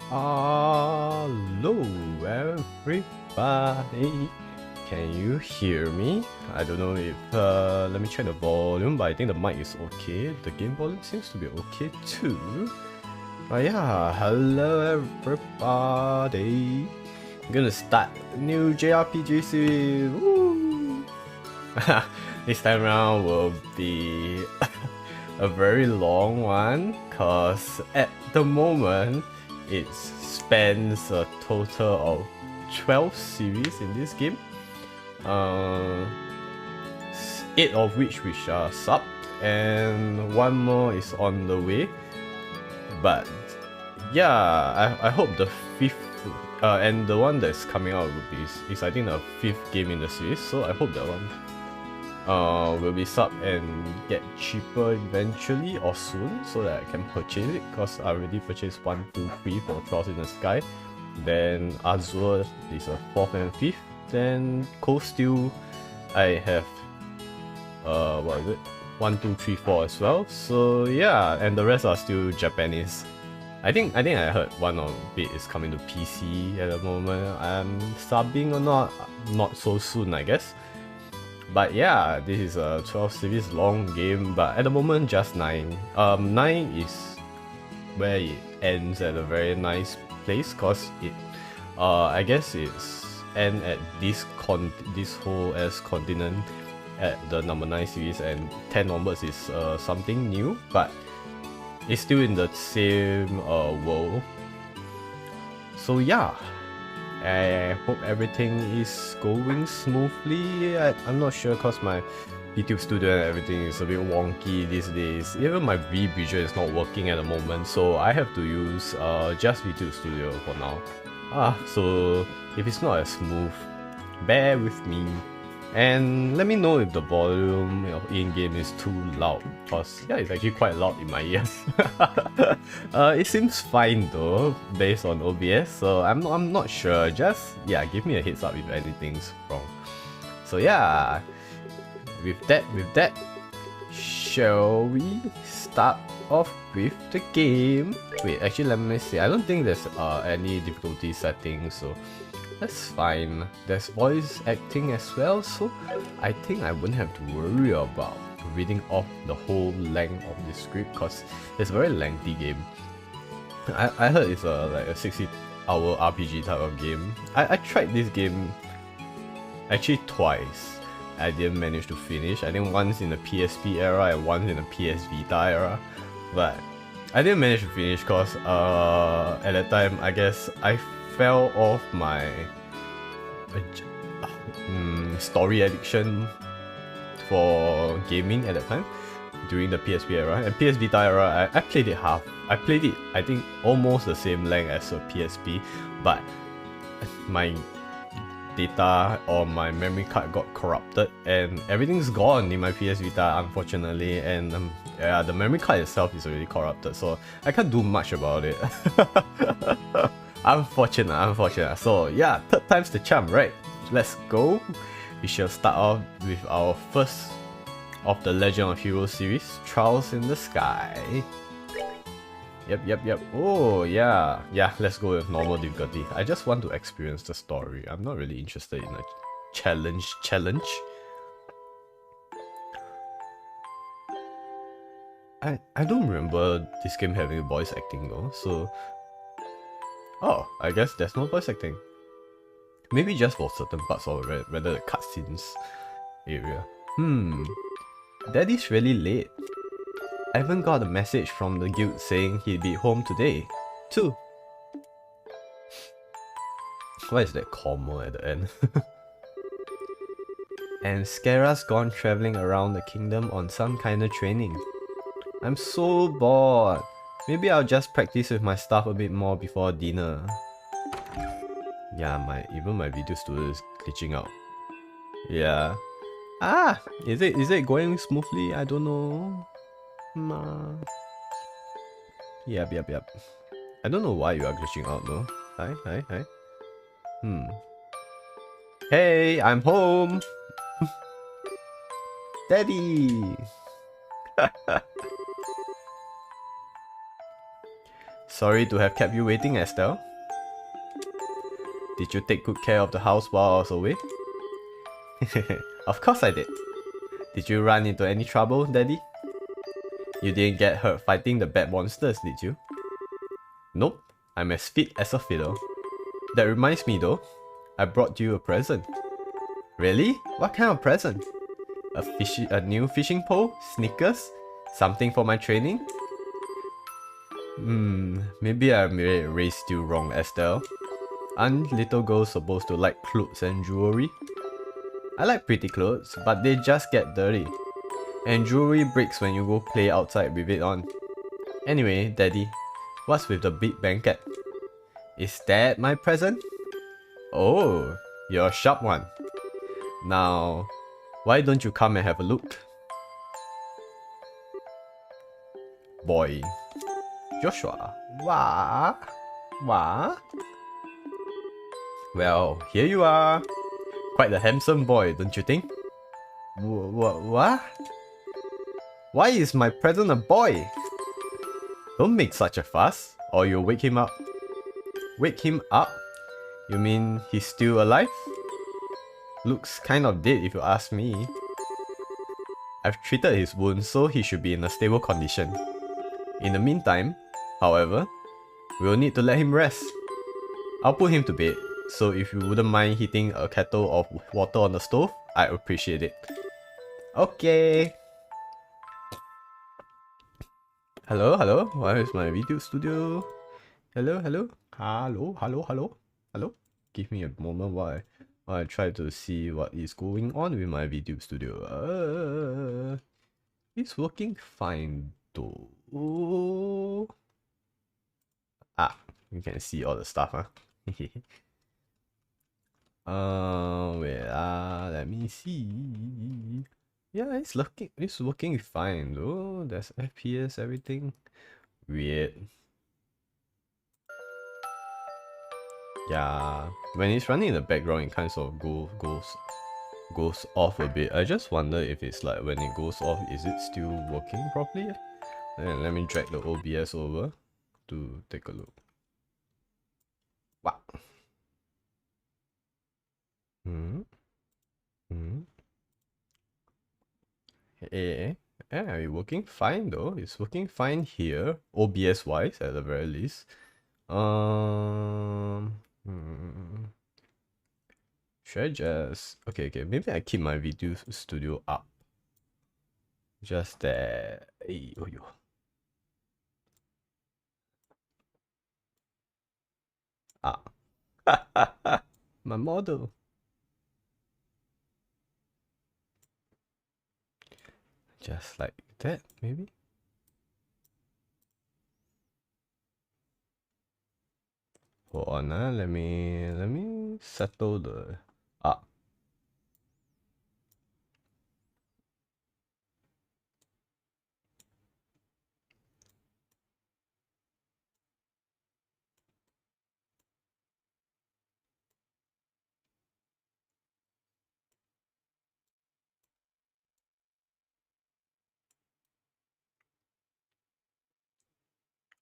Hello everybody, can you hear me? I don't know if, let me check the volume, but I think the mic is okay. The game volume seems to be okay too. But yeah, hello everybody. I'm gonna start a new jrpg series. Woo! This time around will be a very long one, cause at the moment it spans a total of 12 series in this game. 8 of which are subbed, and 1 more is on the way. But yeah, I hope the 5th and the one that's coming out will be is I think the 5th game in the series, so I hope that one will be sub and get cheaper eventually or soon, so that I can purchase it, because I already purchased 1, 2, 3 for Trials in the Sky. Then Azure is a 4th and 5th. Then Cold Steel I have what is it? 1, 2, 3, 4 as well. So yeah, and the rest are still Japanese. I think I heard one of it is coming to PC at the moment. I'm subbing or not so soon, I guess. But yeah, this is a 12 series long game, but at the moment just 9. 9 is where it ends at a very nice place, cause it I guess it's end at this whole as continent at the number 9 series, and 10 onwards is something new, but it's still in the same world. So yeah, I hope everything is going smoothly. I'm not sure, cause my VTube studio and everything is a bit wonky these days. Even my V-Bridger is not working at the moment, so I have to use just VTube studio for now. So if it's not as smooth, bear with me. And let me know if the volume in-game is too loud, cause yeah, it's actually quite loud in my ears. It seems fine though, based on OBS, so I'm not sure. Just yeah, give me a heads up if anything's wrong. So yeah, with that, shall we start off with the game? Wait, actually let me see. I don't think there's any difficulty settings, so that's fine. There's voice acting as well, so I think I wouldn't have to worry about reading off the whole length of the script, because it's a very lengthy game. I heard it's like a 60-hour RPG type of game. I tried this game actually twice. I didn't manage to finish. I think once in the PSP era and once in the PS Vita era, but I didn't manage to finish because at that time I guess I fell off my story addiction for gaming at that time during the PSP era. And PS Vita era, I played it half. I played it, I think, almost the same length as a PSP, but my data or my memory card got corrupted and everything's gone in my PS Vita, unfortunately, and yeah, the memory card itself is already corrupted, so I can't do much about it. Unfortunate. So yeah, 3rd time's the charm, right? Let's go. We shall start off with our first of the Legend of Heroes series, Trials in the Sky. Yep. Oh yeah, let's go with normal difficulty. I just want to experience the story. I'm not really interested in a challenge. I don't remember this game having voice acting though, so oh, I guess there's no voice acting. Maybe just for certain parts or rather the cutscenes area. Daddy's really late. I even got a message from the guild saying he'd be home today, too. Why is that comma at the end? And Scara's gone traveling around the kingdom on some kind of training. I'm so bored. Maybe I'll just practice with my stuff a bit more before dinner. Yeah, even my video studio is glitching out. Yeah. Is it going smoothly? I don't know. Yep. I don't know why you are glitching out though. Hi. Hey, I'm home. Daddy. Sorry to have kept you waiting, Estelle. Did you take good care of the house while I was away? Of course I did. Did you run into any trouble, Daddy? You didn't get hurt fighting the bad monsters, did you? Nope, I'm as fit as a fiddle. That reminds me though, I brought you a present. Really? What kind of present? A new fishing pole? Sneakers? Something for my training? Maybe I raised you wrong, Estelle. Aren't little girls supposed to like clothes and jewelry? I like pretty clothes, but they just get dirty. And jewelry breaks when you go play outside with it on. Anyway, Daddy, what's with the big blanket? Is that my present? Oh, you're a sharp one. Now, why don't you come and have a look? Boy. Joshua. Wah? Well, here you are. Quite a handsome boy, don't you think? What? Why is my present a boy? Don't make such a fuss, or you'll wake him up. Wake him up? You mean he's still alive? Looks kind of dead if you ask me. I've treated his wounds, so he should be in a stable condition. In the meantime, however, we'll need to let him rest. I'll put him to bed, so if you wouldn't mind heating a kettle of water on the stove, I'd appreciate it. Okay. Hello? Where is my video studio? Hello? Give me a moment while I try to see what is going on with my video studio. It's working fine though. You can see all the stuff, huh? Let me see. Yeah, it's working fine though. There's FPS, everything. Weird. Yeah, when it's running in the background, it kind of goes off a bit. I just wonder if it's like when it goes off, is it still working properly? And let me drag the OBS over to take a look. Wow. It's working fine though. It's working fine here, OBS wise at the very least. Should I just... Okay, maybe I keep my video studio up. Just that... Hey, oh yo. My model. Just like that, maybe? Hold on, let me settle the...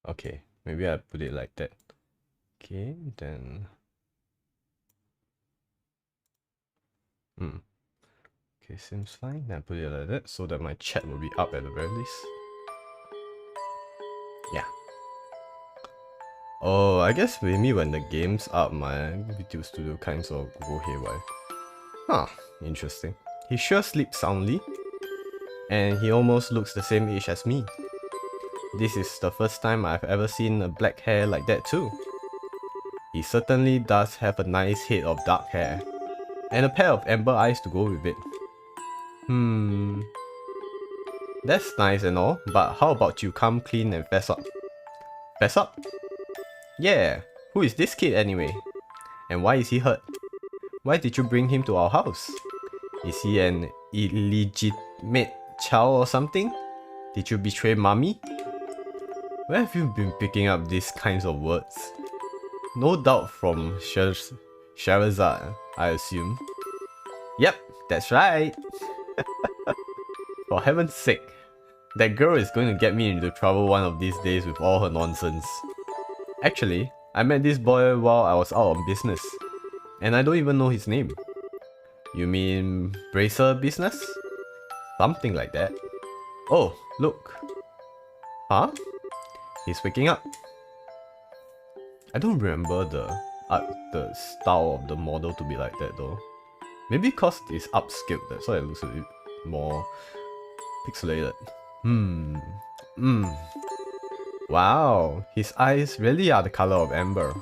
Okay, maybe I put it like that. Okay, then... Okay, seems fine. Then I put it like that so that my chat will be up at the very least. Yeah. Oh, I guess maybe when the game's up, my video studio kind of go haywire. Huh, interesting. He sure sleeps soundly. And he almost looks the same age as me. This is the first time I've ever seen a black hair like that too. He certainly does have a nice head of dark hair. And a pair of amber eyes to go with it. That's nice and all, but how about you come clean and fess up? Fess up? Yeah, who is this kid anyway? And why is he hurt? Why did you bring him to our house? Is he an illegitimate child or something? Did you betray mommy? Where have you been picking up these kinds of words? No doubt from Sherazad, I assume. Yep, that's right. For heaven's sake, that girl is going to get me into trouble one of these days with all her nonsense. Actually, I met this boy while I was out on business. And I don't even know his name. You mean bracer business? Something like that. Oh, look. Huh? He's waking up. I don't remember the style of the model to be like that though. Maybe cause it's upscaled, that's why it looks a bit more pixelated. Wow, his eyes really are the color of amber.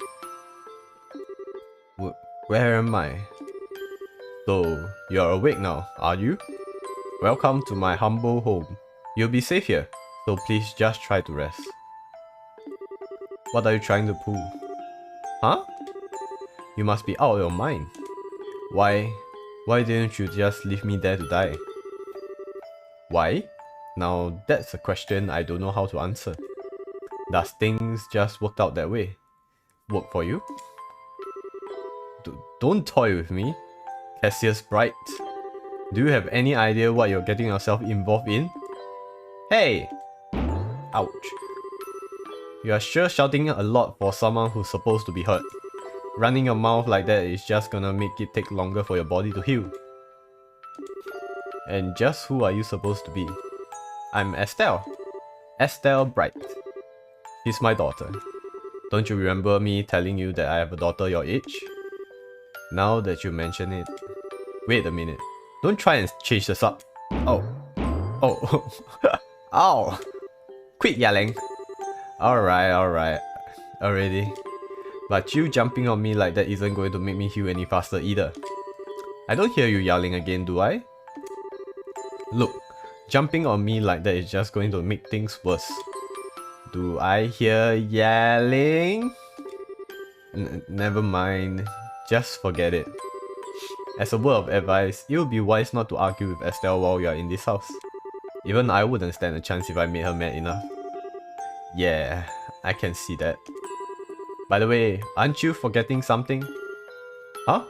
Where am I? So, you're awake now, are you? Welcome to my humble home. You'll be safe here, so please just try to rest. What are you trying to pull? Huh? You must be out of your mind. Why didn't you just leave me there to die? Why? Now that's a question I don't know how to answer. Does things just work out that way? Work for you? Don't toy with me, Cassius Bright. Do you have any idea what you're getting yourself involved in? Hey! Ouch. You are sure shouting a lot for someone who's supposed to be hurt. Running your mouth like that is just gonna make it take longer for your body to heal. And just who are you supposed to be? I'm Estelle. Estelle Bright. She's my daughter. Don't you remember me telling you that I have a daughter your age? Now that you mention it... Wait a minute. Don't try and change this up. Oh. Oh. Ow! Quit yelling. Alright. Already. But you jumping on me like that isn't going to make me heal any faster either. I don't hear you yelling again, do I? Look, jumping on me like that is just going to make things worse. Do I hear yelling? Never mind. Just forget it. As a word of advice, it would be wise not to argue with Estelle while you are in this house. Even I wouldn't stand a chance if I made her mad enough. Yeah, I can see that. By the way, aren't you forgetting something? Huh?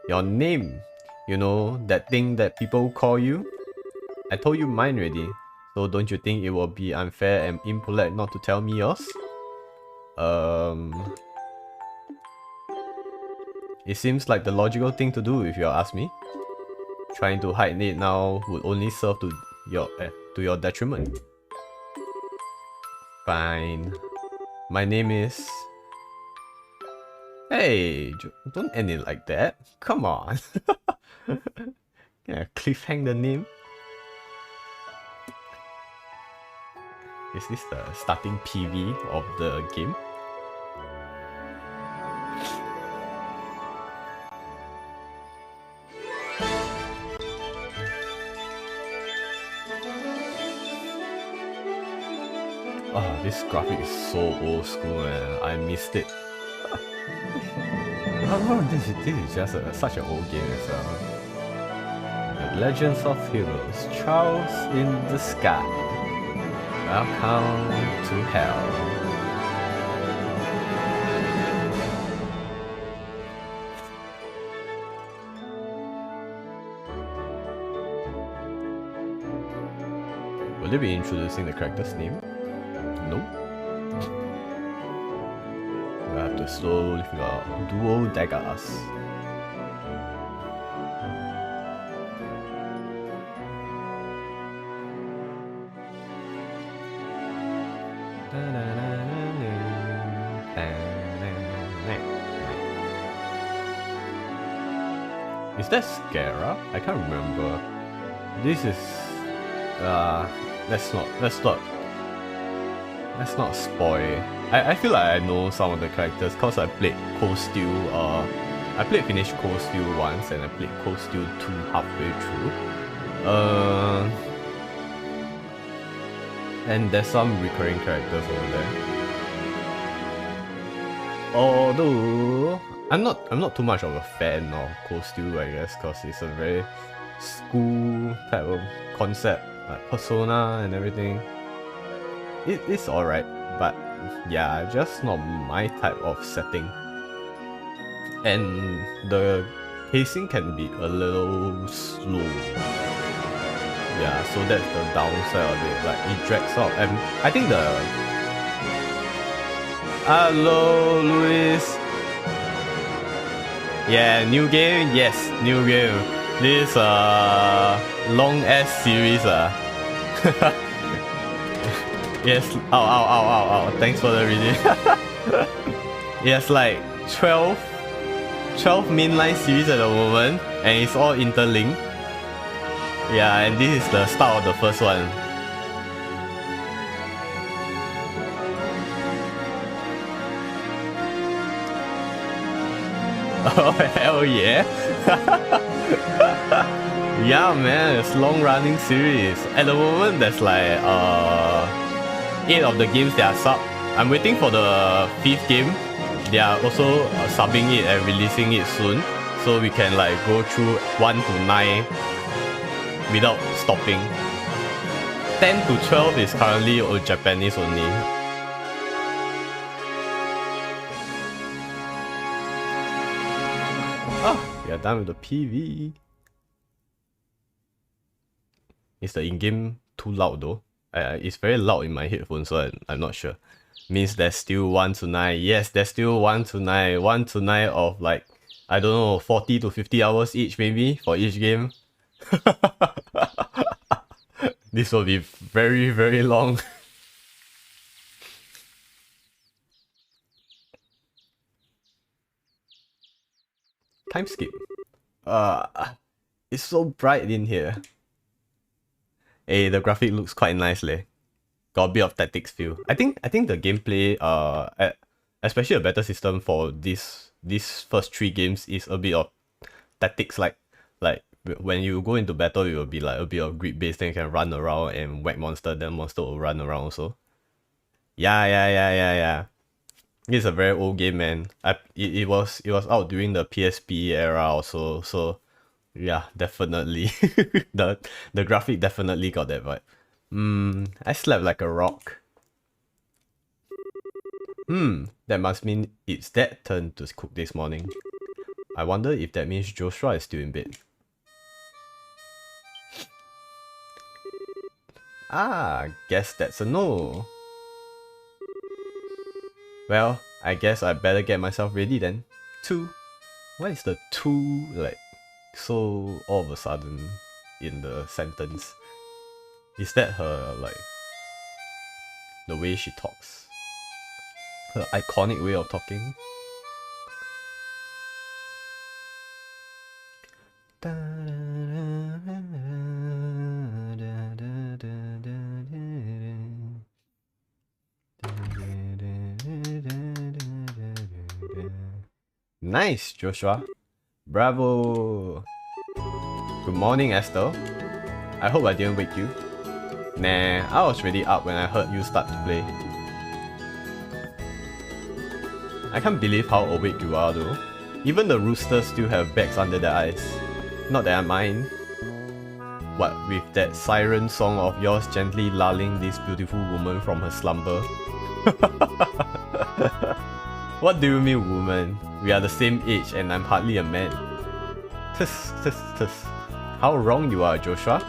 Your name. You know, that thing that people call you? I told you mine already, so don't you think it will be unfair and impolite not to tell me yours? It seems like the logical thing to do if you ask me. Trying to hide it now would only serve to your detriment. Fine. My name is... Hey, don't end it like that. Come on. Yeah, cliffhang the name. Is this the starting PV of the game? Oh, this graphic is so old school, man. I missed it. Oh, this is just such an old game as well. The Legends of Heroes, Trials in the Sky. Welcome to hell. Will they be introducing the character's name? Nope. We have to slowly figure out dual daggers. Is that Scara? I can't remember. This is let's not spoil. I feel like I know some of the characters cause I played Cold Steel, I finished Cold Steel once and I played Cold Steel 2 halfway through. And there's some recurring characters over there. Although I'm not too much of a fan of Cold Steel, I guess, cause it's a very school type of concept, like Persona and everything. It's alright, but yeah, just not my type of setting. And the pacing can be a little slow. Yeah, so that's the downside of it, like it drags out. And I think Hello, Luis. Yeah, new game? Yes, new game. This long ass series Yes, ow. Thanks for the reading. Yes, like 12 mainline series at the moment, and it's all interlinked. Yeah, and this is the start of the first one. Oh hell yeah! Yeah man, it's long running series. At the moment there's like 8 of the games that are sub. I'm waiting for the 5th game. They are also subbing it and releasing it soon, so we can like go through 1 to 9 without stopping. 10 to 12 is currently Japanese only. Oh, we are done with the PV. Is the in-game too loud though? It's very loud in my headphones, so I'm not sure. Means there's still 1 to 9. Yes, there's still 1 to 9. 1 to 9 of like, I don't know, 40 to 50 hours each maybe for each game. This will be very, very long. Time skip. It's so bright in here. Hey, the graphic looks quite nicely. Got a bit of tactics feel. I think the gameplay, especially a better system for these first 3 games is a bit of tactics. Like when you go into battle, it will be like a bit of grid based. Then you can run around and whack monster. Then monster will run around also. Yeah. It's a very old game, man. It was out during the PSP era also. So yeah, definitely. the graphic definitely got that vibe. I slept like a rock. That must mean it's Dad's turn to cook this morning. I wonder if that means Joshua is still in bed. Guess that's a no. Well, I guess I better get myself ready then. 2. Why is the 2 like so all of a sudden in the sentence? Is that her like the way she talks? Her iconic way of talking? Nice, Joshua. Bravo. Good morning, Esther. I hope I didn't wake you. Nah, I was really up when I heard you start to play. I can't believe how awake you are though. Even the roosters still have bags under their eyes. Not that I mind. What, with that siren song of yours gently lulling this beautiful woman from her slumber? What do you mean, woman? We are the same age and I'm hardly a man. Tus. How wrong you are, Joshua.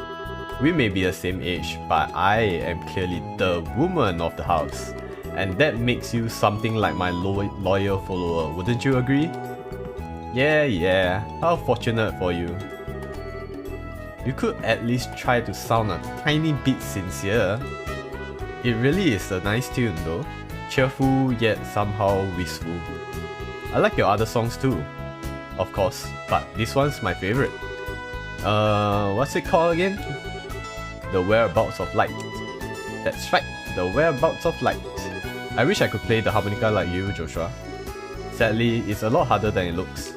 We may be the same age, but I am clearly the woman of the house. And that makes you something like my loyal follower, wouldn't you agree? Yeah, how fortunate for you. You could at least try to sound a tiny bit sincere. It really is a nice tune though. Cheerful yet somehow wistful. I like your other songs too, of course, but this one's my favorite. What's it called again? The Whereabouts of Light. That's right, The Whereabouts of Light. I wish I could play the harmonica like you, Joshua. Sadly, it's a lot harder than it looks.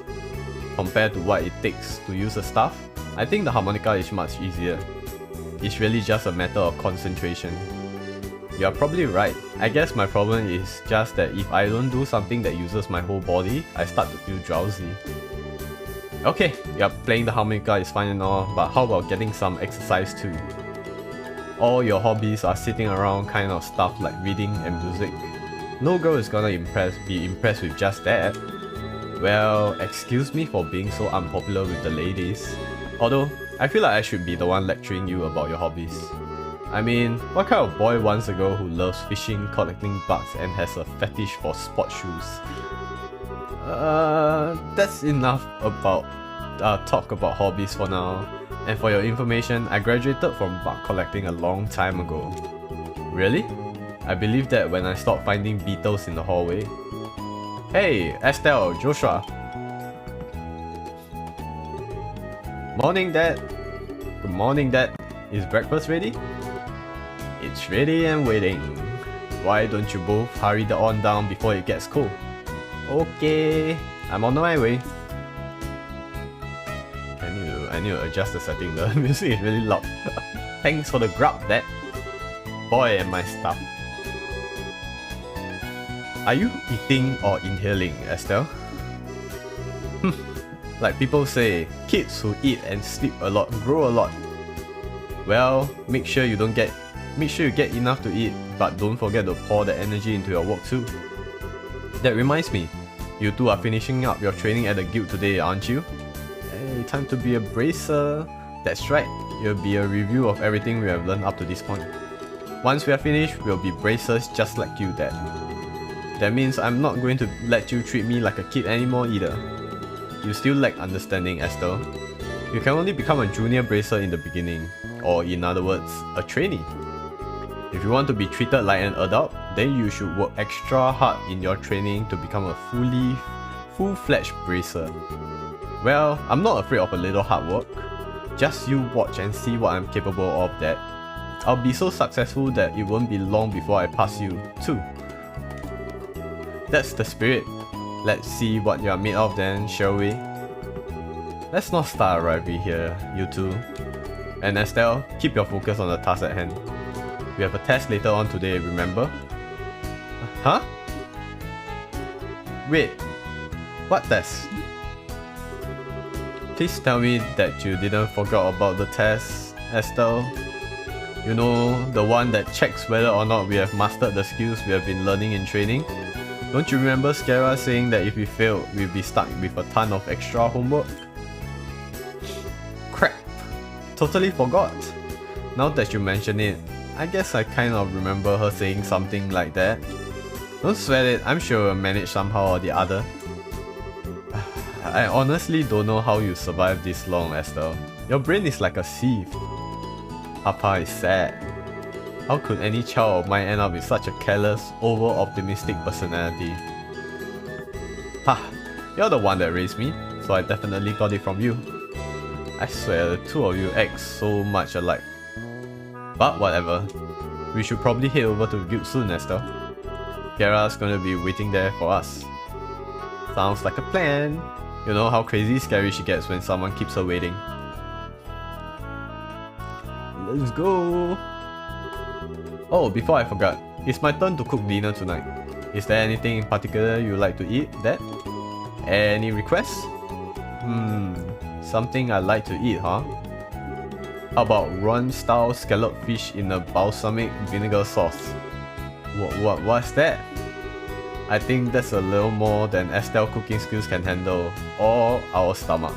Compared to what it takes to use the staff, I think the harmonica is much easier. It's really just a matter of concentration. You're probably right. I guess my problem is just that if I don't do something that uses my whole body, I start to feel drowsy. Okay, yeah, playing the harmonica is fine and all, but how about getting some exercise too? All your hobbies are sitting around kind of stuff like reading and music. No girl is gonna be impressed with just that. Well, excuse me for being so unpopular with the ladies. Although, I feel like I should be the one lecturing you about your hobbies. I mean, what kind of boy wants a girl who loves fishing, collecting bugs, and has a fetish for sport shoes? That's enough about talk about hobbies for now. And for your information, I graduated from bug collecting a long time ago. Really? I believe that when I stopped finding beetles in the hallway. Hey, Estelle, Joshua. Morning, Dad. Good morning, Dad. Is breakfast ready? It's ready and waiting. Why don't you both hurry on down before it gets cold? Okay, I'm on my way. I need to adjust the setting. The music is really loud. Thanks for the grub, Dad. Boy, am I stuffed. Are you eating or inhaling, Estelle? Like people say, kids who eat and sleep a lot grow a lot. Well, make sure you get enough to eat, but don't forget to pour the energy into your work too. That reminds me, you two are finishing up your training at the guild today, aren't you? Hey, time to be a bracer. That's right, it'll be a review of everything we have learned up to this point. Once we are finished, we'll be bracers just like you, Dad. That means I'm not going to let you treat me like a kid anymore either. You still lack understanding, Estelle. You can only become a junior bracer in the beginning, or in other words, a trainee. If you want to be treated like an adult, then you should work extra hard in your training to become a full-fledged bracer. Well, I'm not afraid of a little hard work. Just you watch and see what I'm capable of, Dad. I'll be so successful that it won't be long before I pass you, too. That's the spirit. Let's see what you're made of then, shall we? Let's not start a rivalry here, you two. And Estelle, keep your focus on the task at hand. We have a test later on today, remember? Huh? Wait, what test? Please tell me that you didn't forget about the test, Estelle. You know, the one that checks whether or not we have mastered the skills we have been learning in training? Don't you remember Skara saying that if we failed, we'd be stuck with a ton of extra homework? Crap! Totally forgot! Now that you mention it, I guess I kind of remember her saying something like that. Don't sweat it, I'm sure we'll manage somehow or the other. I honestly don't know how you survived this long, Estelle. Your brain is like a sieve. Papa is sad. How could any child of mine end up with such a careless, over-optimistic personality? Ha! You're the one that raised me, so I definitely got it from you. I swear, the two of you act so much alike. But whatever. We should probably head over to the guild soon, Estelle. Gara's gonna be waiting there for us. Sounds like a plan. You know how crazy scary she gets when someone keeps her waiting. Let's go! Oh, before I forgot, it's my turn to cook dinner tonight. Is there anything in particular you like to eat, Dad? Any requests? Something I like to eat, huh? How about Ron-style scallop fish in a balsamic vinegar sauce? What's that? I think that's a little more than Estelle cooking skills can handle, or our stomach.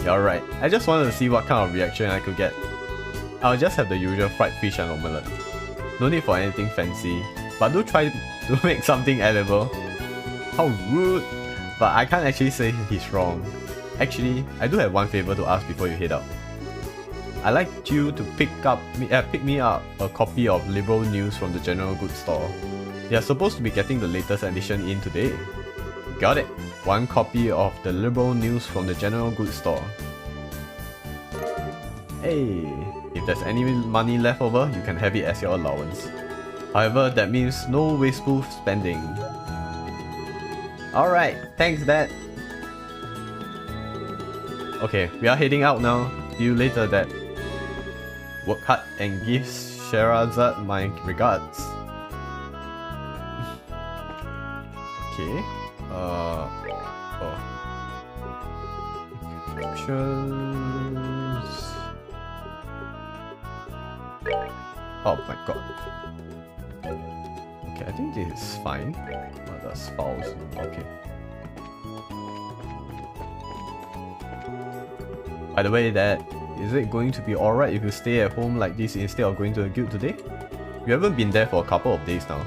You're right, I just wanted to see what kind of reaction I could get. I'll just have the usual fried fish and omelette. No need for anything fancy, but do try to make something edible. How rude! But I can't actually say he's wrong. Actually, I do have one favor to ask before you head out. I'd like you to pick me up a copy of Liberal News from the General Goods store. They are supposed to be getting the latest edition in today. Got it! One copy of the Liberal News from the General Goods store. Hey, if there's any money left over, you can have it as your allowance. However, that means no wasteful spending. Alright, thanks Dad. Okay, we are heading out now. See you later, Dad. Work hard and give Sherazad my regards. Okay. Options. Oh my god. Okay, I think this is fine. What does files? Okay. By the way, Dad, Is it going to be alright if you stay at home like this instead of going to the guild today? You haven't been there for a couple of days now.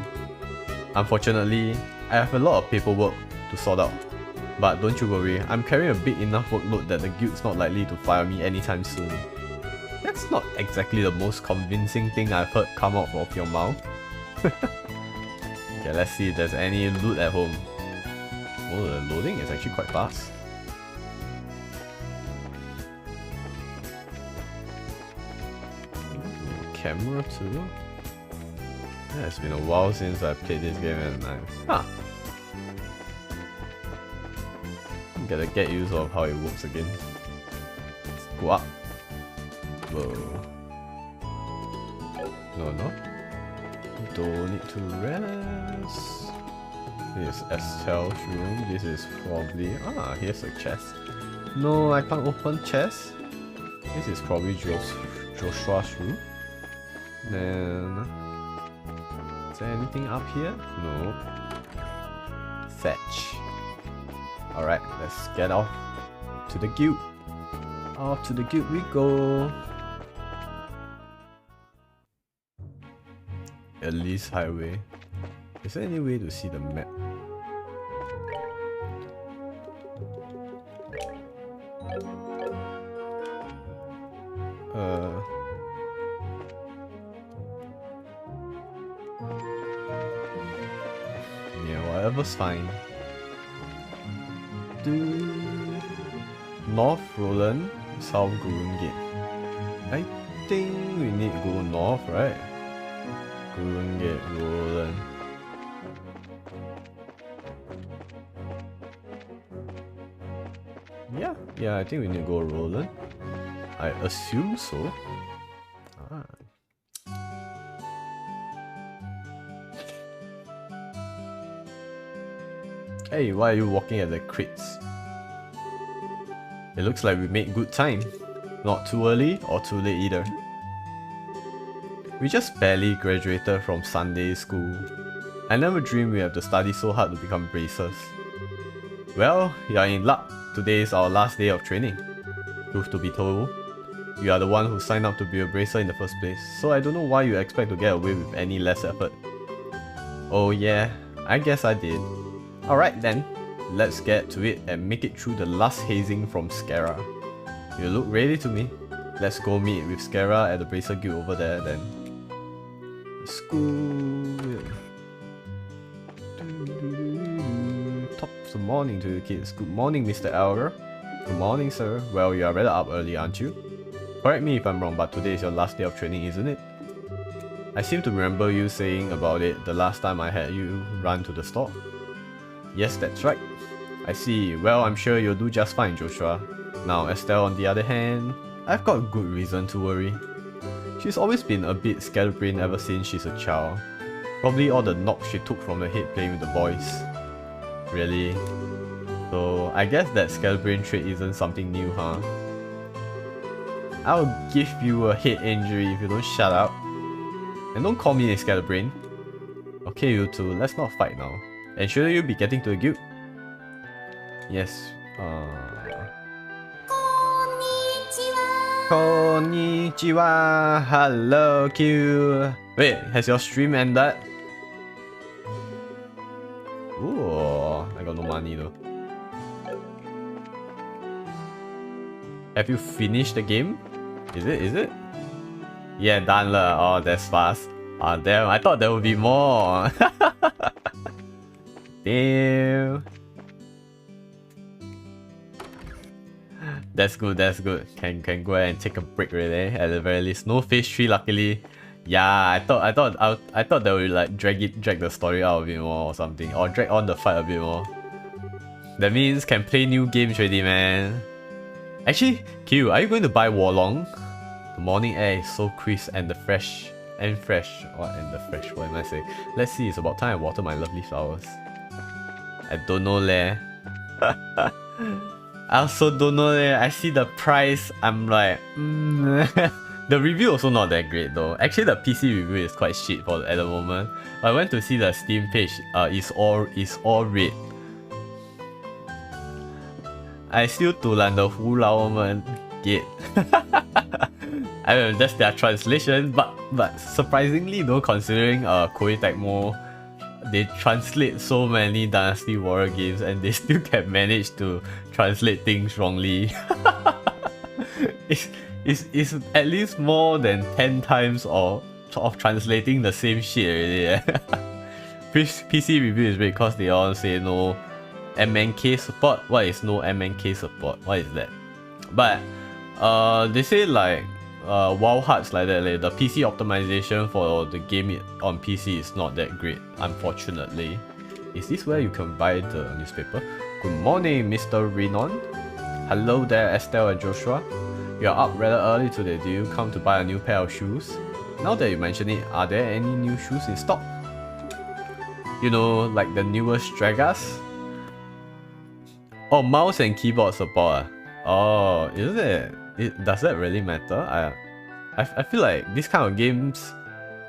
Unfortunately, I have a lot of paperwork to sort out. But don't you worry, I'm carrying a big enough workload that the guild's not likely to fire me anytime soon. That's not exactly the most convincing thing I've heard come out of your mouth. Okay, let's see if there's any loot at home. Oh, the loading is actually quite fast. Ooh, camera too? Yeah, it's been a while since I played this game and gotta get used of how it works again. Let's go up. Whoa. No. Don't need to rest. This is Estelle's room. This is probably... here's a chest. No, I can't open chest. This is probably Joshua's room. Then... is there anything up here? No. Fetch. Alright, let's get off to the guild. Off to the guild we go. Indlus highway. Is there any way to see the map? Yeah, whatever's fine. North Roland, South Gurun Gate. I think we need to go north, right? Gurun Gate, Roland. Yeah, I think we need to go Roland. I assume so. Hey, why are you walking at the crates? It looks like we made good time. Not too early or too late either. We just barely graduated from Sunday school. I never dreamed we have to study so hard to become bracers. Well, you're in luck. Today is our last day of training. Truth to be told, you are the one who signed up to be a bracer in the first place, so I don't know why you expect to get away with any less effort. Oh yeah, I guess I did. Alright then, let's get to it and make it through the last hazing from Scara. You look ready to me. Let's go meet with Scara at the Bracer Guild over there then. School. Top of the morning to you kids. Good morning, Mr. Elder. Good morning, sir. Well, you are rather up early, aren't you? Correct me if I'm wrong, but today is your last day of training, isn't it? I seem to remember you saying about it the last time I had you run to the store. Yes, that's right. I see. Well, I'm sure you'll do just fine, Joshua. Now, Estelle on the other hand, I've got good reason to worry. She's always been a bit scatterbrained ever since she's a child. Probably all the knocks she took from the head playing with the boys. Really? So, I guess that scatterbrain trait isn't something new, huh? I'll give you a head injury if you don't shut up. And don't call me a scatterbrain. Okay, you two, let's not fight now. And shouldn't you be getting to the guild? Yes. Konnichiwa. Hello, Q. Wait, has your stream ended? Ooh, I got no money though. Have you finished the game? Is it? Yeah, done lah. Oh, that's fast. Ah, damn, I thought there would be more. Damn. That's good, that's good. Can go ahead and take a break really, at the very least. No phase 3 luckily. Yeah, I thought they would like drag the story out a bit more or something. Or drag on the fight a bit more. That means can play new games already, man. Actually, Q, are you going to buy Warlong? The morning air is so crisp and fresh. What am I saying? Let's see, it's about time I water my lovely flowers. I don't know leh. I also don't know leh. I see the price, I'm like, The review also not that great though. Actually, the PC review is quite shit at the moment. I went to see the Steam page. It's all red. I still 堵拦的胡老们 get I mean, that's their translation, but surprisingly though, considering Koei Tecmo, they translate so many Dynasty Warrior games and they still can manage to translate things wrongly. it's at least more than 10 times of translating the same shit already. PC review is great because they all say no MNK support. What is no MNK support? What is that? But they say like WoW Hearts like that, like, the PC optimization for the game on PC is not that great, unfortunately. Is this where you can buy the newspaper? Good morning, Mr. Renon. Hello there, Estelle and Joshua. You are up rather early today. Do you come to buy a new pair of shoes? Now that you mention it, are there any new shoes in stock? You know, like the newest Stragas? Oh, mouse and keyboard support. Oh, is it? Does that really matter? I feel like this kind of games,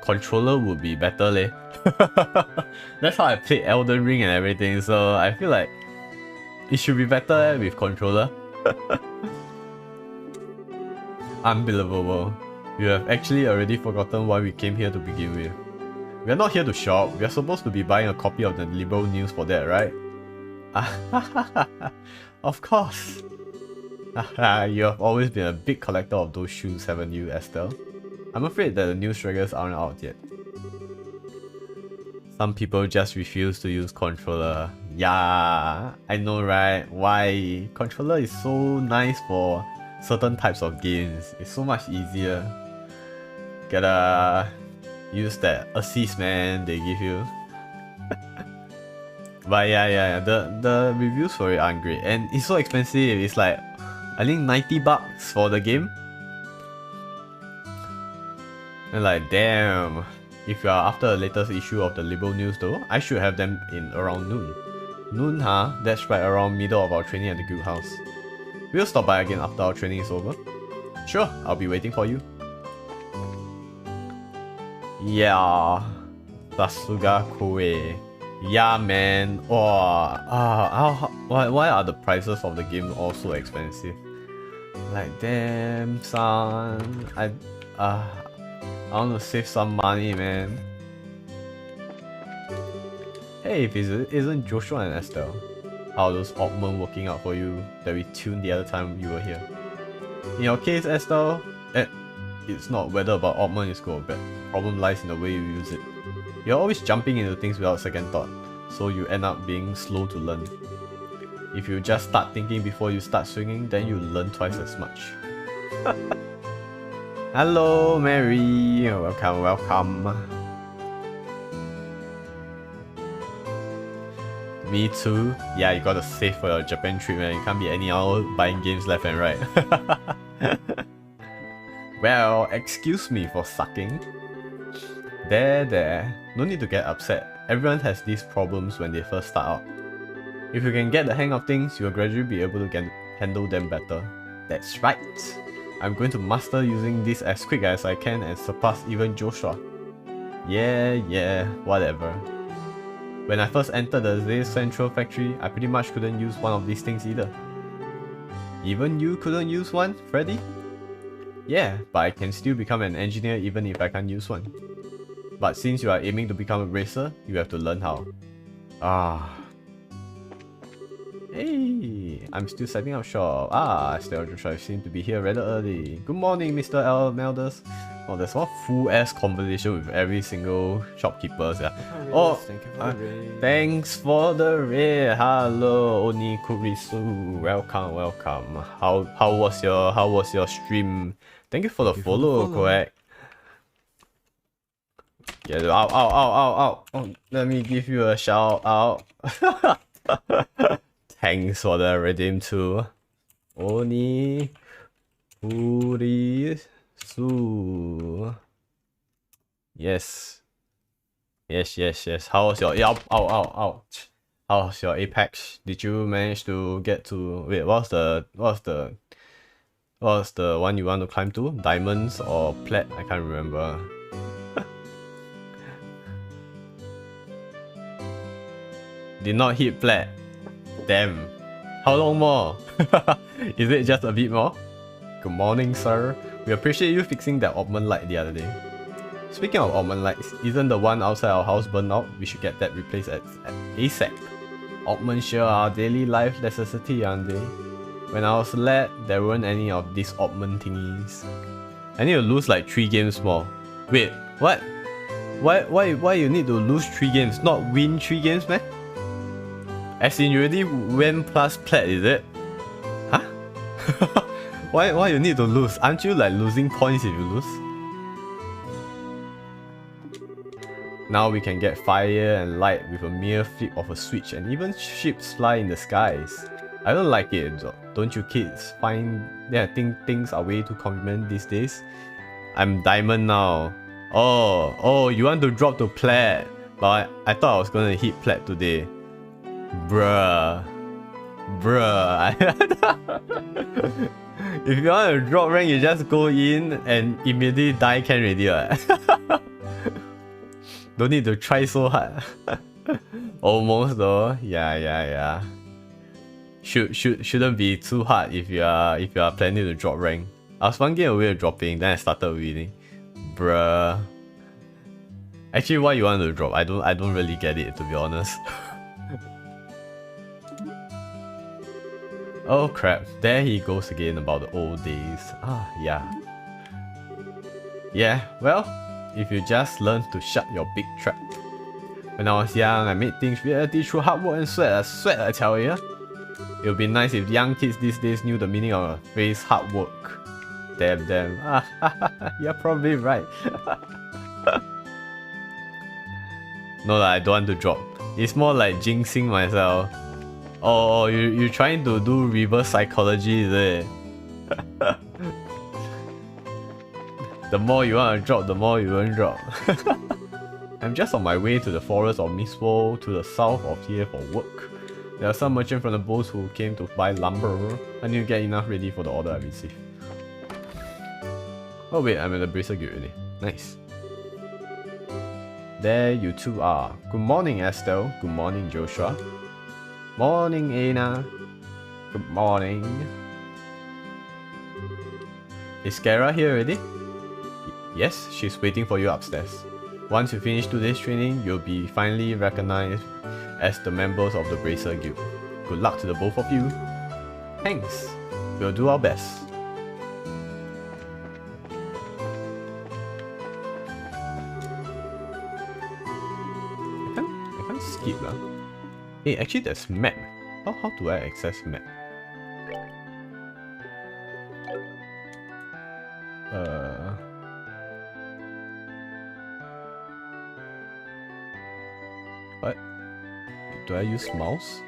controller would be better leh. That's how I played Elden Ring and everything, so I feel like it should be better with controller. Unbelievable. You have actually already forgotten why we came here to begin with. We are not here to shop, we are supposed to be buying a copy of the liberal news for that, right? Of course. You have always been a big collector of those shoes, haven't you, Estelle? I'm afraid that the new Straggers aren't out yet. Some people just refuse to use controller. Yeah, I know, right? Why? Controller is so nice for certain types of games. It's so much easier. Gotta use that assist, man, they give you. But yeah, the reviews for it aren't great. And it's so expensive. It's like, I think 90 bucks for the game. And like, damn. If you are after the latest issue of the Liberal News though, I should have them in around noon. Noon, huh? That's right around middle of our training at the guild house. We'll stop by again after our training is over. Sure, I'll be waiting for you. Yeah. Sasuga Koei. Yeah, man. Oh, why are the prices of the game all so expensive? Like, damn, son. I want to save some money, man. Hey, if it isn't Joshua and Estelle. How are those Oddmen working out for you that we tuned the other time you were here? In your case, Estelle, it's not whether about Oddmen is good or bad. The problem lies in the way you use it. You're always jumping into things without second thought, so you end up being slow to learn. If you just start thinking before you start swinging, then you learn twice as much. Hello, Mary. Welcome. Me too. Yeah, you gotta save for your Japan trip, man. You can't be anyhow buying games left and right. Well, excuse me for sucking. There. No need to get upset. Everyone has these problems when they first start out. If you can get the hang of things, you'll gradually be able to handle them better. That's right. I'm going to master using this as quick as I can and surpass even Joshua. Yeah, whatever. When I first entered the Zay Central factory, I pretty much couldn't use one of these things either. Even you couldn't use one, Freddy? Yeah, but I can still become an engineer even if I can't use one. But since you are aiming to become a racer, you have to learn how. Hey, I'm still setting up shop. Estelle Joshua seem to be here rather early. Good morning, Mr. L. Melders. Oh, there's one full-ass conversation with every single shopkeeper. Yeah. Oh, thanks for the raid. Hello, Oni Kurisu. Welcome. How was your stream? Thank you for the follow, correct? Yeah, ow. Oh, let me give you a shout out. Thanks for the redeem too. Oni Kurisu. Yes. How was your ouch. How's your Apex? Did you manage to get to what's the one you want to climb to? Diamonds or plat? I can't remember. Did not hit plat. Damn. How long more? Is it just a bit more? Good morning, sir. We appreciate you fixing that oddman light the other day. Speaking of oddman lights, isn't the one outside our house burned out? We should get that replaced at ASAP. Oddmen sure are daily life necessity, aren't they? When I was a lad, there weren't any of these oddman thingies. I need to lose like 3 games more. Wait, what? Why you need to lose 3 games, not win 3 games, man? As in you already went plus plat, is it? Huh? Why you need to lose? Aren't you like losing points if you lose? Now we can get fire and light with a mere flip of a switch, and even ships fly in the skies. I don't like it though. Don't you kids think things are way too convenient these days? I'm diamond now. Oh, you want to drop to plat, but I thought I was gonna hit plat today. Bruh. If you want to drop rank, you just go in and immediately die can already, right? Don't need to try so hard. Almost though. Yeah. Shouldn't be too hard if you are planning to drop rank. I was one game away from dropping, then I started winning. Bruh. Actually, why you want to drop? I don't really get it, to be honest. Oh crap, there he goes again about the old days. Yeah. Yeah, well, if you just learn to shut your big trap. When I was young, I made things reality through hard work and sweat, I tell ya. It would be nice if young kids these days knew the meaning of the phrase hard work. Damn. You're probably right. No, I don't want to drop. It's more like jinxing myself. Oh, you trying to do reverse psychology, is it? The more you want to drop, the more you won't drop. I'm just on my way to the forest of Mistfall to the south of here for work. There are some merchants from the boats who came to buy lumber. I need to get enough ready for the order I received. Oh wait, I'm at the Bracer Guild already. Nice. There you two are. Good morning, Estelle. Good morning, Joshua. Morning, Anna. Good morning. Is Kara here already? Yes, she's waiting for you upstairs. Once you finish today's training, you'll be finally recognized as the members of the Bracer Guild. Good luck to the both of you. Thanks. We'll do our best. I can't skip lah. Hey, actually there's map. How do I access map? What? Do I use mouse?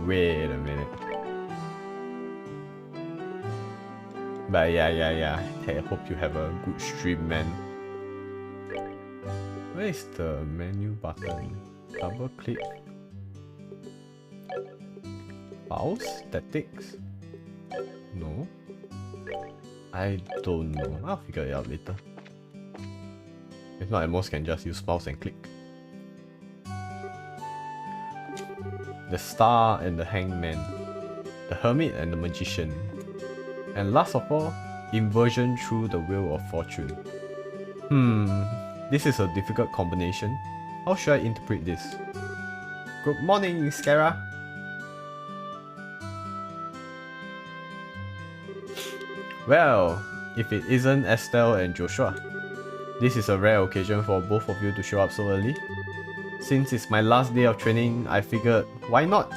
Wait a minute. But yeah. Hey, I hope you have a good stream, man. Where is the menu button? Double click. Mouse? Tactics? No. I don't know. I'll figure it out later. If not, at most can just use mouse and click. The Star and the Hangman. The Hermit and the Magician. And last of all, Inversion through the Wheel of Fortune. This is a difficult combination. How should I interpret this? Good morning, Skara. Well, if it isn't Estelle and Joshua. This is a rare occasion for both of you to show up so early. Since it's my last day of training, I figured, why not?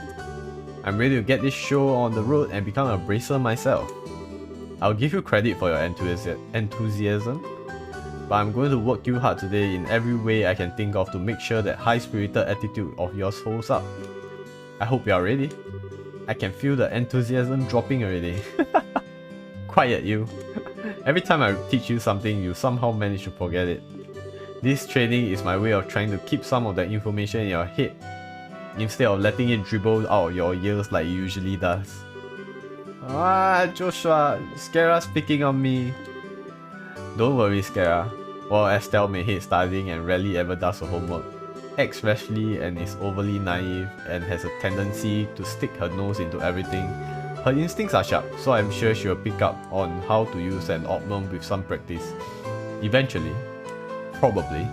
I'm ready to get this show on the road and become a bracer myself. I'll give you credit for your enthusiasm, but I'm going to work you hard today in every way I can think of to make sure that high-spirited attitude of yours holds up. I hope you are ready. I can feel the enthusiasm dropping already. Quiet, you. Every time I teach you something, you somehow manage to forget it. This training is my way of trying to keep some of that information in your head, instead of letting it dribble out of your ears like it usually does. Joshua, Skara's picking on me. Don't worry, Skara. While Estelle may hate studying and rarely ever does her homework, acts rashly and is overly naive and has a tendency to stick her nose into everything. Her instincts are sharp, so I'm sure she'll pick up on how to use an optimum with some practice. Eventually. Probably.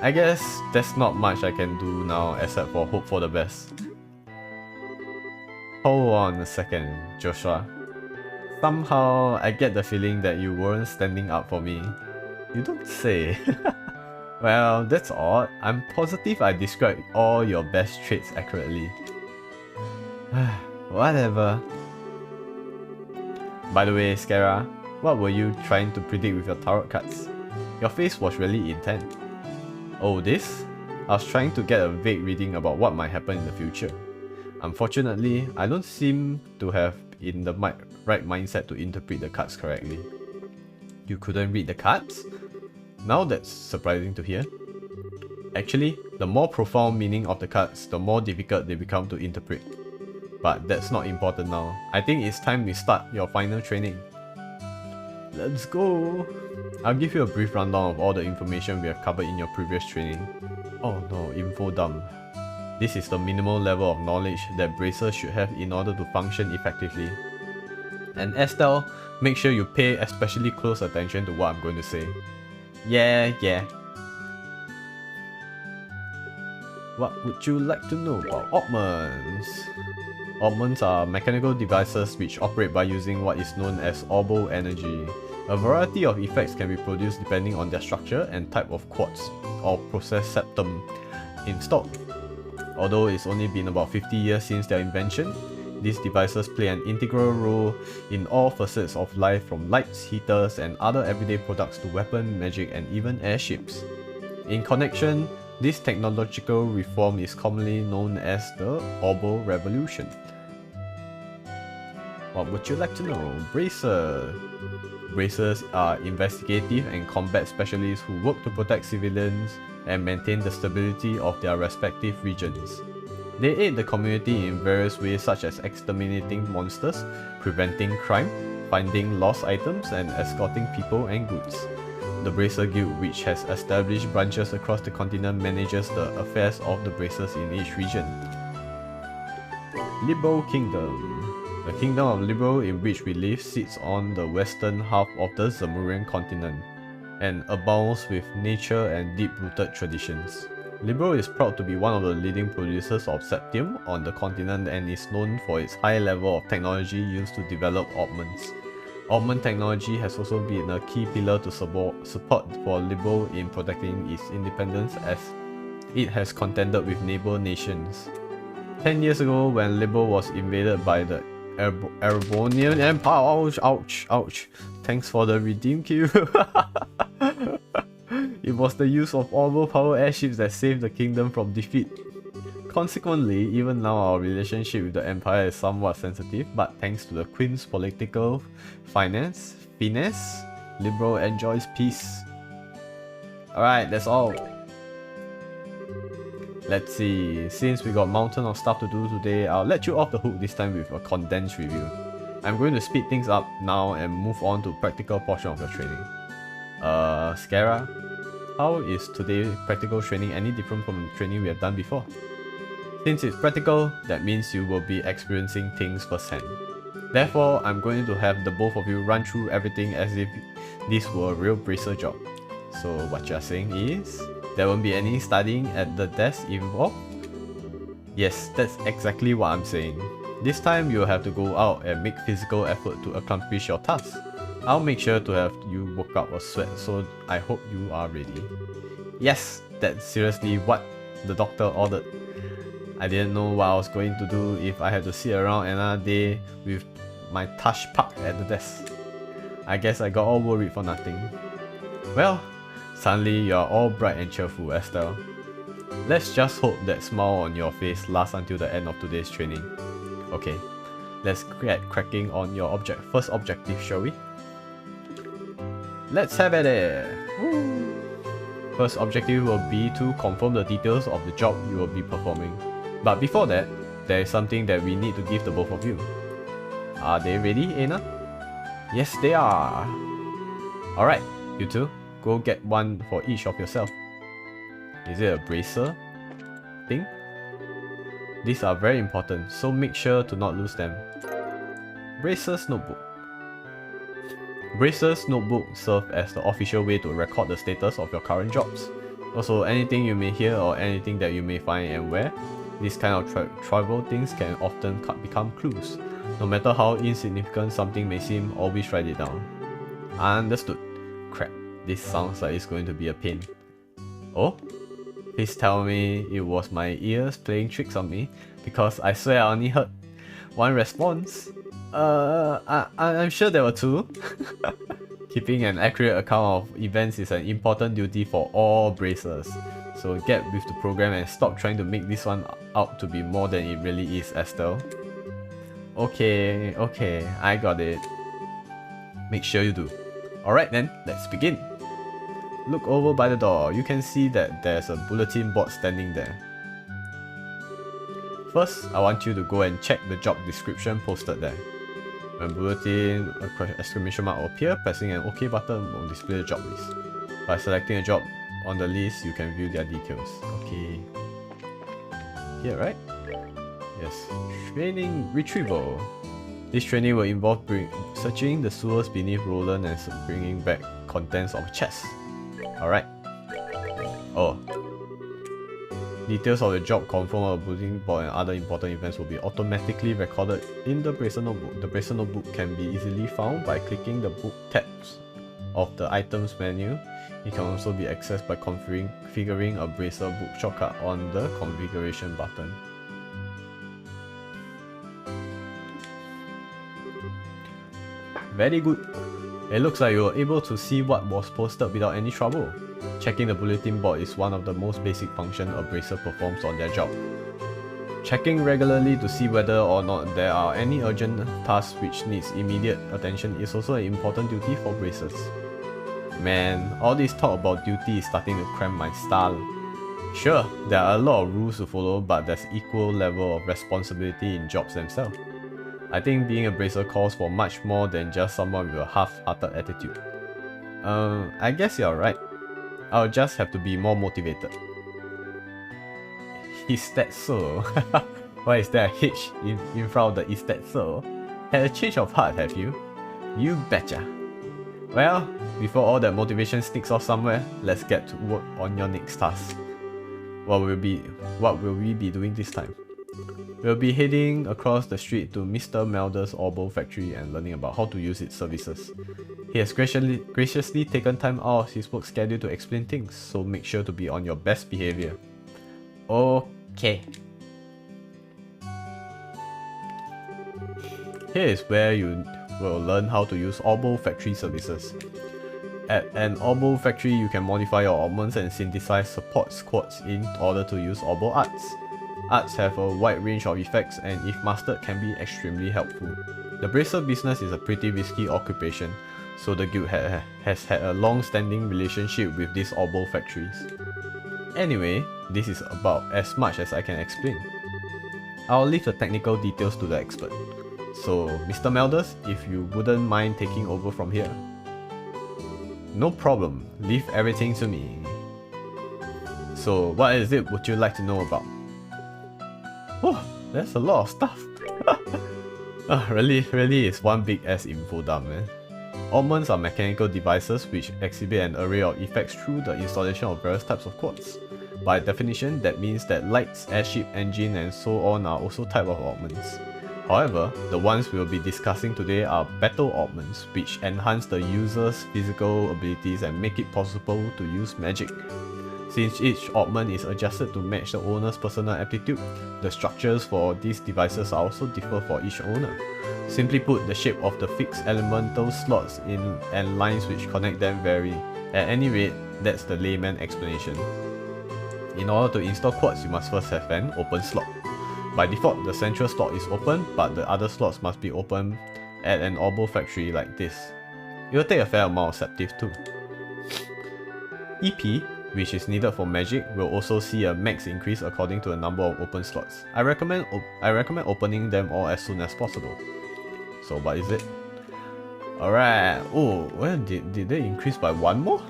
I guess there's not much I can do now except for hope for the best. Hold on a second, Joshua. Somehow I get the feeling that you weren't standing up for me. You don't say. Well, that's odd. I'm positive I described all your best traits accurately. Whatever. By the way, Scara, what were you trying to predict with your tarot cards? Your face was really intent. Oh, this? I was trying to get a vague reading about what might happen in the future. Unfortunately, I don't seem to have in the right mindset to interpret the cards correctly. You couldn't read the cards? Now that's surprising to hear. Actually, the more profound meaning of the cards, the more difficult they become to interpret. But that's not important now. I think it's time we start your final training. Let's go! I'll give you a brief rundown of all the information we have covered in your previous training. Oh no, info dump. This is the minimal level of knowledge that bracers should have in order to function effectively. And Estelle, make sure you pay especially close attention to what I'm going to say. Yeah. What would you like to know about Oppments? Oppments are mechanical devices which operate by using what is known as orbal energy. A variety of effects can be produced depending on their structure and type of quartz or process septum installed. Although it's only been about 50 years since their invention, these devices play an integral role in all facets of life, from lights, heaters, and other everyday products to weapon, magic, and even airships. In connection, this technological reform is commonly known as the Orbal Revolution. What would you like to know? Bracers. Bracers are investigative and combat specialists who work to protect civilians and maintain the stability of their respective regions. They aid the community in various ways, such as exterminating monsters, preventing crime, finding lost items, and escorting people and goods. The Bracer Guild, which has established branches across the continent, manages the affairs of the bracers in each region. Libro Kingdom. The Kingdom of Libro, in which we live, sits on the western half of the Zemurian continent and abounds with nature and deep-rooted traditions. Libro is proud to be one of the leading producers of septium on the continent and is known for its high level of technology used to develop Oppments. Oppment technology has also been a key pillar to support for Libro in protecting its independence, as it has contended with neighbor nations. 10 years ago, when Libro was invaded by the Erebonian Empire, ouch. Thanks for the redeem queue. It was the use of orbital-powered airships that saved the kingdom from defeat. Consequently, even now our relationship with the Empire is somewhat sensitive, but thanks to the Queen's political finesse, Libro enjoys peace. Alright, that's all. Let's see, since we got mountain of stuff to do today, I'll let you off the hook this time with a condensed review. I'm going to speed things up now and move on to practical portion of your training. Scara, how is today's practical training any different from the training we have done before? Since it's practical, that means you will be experiencing things firsthand. Therefore, I'm going to have the both of you run through everything as if this were a real bracer job. So what you're saying is, there won't be any studying at the desk involved? Yes, that's exactly what I'm saying. This time you'll have to go out and make physical effort to accomplish your task. I'll make sure to have you work up a sweat, so I hope you are ready. Yes, that's seriously what the doctor ordered. I didn't know what I was going to do if I had to sit around another day with my tush parked at the desk. I guess I got all worried for nothing. Well, suddenly you are all bright and cheerful, Estelle. Let's just hope that smile on your face lasts until the end of today's training. Okay, let's get cracking on your first objective, shall we? Let's have at it! Woo. First objective will be to confirm the details of the job you will be performing. But before that, there is something that we need to give the both of you. Are they ready, Anna? Yes, they are! Alright, you two, go get one for each of yourself. Is it a bracer thing? These are very important, so make sure to not lose them. Bracer's notebook. Bracer's notebook serve as the official way to record the status of your current jobs. Also, anything you may hear or anything that you may find and wear, these kind of tribal things can often become clues. No matter how insignificant something may seem, always write it down. Understood. Crap, this sounds like it's going to be a pain. Oh? Please tell me it was my ears playing tricks on me, because I swear I only heard one response. I'm sure there were two. Keeping an accurate account of events is an important duty for all bracers. So get with the program and stop trying to make this one out to be more than it really is, Estelle. Okay, I got it. Make sure you do. Alright then, let's begin. Look over by the door. You can see that there's a bulletin board standing there. First, I want you to go and check the job description posted there. When bulletin exclamation mark will appear, pressing an OK button will display the job list. By selecting a job on the list, you can view their details. Okay. Here, right? Yes. Training retrieval. This training will involve searching the sewers beneath Roland and bringing back contents of a chest. Alright. Oh. Details of the job confirmed on the bulletin board and other important events will be automatically recorded in the Bracer Notebook. The Bracer Notebook can be easily found by clicking the book tabs of the items menu. It can also be accessed by configuring a Bracer book shortcut on the configuration button. Very good. It looks like you were able to see what was posted without any trouble. Checking the bulletin board is one of the most basic functions a bracer performs on their job. Checking regularly to see whether or not there are any urgent tasks which needs immediate attention is also an important duty for bracers. Man, all this talk about duty is starting to cramp my style. Sure, there are a lot of rules to follow, but there's equal level of responsibility in jobs themselves. I think being a bracer calls for much more than just someone with a half-hearted attitude. I guess you're right. I'll just have to be more motivated. Is that so? Why is there a H in front of the is that so? Had a change of heart, have you? You betcha. Well, before all that motivation sneaks off somewhere, let's get to work on your next task. What will we be doing this time? We'll be heading across the street to Mr. Melder's Orbo factory and learning about how to use its services. He has graciously taken time out of his work schedule to explain things, so make sure to be on your best behavior. Okay. Here is where you will learn how to use Orbo factory services. At an Orbo factory, you can modify your augments and synthesize support squads in order to use Orbo arts. Arts have a wide range of effects and if mastered can be extremely helpful. The bracer business is a pretty risky occupation, so the guild has had a long-standing relationship with these Orbo factories. Anyway, this is about as much as I can explain. I'll leave the technical details to the expert. So, Mr. Melders, if you wouldn't mind taking over from here. No problem, leave everything to me. So, what is it would you like to know about? Oh, that's a lot of stuff. Really is one big ass info dump, man. Augments are mechanical devices which exhibit an array of effects through the installation of various types of quads. By definition, that means that lights, airship, engine and so on are also type of augments. However, the ones we'll be discussing today are battle augments, which enhance the user's physical abilities and make it possible to use magic. Since each augment is adjusted to match the owner's personal aptitude, the structures for these devices are also differ for each owner. Simply put, the shape of the fixed elemental slots and lines which connect them vary. At any rate, that's the layman explanation. In order to install quads, you must first have an open slot. By default, the central slot is open, but the other slots must be open at an Orbo factory like this. It will take a fair amount of septive too. EP, which is needed for magic, will also see a max increase according to the number of open slots. I recommend opening them all as soon as possible. So what is it? Alright, oh, well, did they increase by one more?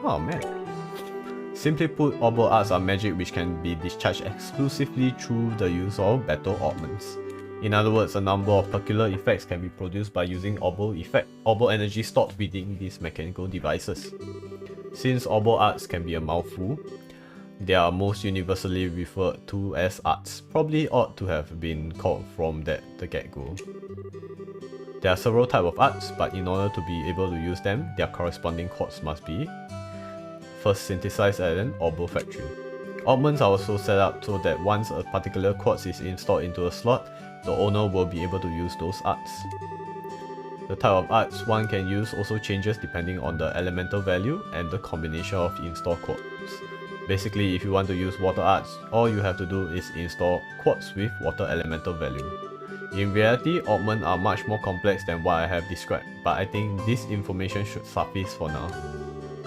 Oh man. Simply put, Orbital Arts are magic which can be discharged exclusively through the use of battle augments. In other words, a number of peculiar effects can be produced by using orbital energy stored within these mechanical devices. Since Orbital Arts can be a mouthful, they are most universally referred to as arts. Probably ought to have been called from the get-go. There are several types of arts, but in order to be able to use them, their corresponding quartz must be first synthesized at an orbital factory. Augments are also set up so that once a particular quartz is installed into a slot, the owner will be able to use those arts. The type of arts one can use also changes depending on the elemental value and the combination of installed quartz. Basically, if you want to use water arts, all you have to do is install quartz with water elemental value. In reality, augments are much more complex than what I have described, but I think this information should suffice for now.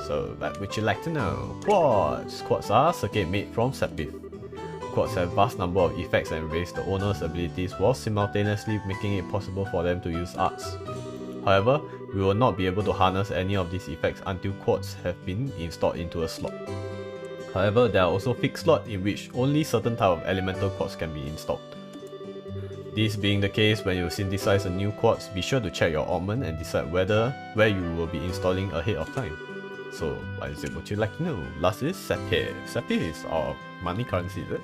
So, what would you like to know? Quartz! Quartz are circuits made from sapphire. Quartz have vast number of effects and raise the owner's abilities while simultaneously making it possible for them to use arts. However, we will not be able to harness any of these effects until quartz have been installed into a slot. However, there are also fixed slots in which only certain type of elemental quartz can be installed. This being the case, when you synthesize a new quartz, be sure to check your augment and decide where you will be installing ahead of time. So, what is it would you like to know? Last is sapphire. Sapphire is our money currency, is it?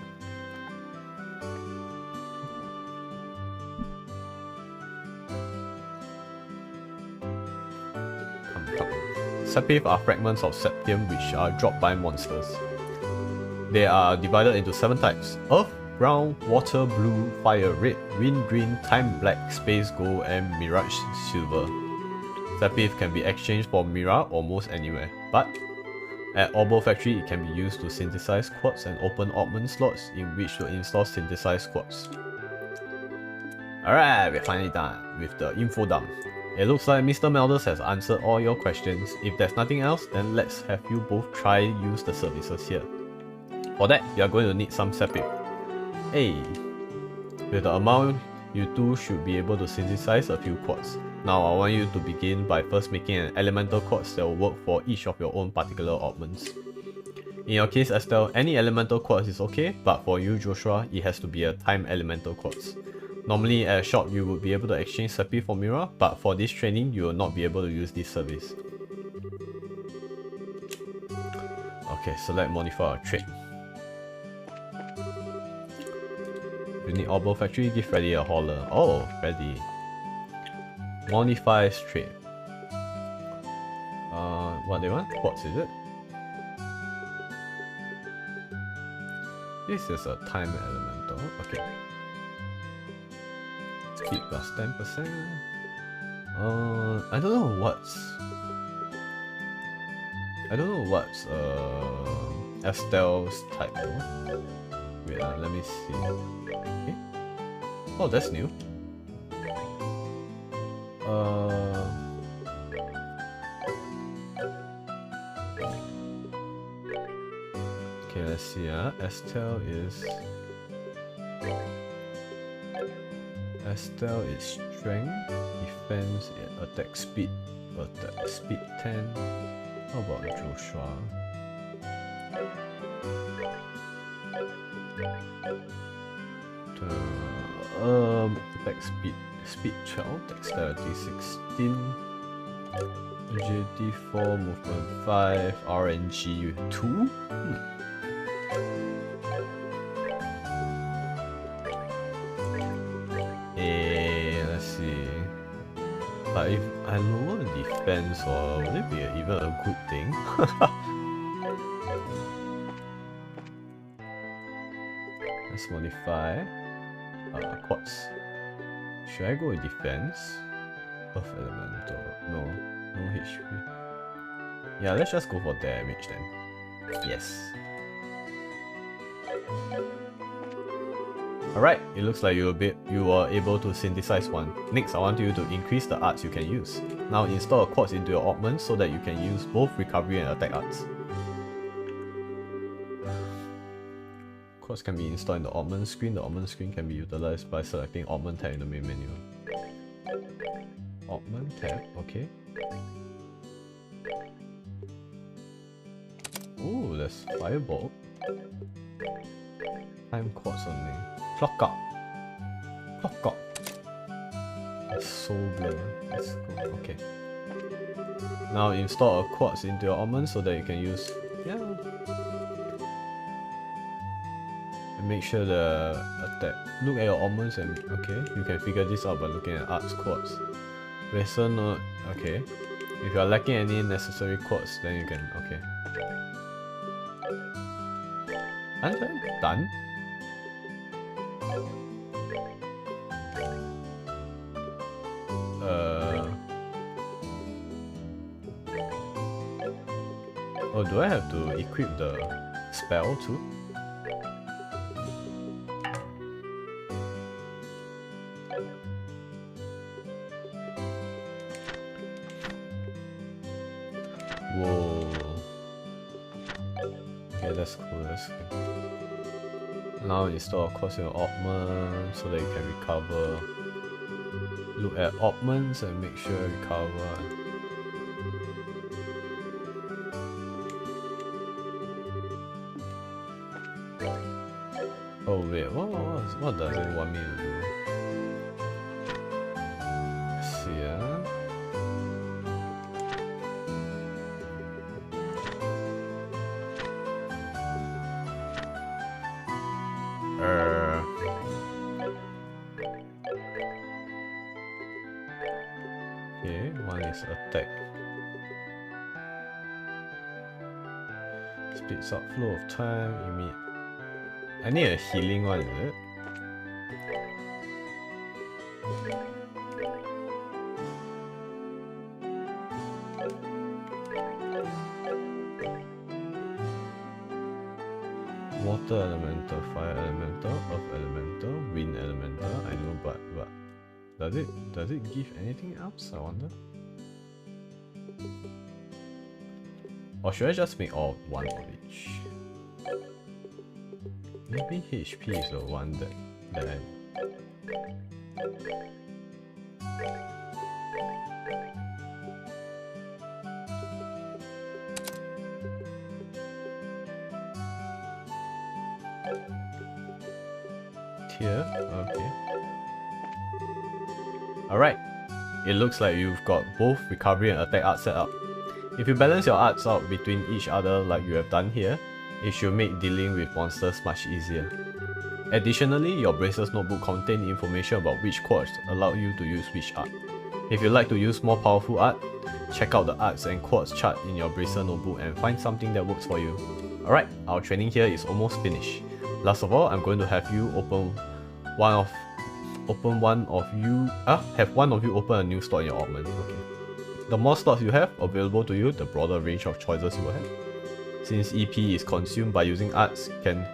Come. Sapphire are fragments of sapphire which are dropped by monsters. They are divided into 7 types: Earth, Brown, Water, Blue, Fire, Red, Wind, Green, Time Black, Space Gold, and Mirage Silver. Sapphire can be exchanged for Mira almost anywhere, but at Orbital Factory it can be used to synthesize quartz and open augment slots in which to install synthesized quartz. Alright, we're finally done with the info dump. It looks like Mr. Melders has answered all your questions. If there's nothing else, then let's have you both try use the services here. For that, you are going to need some sapphire. Hey, with the amount, you two should be able to synthesize a few quartz. Now I want you to begin by first making an elemental quartz that will work for each of your own particular augments. In your case, Estelle, any elemental quartz is okay, but for you, Joshua, it has to be a time elemental quartz. Normally at a shop you would be able to exchange sapphire for Mira, but for this training you will not be able to use this service. Okay, select modify or trade. You need Orbital Factory, give Freddy a hauler. Oh, Freddy. Modify trade. What they want? Quartz, is it? This is a time elemental. Okay. Speed plus 10%. I don't know what's Estelle's type though. Wait, let me see. Okay. Oh, that's new. Okay, let's see. Estelle is strength, defense, attack speed 10. How about Joshua? Attack speed 12, dexterity 16, agility 4, movement 5, RNG 2. Let's see. But if I lower defense, would it be even a good thing? Let's modify quartz. Should I go with defense? Earth elemental. No HP. Yeah, let's just go for damage then. Yes. Alright, it looks like you are able to synthesize one. Next, I want you to increase the arts you can use. Now install a quartz into your augment so that you can use both recovery and attack arts. Quartz can be installed in the augment screen. The augment screen can be utilized by selecting augment tab in the main menu. Augment tab, okay. Oh, there's Firebolt. Time quartz only. Clock up. Clock up. Soul blur. Let's go. Okay. Now install a quartz into your almond so that you can use. Yeah. And make sure the attack. Look at your almonds and okay, you can figure this out by looking at arts quartz. Racer node. Okay. If you are lacking any necessary quartz, then you can. Okay. And then done. Oh, do I have to equip the spell too? Whoa. Okay, that's cool, that's cool. Now install a course in Oppment so that you can recover. Look at Oppments and make sure you recover. Oh wait, what does it want me to do? Let's see, Okay, one is attack. Speeds up flow of time, immediate. I need a healing one, is it? Water elemental, fire elemental, earth elemental, wind elemental. I know, but does it give anything else? I wonder. Or should I just make all one of each? Maybe HP is the one that I... Here, okay. Alright, it looks like you've got both recovery and attack art set up. If you balance your arts out between each other like you have done here, it should make dealing with monsters much easier. Additionally, your Bracer's notebook contains information about which quartz allow you to use which art. If you'd like to use more powerful art, check out the arts and quartz chart in your Bracer notebook and find something that works for you. Alright, our training here is almost finished. Last of all, I'm going to have you have one of you open a new slot in your Oppment. Okay. The more slots you have available to you, the broader range of choices you will have. Since EP is consumed by using arts, can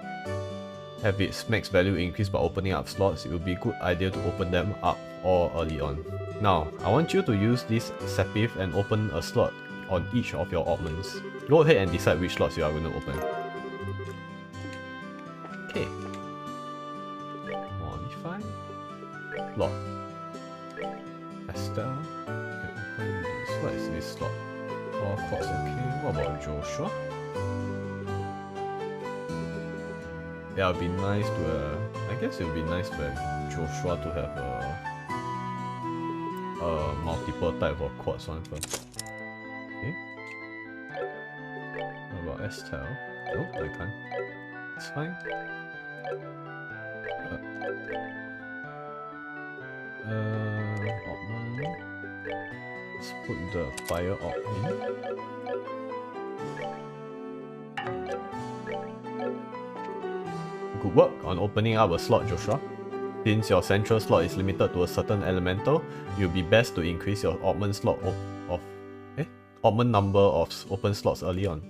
have its max value increased by opening up slots, it would be a good idea to open them up all early on. Now, I want you to use this Sepith and open a slot on each of your Oppments. Go ahead and decide which slots you are going to open. Okay. Modify. Slot. Estelle. Open this. What is this slot? All quartz, okay. What about Joshua? Yeah, it'd be nice to I guess it would be nice to have Joshua to have a multiple type of quartz one first. Okay. What about Estelle? Nope, I can't. It's fine. Oppment. Let's put the fire op in. Good work on opening up a slot, Joshua. Since your central slot is limited to a certain elemental, it will be best to increase your Oppment slot Oppment number of open slots early on.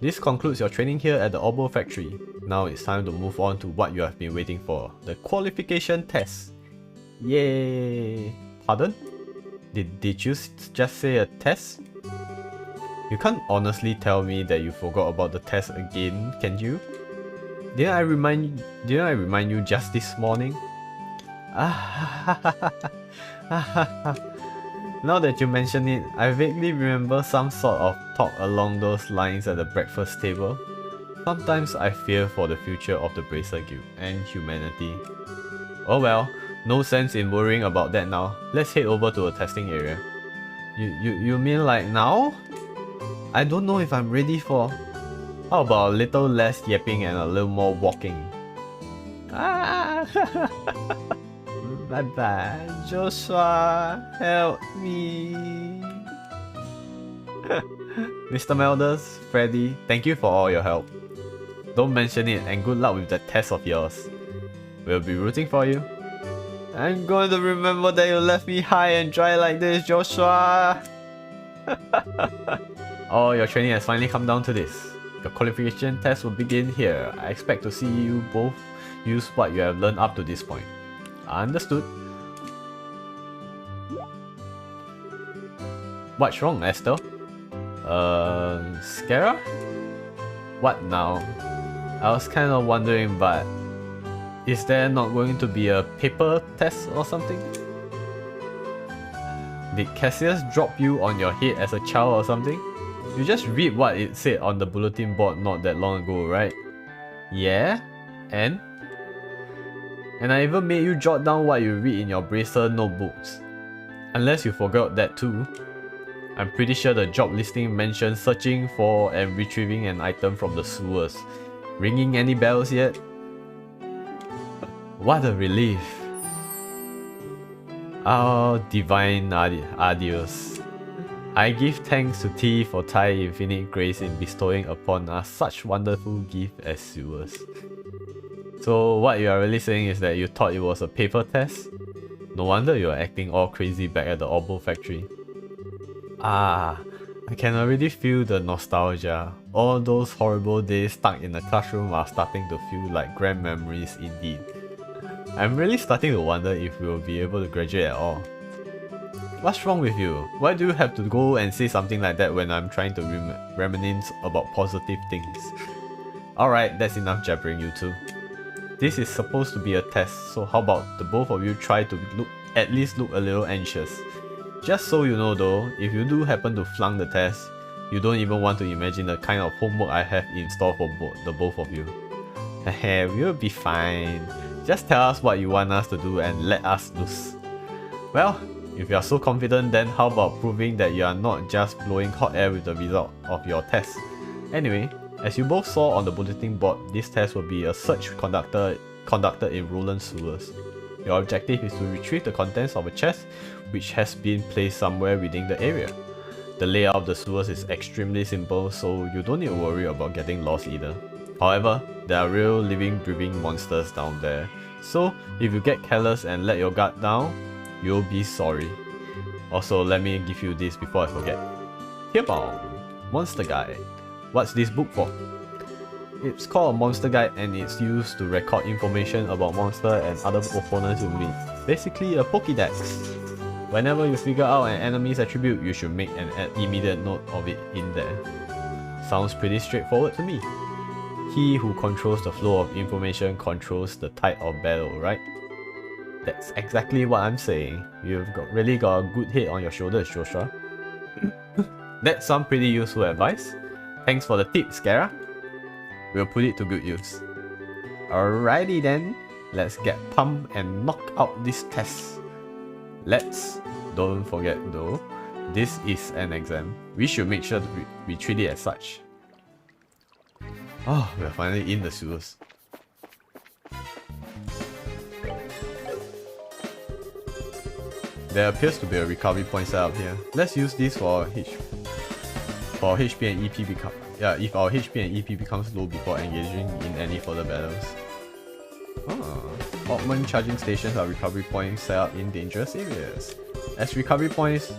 This concludes your training here at the Orbo factory. Now it's time to move on to what you have been waiting for, the qualification test. Yay! Pardon? Did you just say a test? You can't honestly tell me that you forgot about the test again, can you? Didn't I remind you just this morning? Now that you mention it, I vaguely remember some sort of talk along those lines at the breakfast table. Sometimes I fear for the future of the Bracer Guild and humanity. Oh well, no sense in worrying about that now. Let's head over to a testing area. You mean like now? I don't know if I'm ready for... How about a little less yapping and a little more walking? Ah! Bye bye, Joshua, help me. Mr. Melders, Freddy, thank you for all your help. Don't mention it and good luck with that test of yours. We'll be rooting for you. I'm going to remember that you left me high and dry like this, Joshua. Oh, your training has finally come down to this. Your qualification test will begin here. I expect to see you both use what you have learned up to this point. Understood. What's wrong, Esther? Scara? What now? I was kind of wondering, but is there not going to be a paper test or something? Did Cassius drop you on your head as a child or something? You just read what it said on the bulletin board not that long ago, right? Yeah? And I even made you jot down what you read in your Bracer notebooks. Unless you forgot that too. I'm pretty sure the job listing mentions searching for and retrieving an item from the sewers. Ringing any bells yet? What a relief. Oh, divine adios. I give thanks to T for Thai infinite grace in bestowing upon us such wonderful gift as sewers. So what you are really saying is that you thought it was a paper test? No wonder you are acting all crazy back at the Orbo factory. Ah, I can already feel the nostalgia. All those horrible days stuck in the classroom are starting to feel like grand memories indeed. I'm really starting to wonder if we will be able to graduate at all. What's wrong with you? Why do you have to go and say something like that when I'm trying to reminisce about positive things? Alright, that's enough jabbering, you two. This is supposed to be a test, so how about the both of you try to at least look a little anxious. Just so you know though, if you do happen to flunk the test, you don't even want to imagine the kind of homework I have in store for the both of you. Hehe, we'll be fine. Just tell us what you want us to do and let us loose. Well, if you are so confident, then how about proving that you are not just blowing hot air with the result of your test? Anyway, as you both saw on the bulletin board, this test will be a search conducted in Roland sewers. Your objective is to retrieve the contents of a chest which has been placed somewhere within the area. The layout of the sewers is extremely simple, so you don't need to worry about getting lost either. However, there are real living breathing monsters down there, so if you get careless and let your guard down, you'll be sorry. Also, let me give you this before I forget. Here bound, Monster Guide. What's this book for? It's called a Monster Guide and it's used to record information about monsters and other opponents you meet. Basically a Pokédex. Whenever you figure out an enemy's attribute, you should make an immediate note of it in there. Sounds pretty straightforward to me. He who controls the flow of information controls the tide of battle, right? That's exactly what I'm saying. You've really got a good head on your shoulders, Joshua. That's some pretty useful advice. Thanks for the tip, Scara. We'll put it to good use. Alrighty then, let's get pumped and knock out this test. Don't forget though, this is an exam. We should make sure that we treat it as such. Oh, we're finally in the sewers. There appears to be a recovery point set up here. Let's use this for HP and EP if our HP and EP becomes low before engaging in any further battles. Augment charging stations are recovery points set up in dangerous areas. As recovery points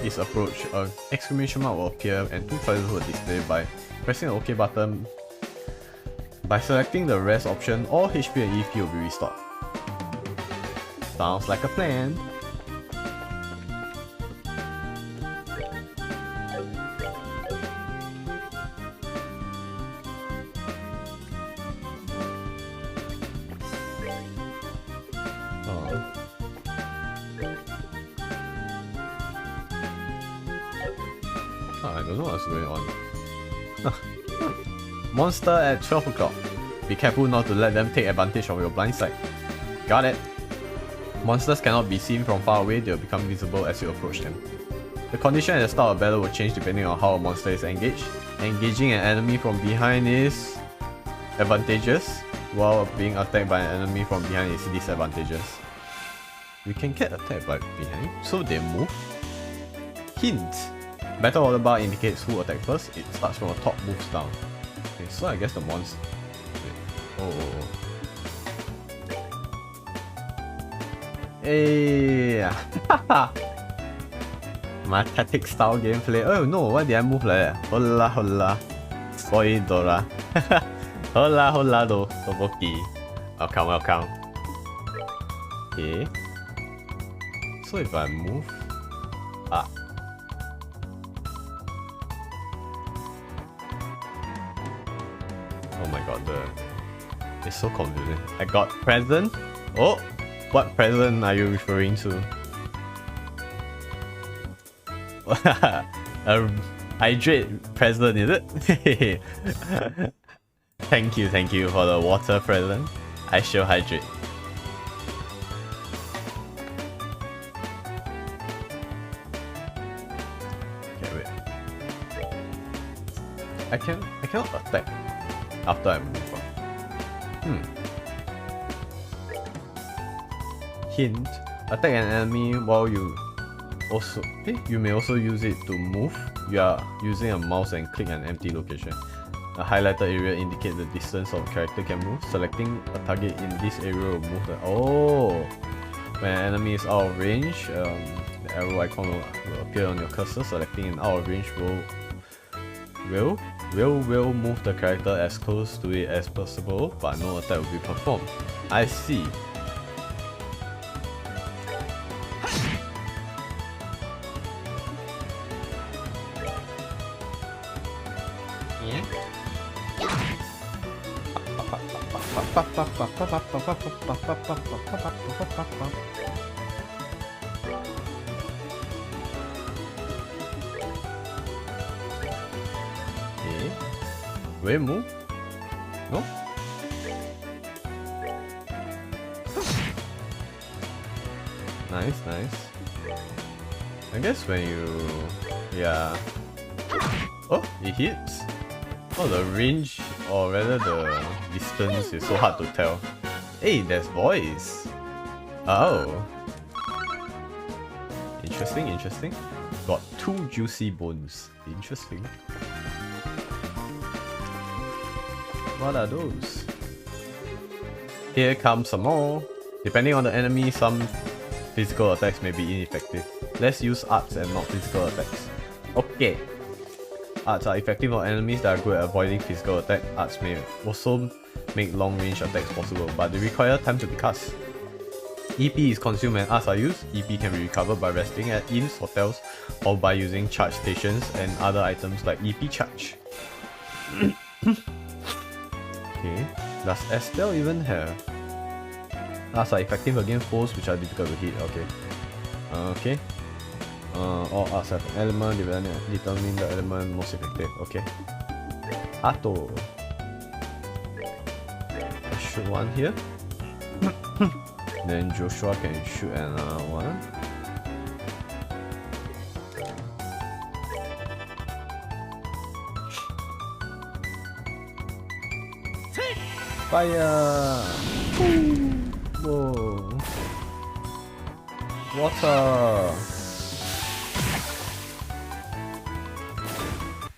is approached, an exclamation mark will appear and two choices will display by pressing the OK button. By selecting the rest option, all HP and EP will be restored. Sounds like a plan. Oh, I don't know what's going on. Monster at 12 o'clock. Be careful not to let them take advantage of your blind sight. Got it. Monsters cannot be seen from far away, they'll become visible as you approach them. The condition and the style of battle will change depending on how a monster is engaged. Engaging an enemy from behind is advantageous, while being attacked by an enemy from behind is disadvantageous. We can get attacked by behind, so they move. Hint! Battle order bar indicates who attacked first, it starts from the top, moves down. Okay, so I guess the monster... Oh... Hey! My tactic style gameplay. Oh no, why did I move like that? Hola hola. Soy Dora. Hola hola do. Toboki. Welcome, welcome. Okay. So if I move... Ah. Oh my god, it's so confusing. I got present. Oh! What present are you referring to? Hydrate present, is it? Thank you for the water present. I shall hydrate. Okay, wait. I cannot attack after I move on. Hint: attack an enemy while you may also use it to move. You are using a mouse and click an empty location. A highlighted area indicates the distance of character can move. Selecting a target in this area will move the... Oh! When an enemy is out of range, the arrow icon will appear on your cursor. Selecting an out of range will move the character as close to it as possible, but no attack will be performed. I see. Okay. Will it move? No? Nice. I guess when you... Yeah. Oh, it hits. Oh, the range, or rather the distance, is so hard to tell. Hey, there's voice. Oh. Interesting. Got 2 juicy bones. Interesting. What are those? Here comes some more. Depending on the enemy, some physical attacks may be ineffective. Let's use arts and not physical attacks. Okay. Arts are effective on enemies that are good at avoiding physical attack. Arts may also make long range attacks possible, but they require time to be cast. EP is consumed when arts are used. EP can be recovered by resting at inns, hotels, or by using charge stations and other items like EP charge. Okay, does Estelle even have? Arts are effective against foes which are difficult to hit. Okay. All arts have an element, determine the element most effective. Okay. Ato. I shoot one here. Then Joshua can shoot another one. Fire! Whoa! Water!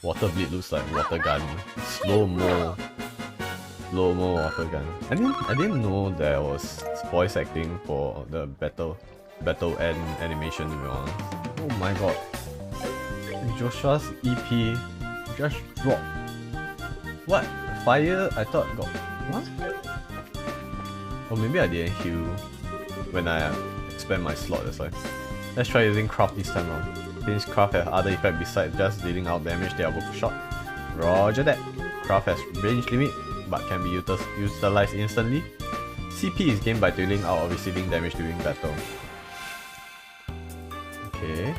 Water bleed looks like water gun. Slow-mo water gun. I didn't know there was voice acting for the battle end animation, to be honest. Oh my god. Joshua's EP just dropped. What? Fire? I thought got... What? Or maybe I didn't heal when I expand my slot, that's why. Let's try using craft this time around. Since craft has other effects besides just dealing out damage, they are both shot. Roger that. Craft has range limit, but can be utilized instantly. CP is gained by dealing out or receiving damage during battle. Okay.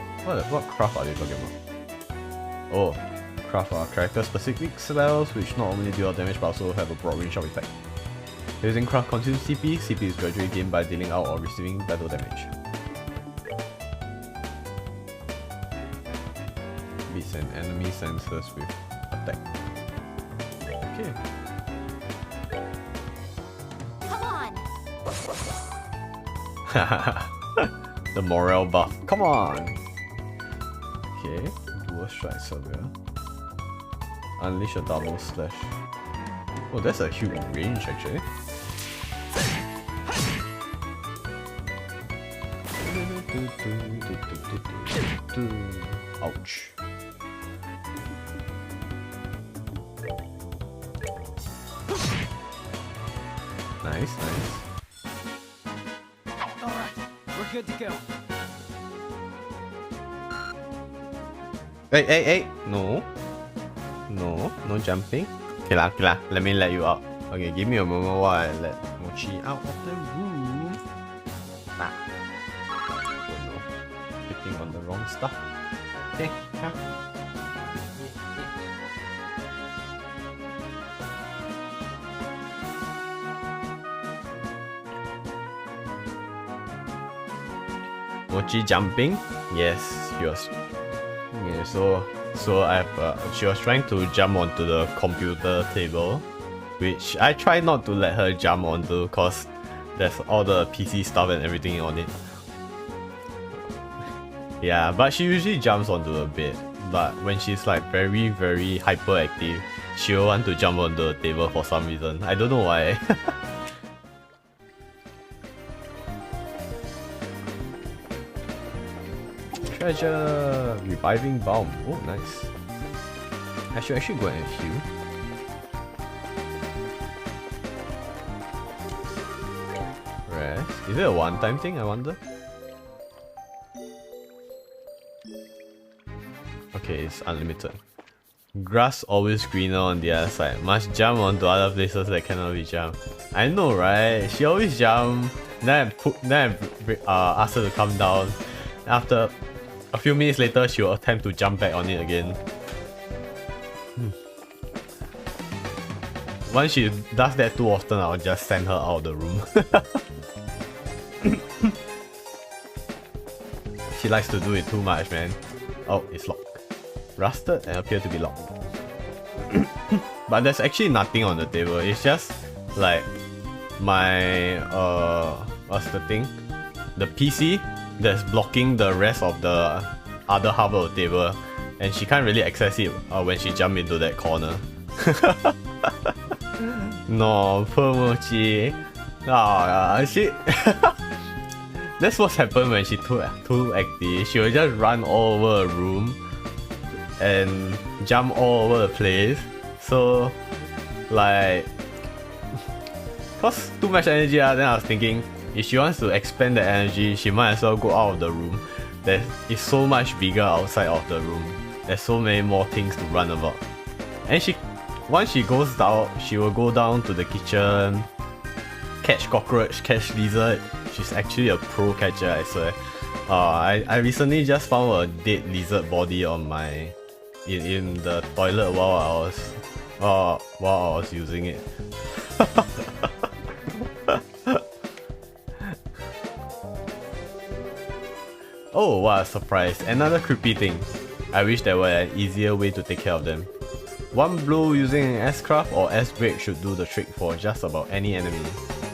What craft are they talking about? Oh, craft our character specific spells which not only deal damage but also have a broad range of effect. Using craft consumes CP, CP is gradually gained by dealing out or receiving battle damage. Beats an enemy senses with attack. Okay. Come on. The morale buff. Come on! Okay. Dual strike surveyor. Unleash a double slash. Oh, that's a huge range actually. Ouch. Nice, nice. Alright, we're good to go. Hey, hey, hey! No. No, no jumping. Okay lah, let me let you out. Okay, give me a moment while I let Mochi out of the room. Ah. Oh no. Clicking on the wrong stuff. Okay, yeah. Mochi jumping? Yes, she was. Yeah, she was trying to jump onto the computer table, which I try not to let her jump onto because there's all the PC stuff and everything on it. Yeah, but she usually jumps onto the bed. But when she's like very hyperactive, she'll want to jump onto the table for some reason. I don't know why. Treasure! Reviving Balm. Oh, nice. I should actually go and heal. Rest. Is it a one-time thing, I wonder? Okay, it's unlimited. Grass always greener on the other side. Must jump onto other places that cannot be jumped. I know, right? She always jump. Then I ask her to come down. After a few minutes later, she will attempt to jump back on it again. Once she does that too often, I'll just send her out of the room. She likes to do it too much, man. Oh, it's locked. Rusted and appear to be locked. But there's actually nothing on the table. It's just like my what's the thing? The PC that's blocking the rest of the other half of the table, and she can't really access it when she jumps into that corner. No, poor Mochi. She. That's what's happened when she too active. She will just run all over a room and jump all over the place. So, like, cause too much energy. Then I was thinking, if she wants to expand the energy, she might as well go out of the room. There is so much bigger outside of the room. There's so many more things to run about. And once she goes down, she will go down to the kitchen, catch cockroach, catch lizard. She's actually a pro catcher, I swear. I recently just found a dead lizard body on my in the toilet while I was using it. Oh, what a surprise. Another creepy thing. I wish there were an easier way to take care of them. One blow using an S-Craft or S-Break should do the trick for just about any enemy.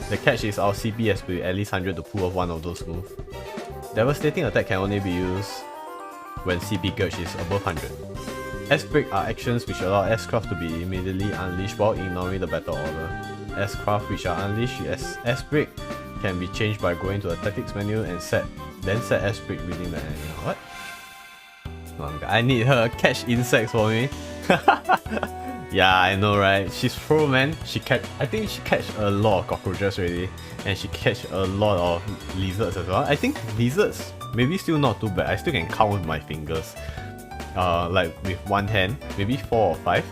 The catch is our CP has to be at least 100 to pull off one of those moves. Devastating attack can only be used when CP gauge is above 100. S-Break are actions which allow S-Craft to be immediately unleashed while ignoring the battle order. S-Craft which are unleashed as S-Break can be changed by going to the tactics menu and then set S-Break within the enemy. What? I need her catch insects for me. Yeah, I know, right? She's pro, man. I think she catch a lot of cockroaches already, and she catch a lot of lizards as well. I think lizards maybe still not too bad. I still can count with my fingers, like with one hand, maybe 4 or 5.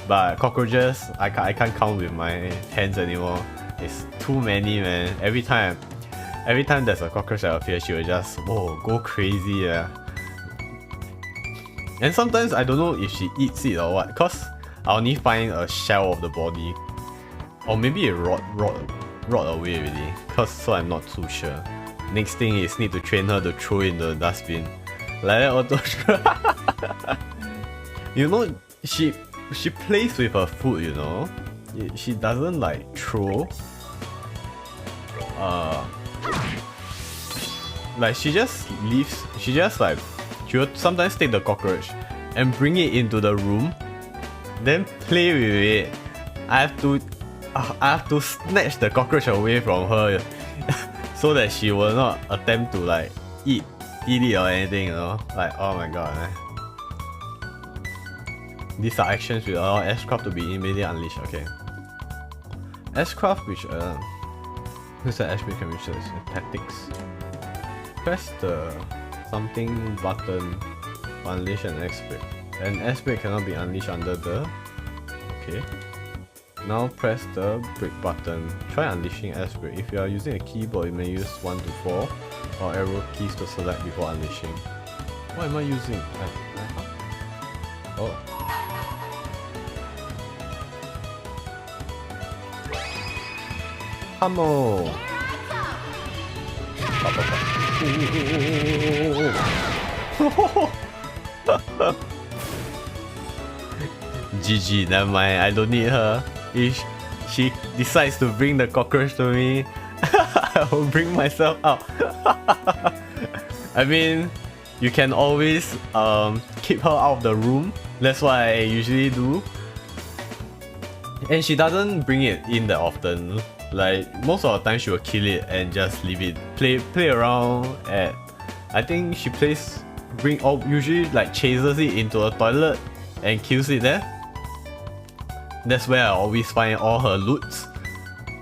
But cockroaches, I can't count with my hands anymore. It's too many, man. Every time there's a cockroach that appears, she will just go crazy. Yeah. And sometimes I don't know if she eats it or what, cause I only find a shell of the body. Or maybe it rot away already, cause so I'm not too sure. Next thing is need to train her to throw in the dustbin. Like that auto. You know, she plays with her food, you know. She doesn't like throw. Like she just leaves. She just like she will sometimes take the cockroach and bring it into the room, then play with it. I have to snatch the cockroach away from her so that she will not attempt to like eat it or anything, you know. Like, oh my god, man. These are actions which allow Ashcraft to be immediately unleashed. Okay. Ashcraft which who's the Ashcraft can reach this? Tactics. Press the something button to unleash an X-Break. An X-Break cannot be unleashed under the... Okay. Now press the break button. Try unleashing X-Break. If you are using a keyboard, you may use 1 to 4 or arrow keys to select before unleashing. What am I using? Oh. Hammer! GG, never mind, I don't need her. If she decides to bring the cockroach to me, I will bring myself out. I mean, you can always keep her out of the room. That's what I usually do. And she doesn't bring it in that often. Like most of the time she will kill it and just leave it. Play around at, I think she usually like chases it into a toilet and kills it there. That's where I always find all her loots.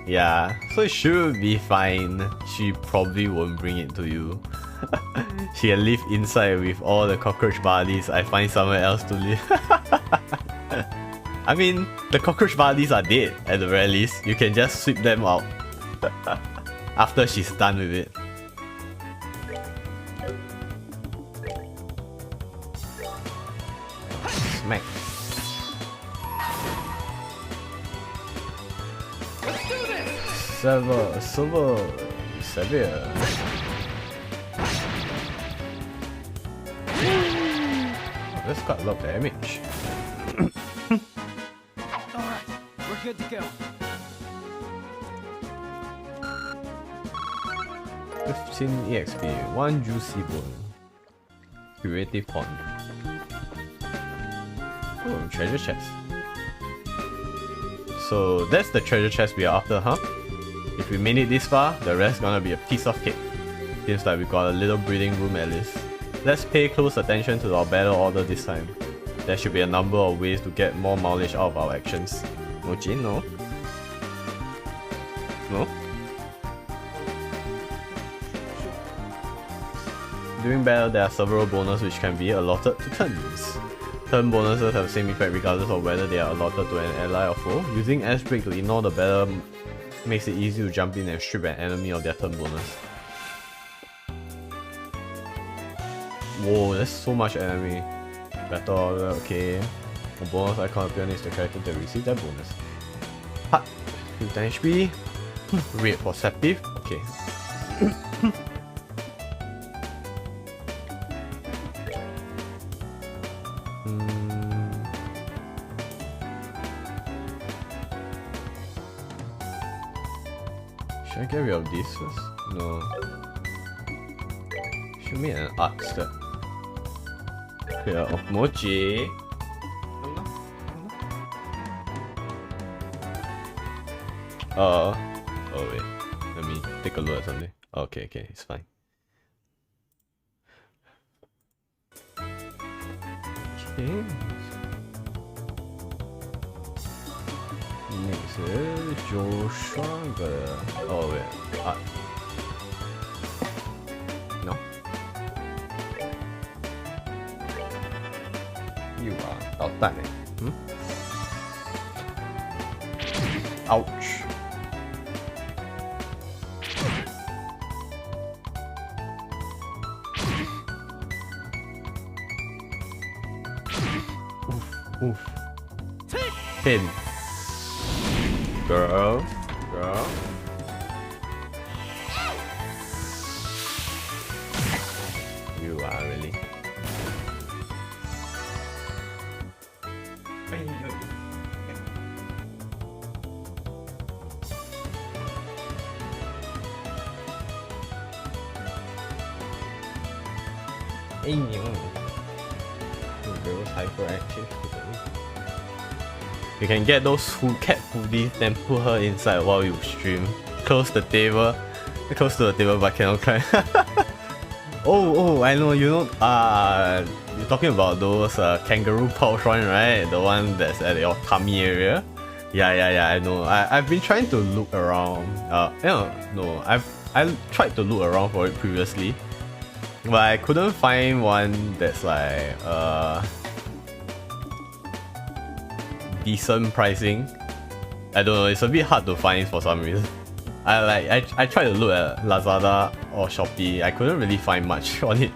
Yeah, so it should be fine. She probably won't bring it to you. She can live inside with all the cockroach bodies. I find somewhere else to live. I mean, the cockroach bodies are dead at the very least. You can just sweep them out after she's done with it. Smack. Severe. That's quite a lot of damage. Alright, we're good to go. 15 EXP, 1 juicy bone. Creative pond. Oh, treasure chest. So that's the treasure chest we are after, huh? If we made it this far, the rest gonna be a piece of cake. Seems like we got a little breathing room at least. Let's pay close attention to our battle order this time. There should be a number of ways to get more mileage out of our actions. No Jin, no? No? During battle, there are several bonuses which can be allotted to turns. Turn bonuses have the same effect regardless of whether they are allotted to an ally or foe. Using Ash Break to ignore the battle makes it easy to jump in and strip an enemy of their turn bonus. Whoa, that's so much enemy. Battle order, okay. A bonus icon appears next to the character that receives that bonus. Hut, 15 HP. Wait for Sepif, okay. Should I get rid of this first? No. Should make an art step. Clear of Mochi. Oh wait. Let me take a look at something. Okay, it's fine. Okay. Next is Joshua. Oh wait. No. You are 捣蛋 eh? Ouch. Oof. Pin. Girl. Girl. You are really. Girls hyperactive today. You can get those cat foodies, then put her inside while you stream. Close the table. Close to the table but cannot climb. Oh, I know, you know, you're talking about those kangaroo pouch one, right? The one that's at your tummy area. Yeah, I know. I've been trying to look around. I tried to look around for it previously, but I couldn't find one that's like decent pricing. I don't know, it's a bit hard to find for some reason. I tried to look at Lazada or Shopee. I couldn't really find much on it.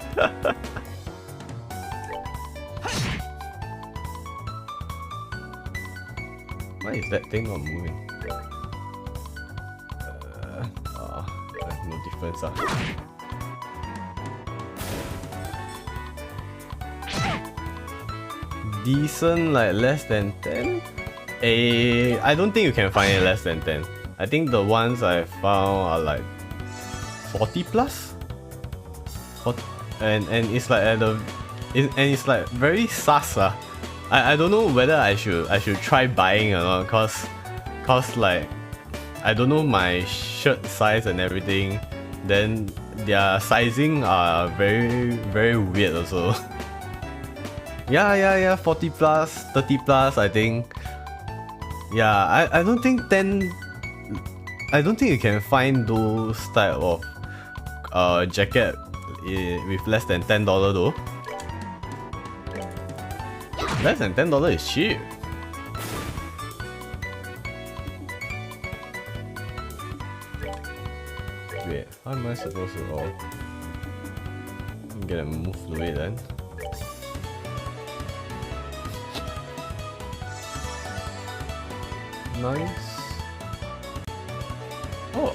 Why is that thing not moving? No difference. Decent, like less than 10? I don't think you can find it less than 10. I think the ones I found are like 40 plus? And it's like at the it's like very sus. I don't know whether I should try buying or not, cause like I don't know my shirt size and everything. Then their sizing are very weird also. Yeah, 40 plus, 30 plus, I think. Yeah, I don't think 10. I don't think you can find those type of jacket with less than $10 though. Less than $10 is cheap. Wait, how am I supposed to roll? I'm gonna move the way then. Nice. Oh.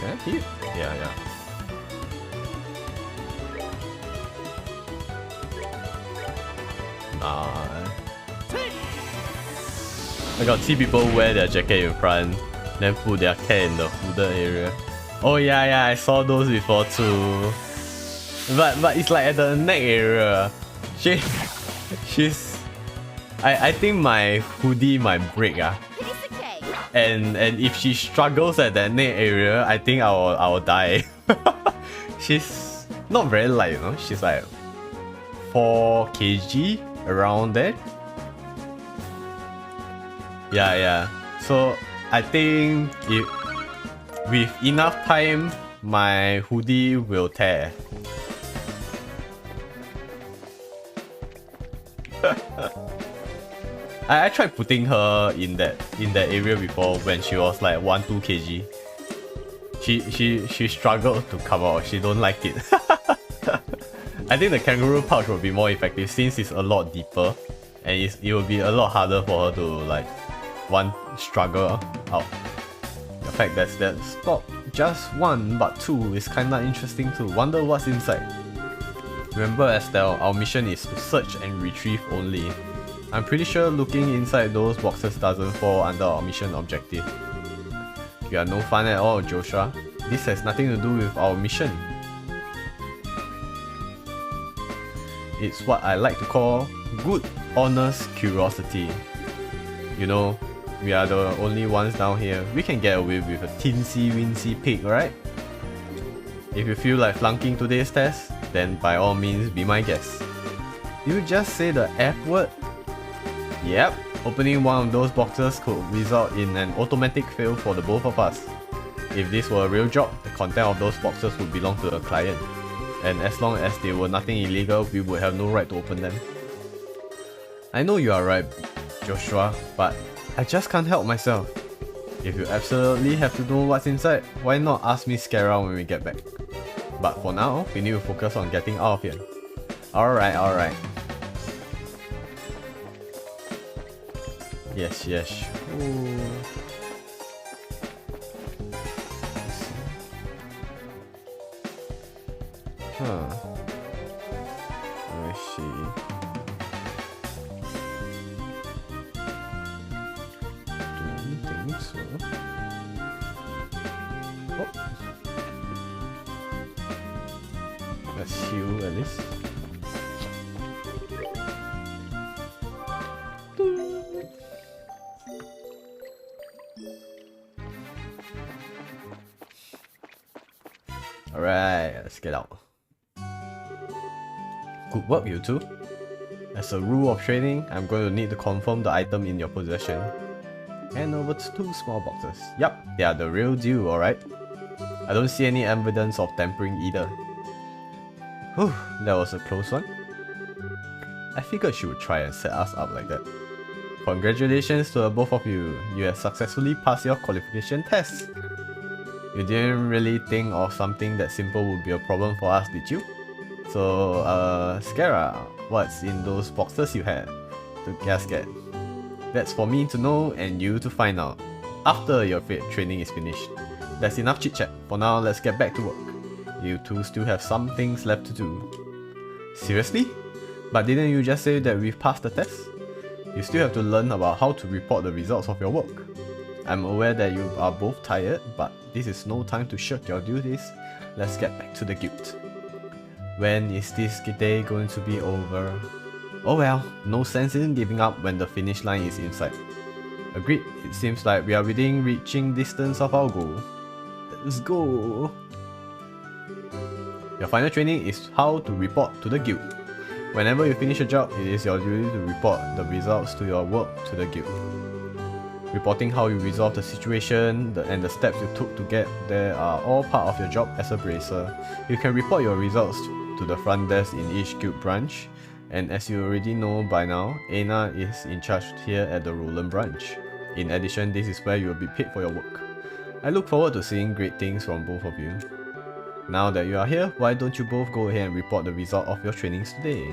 Can I hit? Yeah. Nah. I got see people wear their jacket in front, then put their cat in the hooded area. Oh yeah, I saw those before too. But it's like at the neck area. She's. I think my hoodie might break. And if she struggles at that neck area, I think I will die. She's not very light, you know. She's like 4 kg around there. Yeah. So I think if with enough time, my hoodie will tear. I tried putting her in that area before when she was like 1-2 kg. She struggled to come out. She don't like it. I think the kangaroo pouch will be more effective since it's a lot deeper, and it will be a lot harder for her to like struggle out. The fact that's not just 1 but 2 is kinda interesting too. Wonder what's inside. Remember, Estelle, our mission is to search and retrieve only. I'm pretty sure looking inside those boxes doesn't fall under our mission objective. You are no fun at all, Joshua. This has nothing to do with our mission. It's what I like to call good, honest curiosity. You know, we are the only ones down here. We can get away with a teensy-weensy pig, right? If you feel like flunking today's test, then by all means be my guest. You just say the F word? Yep, opening one of those boxes could result in an automatic fail for the both of us. If this were a real job, the content of those boxes would belong to the client. And as long as they were nothing illegal, we would have no right to open them. I know you are right, Joshua, but I just can't help myself. If you absolutely have to know what's inside, why not ask me scare around when we get back? But for now, we need to focus on getting out of here. Alright, alright. Yes, yes. Ooh. Huh. Let me see. Don't think so. Oh. Let's heal at least. Alright, let's get out. Good work, you two. As a rule of trading, I'm going to need to confirm the item in your possession. Hand over 2 small boxes. Yup, they are the real deal, alright? I don't see any evidence of tampering either. Whew, that was a close one. I figured she would try and set us up like that. Congratulations to both of you. You have successfully passed your qualification test. You didn't really think of something that simple would be a problem for us, did you? So, Skara, what's in those boxes you had to get? That's for me to know and you to find out after your training is finished. That's enough chit chat. For now, let's get back to work. You two still have some things left to do. Seriously? But didn't you just say that we've passed the test? You still have to learn about how to report the results of your work. I'm aware that you are both tired, but this is no time to shirk your duties. Let's get back to the guild. When is this day going to be over? Oh well, no sense in giving up when the finish line is in sight. Agreed, it seems like we are within reaching distance of our goal. Let's go! Your final training is how to report to the guild. Whenever you finish a job, it is your duty to report the results to your work to the guild. Reporting how you resolve the situation and the steps you took to get there are all part of your job as a bracer. You can report your results to the front desk in each guild branch, and as you already know by now, Aina is in charge here at the Roland branch. In addition, this is where you will be paid for your work. I look forward to seeing great things from both of you. Now that you are here, why don't you both go ahead and report the result of your trainings today?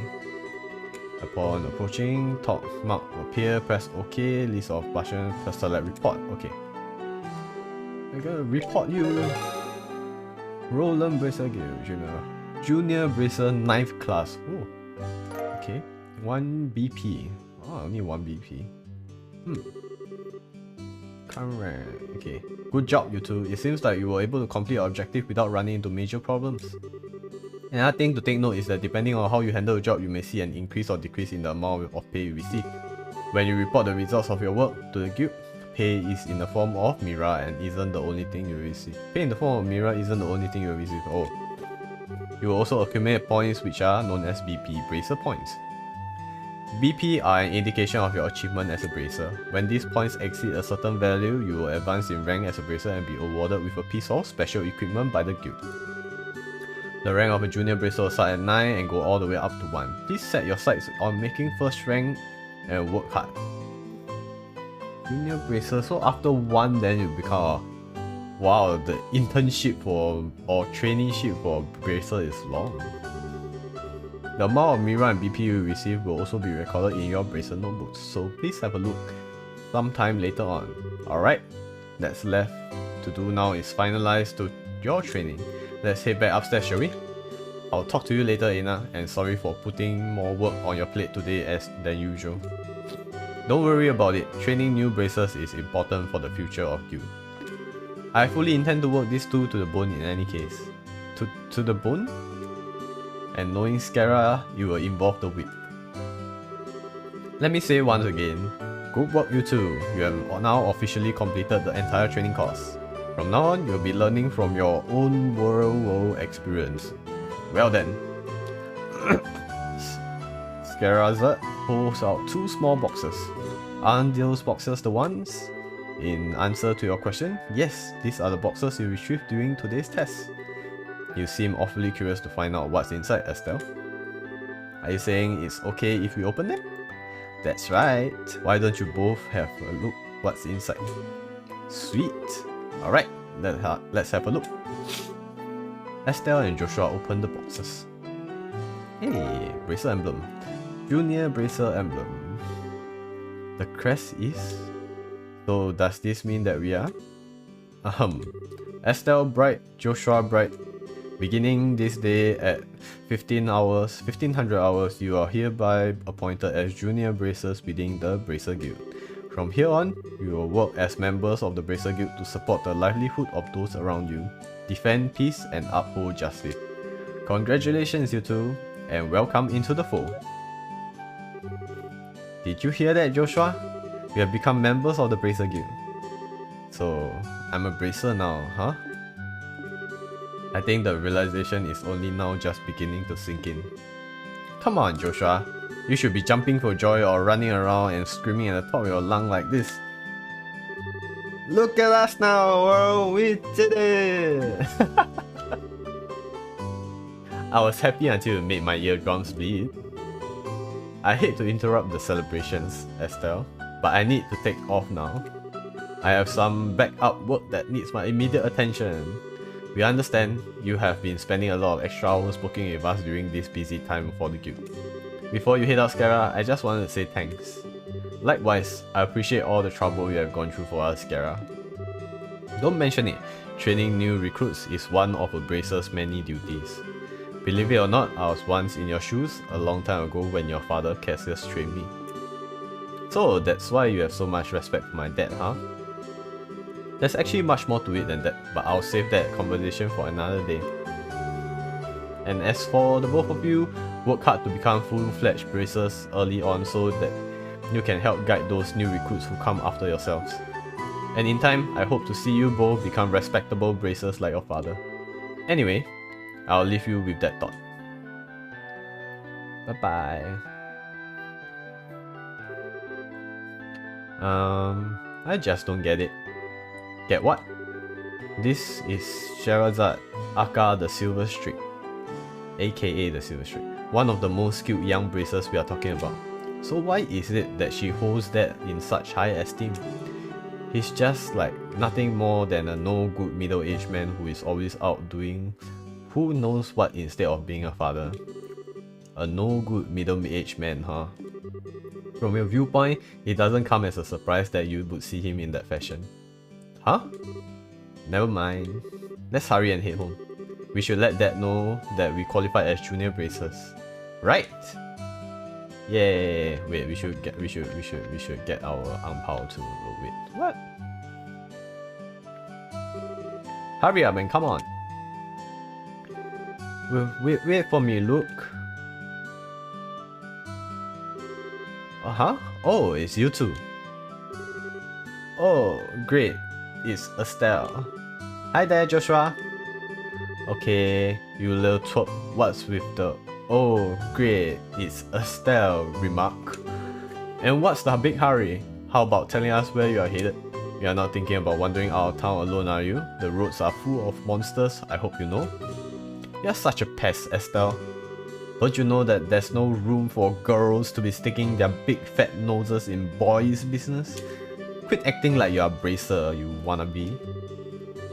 Upon approaching, top mark will appear, press OK, list of button, press select report, okay. I'm gonna report you. Roland Bracer Guild, Junior Bracer 9th class. Oh, okay. 1 BP. Oh, only 1 BP. Correct. Okay. Good job, you two. It seems like you were able to complete your objective without running into major problems. Another thing to take note is that depending on how you handle the job, you may see an increase or decrease in the amount of pay you receive. When you report the results of your work to the guild, pay is in the form of Mira and isn't the only thing you receive. Pay in the form of Mira isn't the only thing you will receive. Oh. You will also accumulate points which are known as BP, Bracer Points. BP are an indication of your achievement as a bracer. When these points exceed a certain value, you will advance in rank as a bracer and be awarded with a piece of special equipment by the guild. The rank of a junior bracer will start at 9 and go all the way up to 1. Please set your sights on making first rank and work hard. Junior bracer, so after 1 then you become wow, the internship for or traineeship for bracer is long. The amount of Mira and BP you receive will also be recorded in your bracer notebooks, so please have a look sometime later on. Alright, that's left to do now is finalize to your training. Let's head back upstairs, shall we? I'll talk to you later, Aina, and sorry for putting more work on your plate today than usual. Don't worry about it, training new bracers is important for the future of you. I fully intend to work these two to the bone in any case. To the bone? And knowing Skara, you will involve the whip. Let me say once again, good work you two, you have now officially completed the entire training course. From now on, you'll be learning from your own world experience. Well then. Skarazat pulls out 2 small boxes. Aren't those boxes the ones? In answer to your question, yes, these are the boxes you retrieved during today's test. You seem awfully curious to find out what's inside, Estelle. Are you saying it's okay if we open them? That's right. Why don't you both have a look what's inside? Sweet. Alright, let's have a look. Estelle and Joshua open the boxes. Hey, bracer emblem. Junior bracer emblem. The crest is... So does this mean that we are? Estelle Bright, Joshua Bright. Beginning this day at 1500 hours, you are hereby appointed as junior bracers within the Bracer Guild. From here on, you will work as members of the Bracer Guild to support the livelihood of those around you, defend peace and uphold justice. Congratulations you two, and welcome into the fold. Did you hear that, Joshua? We have become members of the Bracer Guild. So, I'm a bracer now, huh? I think the realization is only now just beginning to sink in. Come on, Joshua. You should be jumping for joy or running around and screaming at the top of your lung like this. Look at us now, world! We did it! I was happy until it made my eardrums bleed. I hate to interrupt the celebrations, Estelle, but I need to take off now. I have some backup work that needs my immediate attention. We understand you have been spending a lot of extra hours working with us during this busy time for the guild. Before you head out, Scara, I just wanted to say thanks. Likewise, I appreciate all the trouble you have gone through for us, Scara. Don't mention it, training new recruits is one of a bracer's many duties. Believe it or not, I was once in your shoes a long time ago when your father Cassius trained me. So that's why you have so much respect for my dad, huh? There's actually much more to it than that, but I'll save that conversation for another day. And as for the both of you, work hard to become full-fledged bracers early on so that you can help guide those new recruits who come after yourselves. And in time, I hope to see you both become respectable bracers like your father. Anyway, I'll leave you with that thought. Bye-bye. I just don't get it. Get what? This is Sherazad, aka the Silver Streak, aka the Silver Streak, one of the most skilled young bracers we are talking about. So why is it that she holds that in such high esteem? He's just like nothing more than a no-good middle-aged man who is always out doing who knows what instead of being a father. A no-good middle-aged man, huh? From your viewpoint, it doesn't come as a surprise that you would see him in that fashion. Huh? Never mind. Let's hurry and head home. We should let Dad know that we qualified as junior bracers. Right? Yeah. Wait, we should get our angpao to wait. What? Hurry up and come on. Wait for me, Luke. Uh-huh. Oh, it's you two. Oh, great. It's Estelle. Hi there, Joshua. Okay, you little twerp, what's with the... Oh, great, it's Estelle remark. And what's the big hurry? How about telling us where you are headed? You are not thinking about wandering out of town alone, are you? The roads are full of monsters, I hope you know. You're such a pest, Estelle. Don't you know that there's no room for girls to be sticking their big fat noses in boys' business? Quit acting like you're a bracer, you wannabe.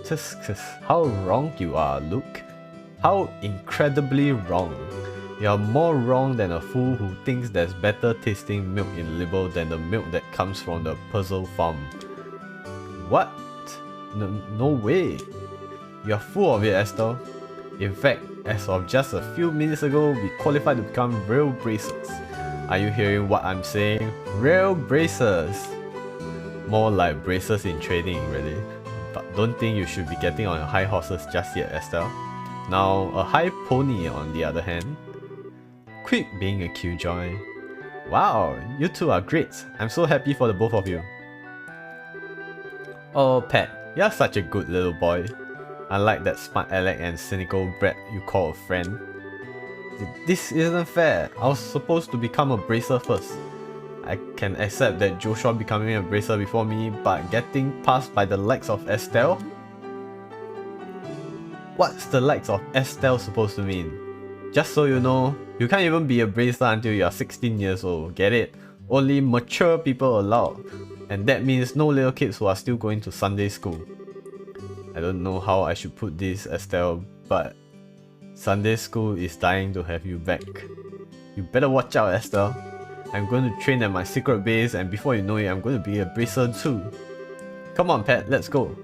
Just how wrong you are, Luke. How incredibly wrong. You're more wrong than a fool who thinks there's better tasting milk in Libel than the milk that comes from the Puzzle Farm. What? No way. You're full of it, Estelle. In fact, as of just a few minutes ago, we qualified to become real bracers. Are you hearing what I'm saying? Real bracers! More like bracers in training, really. But don't think you should be getting on your high horses just yet, Estelle. Now, a high pony on the other hand. Quit being a killjoy. Wow, you two are great. I'm so happy for the both of you. Oh, Pat, you're such a good little boy. Unlike that smart aleck and cynical brat you call a friend. This isn't fair. I was supposed to become a bracer first. I can accept that Joshua becoming a bracer before me, but getting passed by the likes of Estelle? What's the likes of Estelle supposed to mean? Just so you know, you can't even be a bracer until you are 16 years old, get it? Only mature people allowed. And that means no little kids who are still going to Sunday school. I don't know how I should put this, Estelle, but Sunday school is dying to have you back. You better watch out, Estelle. I'm going to train at my secret base, and before you know it, I'm going to be a bracer too. Come on, Pat, let's go.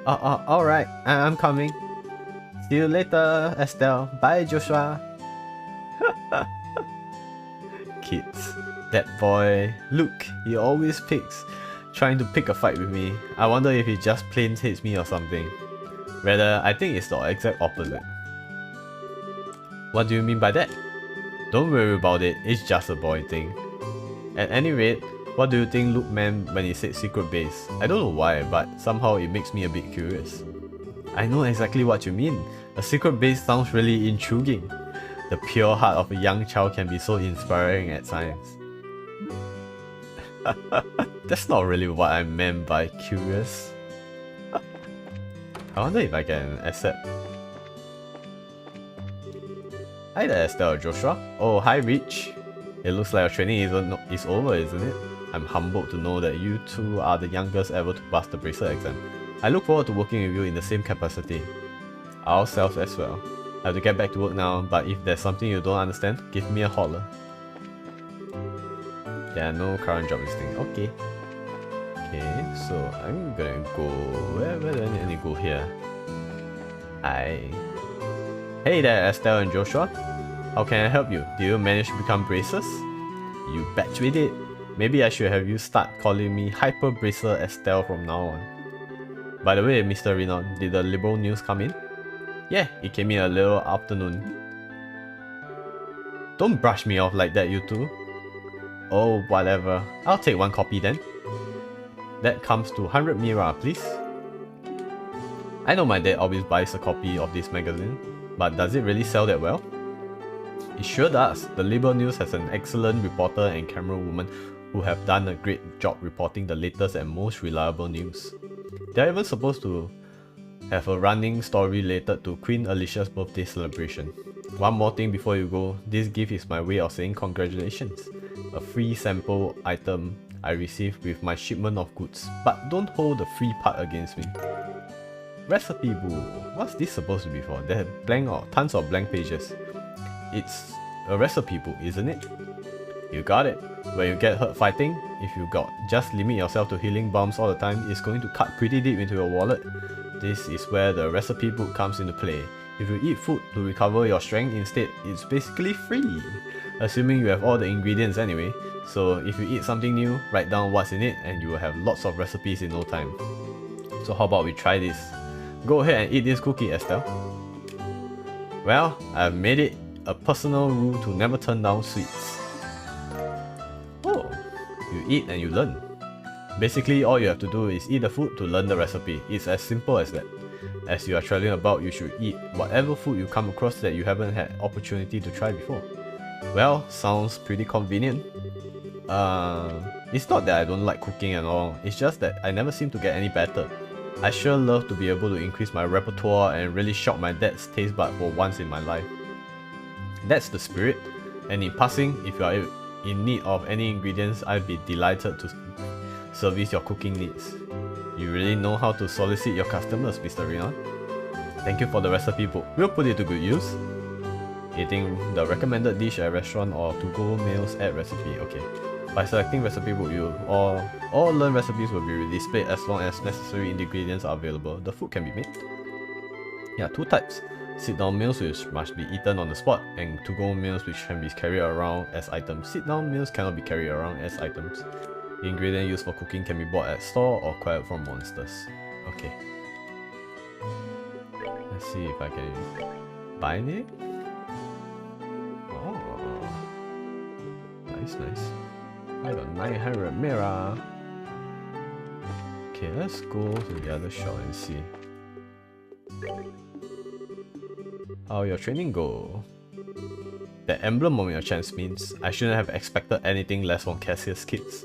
Alright, I'm coming. See you later, Estelle. Bye, Joshua. Kids. That boy, Luke, he always trying to pick a fight with me. I wonder if he just plain hates me or something. Rather, I think it's the exact opposite. What do you mean by that? Don't worry about it, it's just a boy thing. At any rate, what do you think Luke meant when he said secret base? I don't know why, but somehow it makes me a bit curious. I know exactly what you mean. A secret base sounds really intriguing. The pure heart of a young child can be so inspiring at times. That's not really what I meant by curious. I wonder if I can accept. Hi there, Estelle, Joshua. Oh, hi, Rich. It looks like your training is over, isn't it? I'm humbled to know that you two are the youngest ever to pass the bracer exam. I look forward to working with you in the same capacity. Ourselves as well. I have to get back to work now, but if there's something you don't understand, give me a holler. There are no current job listing. Okay. Okay, so I'm gonna go... Where do I need to go here? Hey there, Estelle and Joshua. How can I help you? Did you manage to become bracers? You bet we did. Maybe I should have you start calling me Hyper Bracer Estelle from now on. By the way, Mr. Renan, did the Liberal news come in? Yeah, it came in a little afternoon. Don't brush me off like that, you two. Oh, whatever. I'll take one copy then. That comes to 100 Mira, please. I know my dad always buys a copy of this magazine, but does it really sell that well? It sure does. The Liberal News has an excellent reporter and camera woman who have done a great job reporting the latest and most reliable news. They're even supposed to have a running story related to Queen Alicia's birthday celebration. One more thing before you go, this gift is my way of saying congratulations. A free sample item I received with my shipment of goods, but don't hold the free part against me. Recipe boo. What's this supposed to be for? There are tons of blank pages. It's a recipe book, isn't it? You got it. When you get hurt fighting, if you just limit yourself to healing bombs all the time, it's going to cut pretty deep into your wallet. This is where the recipe book comes into play. If you eat food to recover your strength instead, it's basically free. Assuming you have all the ingredients anyway. So if you eat something new, write down what's in it and you will have lots of recipes in no time. So how about we try this? Go ahead and eat this cookie, Estelle. Well, I've made it a personal rule to never turn down sweets. Oh, you eat and you learn. Basically, all you have to do is eat the food to learn the recipe. It's as simple as that. As you are traveling about, you should eat whatever food you come across that you haven't had opportunity to try before. Well, sounds pretty convenient. It's not that I don't like cooking and all, it's just that I never seem to get any better. I sure love to be able to increase my repertoire and really shock my dad's taste bud for once in my life. That's the spirit, and in passing, if you are in need of any ingredients, I'd be delighted to service your cooking needs. You really know how to solicit your customers, Mr. Renan. Thank you for the recipe book. We'll put it to good use. Eating the recommended dish at restaurant or to-go meals at recipe. Okay. By selecting recipe book, you all learned recipes will be displayed as long as necessary ingredients are available. The food can be made. Yeah, two types. Sit-down meals which must be eaten on the spot, and to-go meals which can be carried around as items. Sit-down meals cannot be carried around as items. The ingredient used for cooking can be bought at store or acquired from monsters. Okay. Let's see if I can buy it. Oh, nice. I got 900 Mira. Okay, let's go to the other shop and see how your training go. The emblem on your chance means I shouldn't have expected anything less from Cassius kids.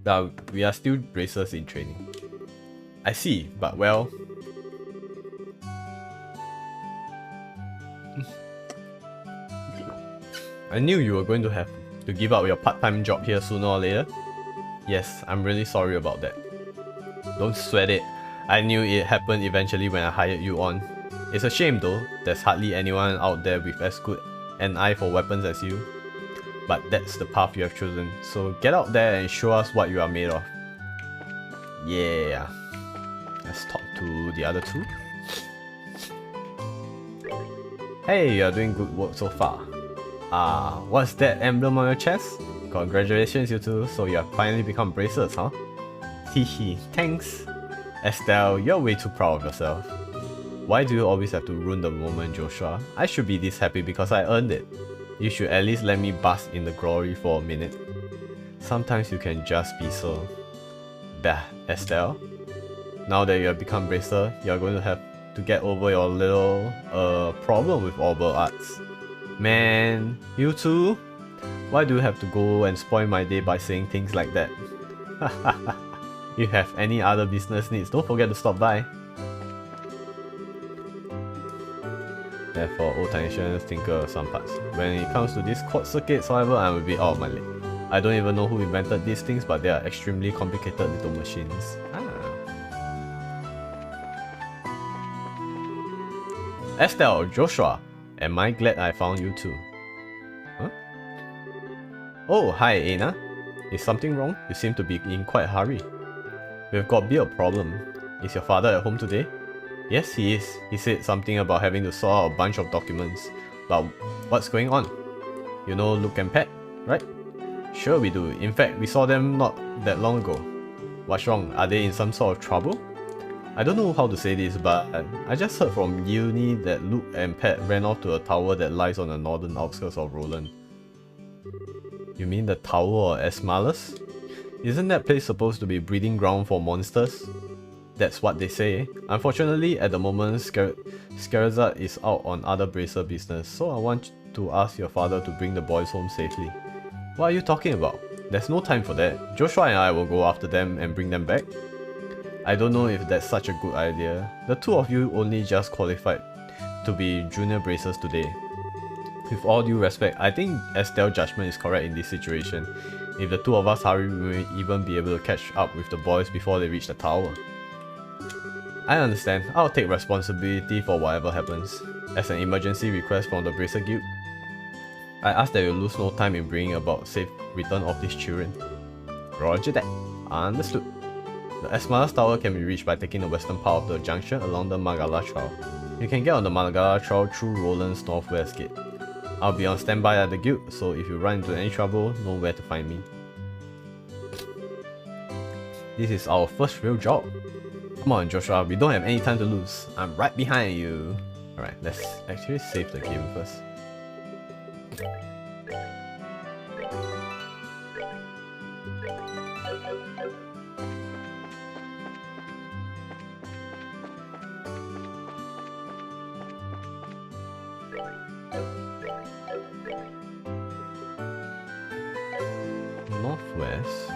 But we are still bracers in training. I see, but well... I knew you were going to have to give up your part-time job here sooner or later. Yes, I'm really sorry about that. Don't sweat it. I knew it happened eventually when I hired you on. It's a shame though, there's hardly anyone out there with as good an eye for weapons as you. But that's the path you have chosen, so get out there and show us what you are made of. Yeah. Let's talk to the other two. Hey, you're doing good work so far. What's that emblem on your chest? Congratulations you two, so you have finally become bracers, huh? Hehe, thanks. Estelle, you're way too proud of yourself. Why do you always have to ruin the moment, Joshua? I should be this happy because I earned it. You should at least let me bask in the glory for a minute. Sometimes you can just be so... Bah, Estelle. Now that you have become bracer, you're going to have to get over your little problem with orbital arts. Man, you two? Why do you have to go and spoil my day by saying things like that? If you have any other business needs, don't forget to stop by. Therefore, old technicians tinker of some parts. When it comes to these quad circuits, however, I'm a bit out of my league. I don't even know who invented these things, but they are extremely complicated little machines. Estelle, Joshua, am I glad I found you too? Huh? Oh, hi Aina. Is something wrong? You seem to be in quite a hurry. We've got a bit of problem. Is your father at home today? Yes, he is. He said something about having to sort out a bunch of documents. But what's going on? You know Luke and Pat, right? Sure we do. In fact, we saw them not that long ago. What's wrong? Are they in some sort of trouble? I don't know how to say this, but I just heard from uni that Luke and Pat ran off to a tower that lies on the northern outskirts of Roland. You mean the Tower of Esmalus? Isn't that place supposed to be a breeding ground for monsters? That's what they say. Unfortunately, at the moment, Scarazard is out on other bracer business, so I want to ask your father to bring the boys home safely. What are you talking about? There's no time for that. Joshua and I will go after them and bring them back. I don't know if that's such a good idea. The two of you only just qualified to be junior bracers today. With all due respect, I think Estelle's judgment is correct in this situation. If the two of us hurry, we may even be able to catch up with the boys before they reach the tower. I understand. I'll take responsibility for whatever happens. As an emergency request from the Bracer Guild, I ask that you lose no time in bringing about safe return of these children. Roger that. Understood. The Esmalus Tower can be reached by taking the western part of the junction along the Magala Trail. You can get on the Magala Trail through Roland's northwest gate. I'll be on standby at the guild, so if you run into any trouble, know where to find me. This is our first real job. Come on Joshua, we don't have any time to lose. I'm right behind you. Alright, let's actually save the game first. Northwest.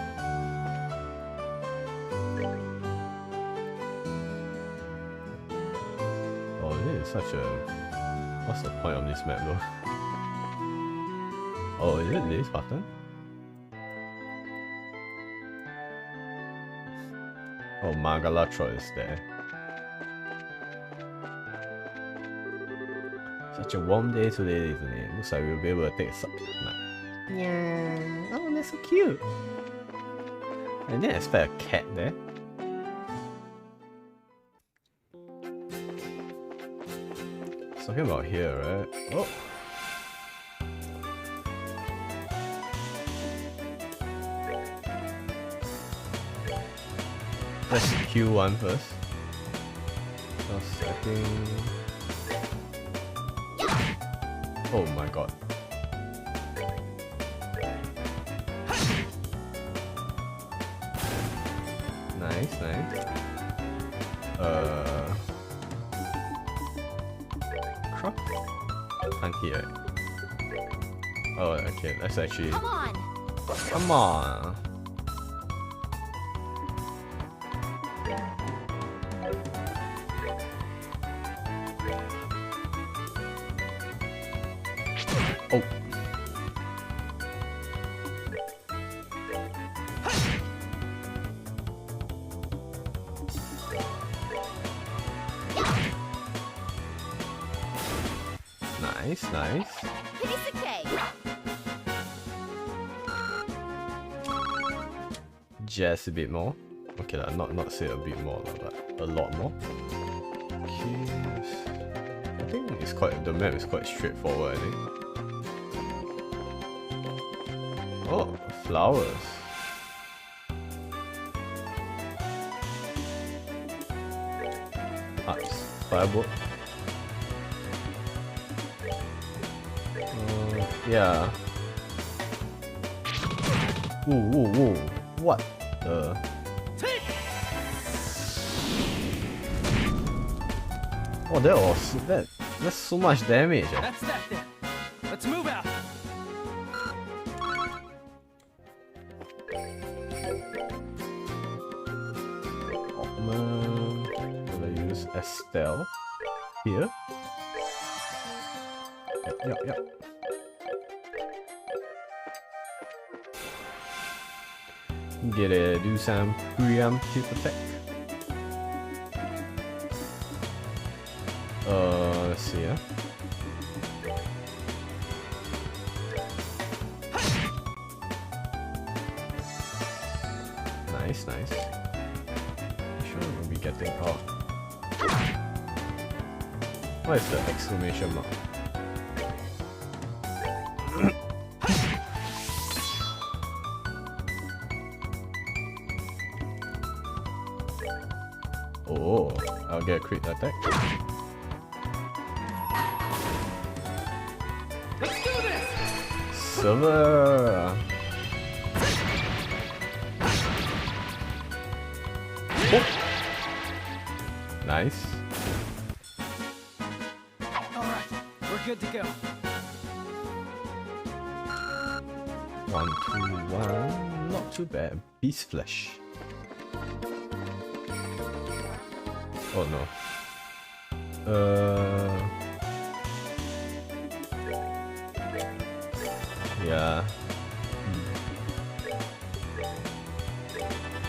Oh, this is such a... What's the point of this map though? Oh, is it this button? Oh, Magalatro is there. Such a warm day today, isn't it? Looks like we'll be able to take a sup tonight. Yeah. Oh, that's so cute. I didn't expect a cat there. It's talking about here, right? Oh. Let's Q1 first. Just setting. Oh my god. Nice, nice. Crop? Can't hear. Oh, okay, let's actually. Come on! Come on! Oh. Nice, nice. Piece of cake. Just a bit more. Okay, not say a bit more, but a lot more. Okay. I think it's the map is quite straightforward, I think. Oh, flowers. Hearts. Firebolt. Yeah. Ooh. What the? Oh, that's so much damage. That's that then. Let's move out. Will I use Estelle here? Yep. Get it, do some preemptive attack. Let's see, yeah. Nice. Sure we'll be getting what is the exclamation mark? Oh, I'll get a crit attack. Let's do this. Silver. Oh. Nice. All right, we're good to go. 1, 2, 1. Not too bad. Beast flesh. Oh no. Yeah.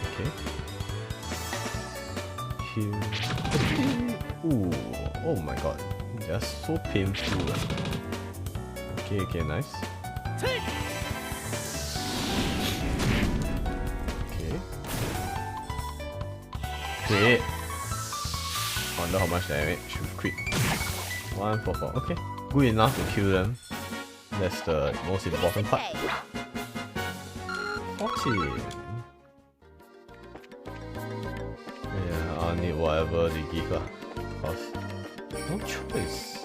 Okay. Here. Ooh. Oh my god. They're so painful. Okay, nice. Okay. Crit. Wonder how much damage with crit. 144. Okay. Good enough to kill them. That's the most important part. 14. Yeah, I'll need whatever they give us. No choice.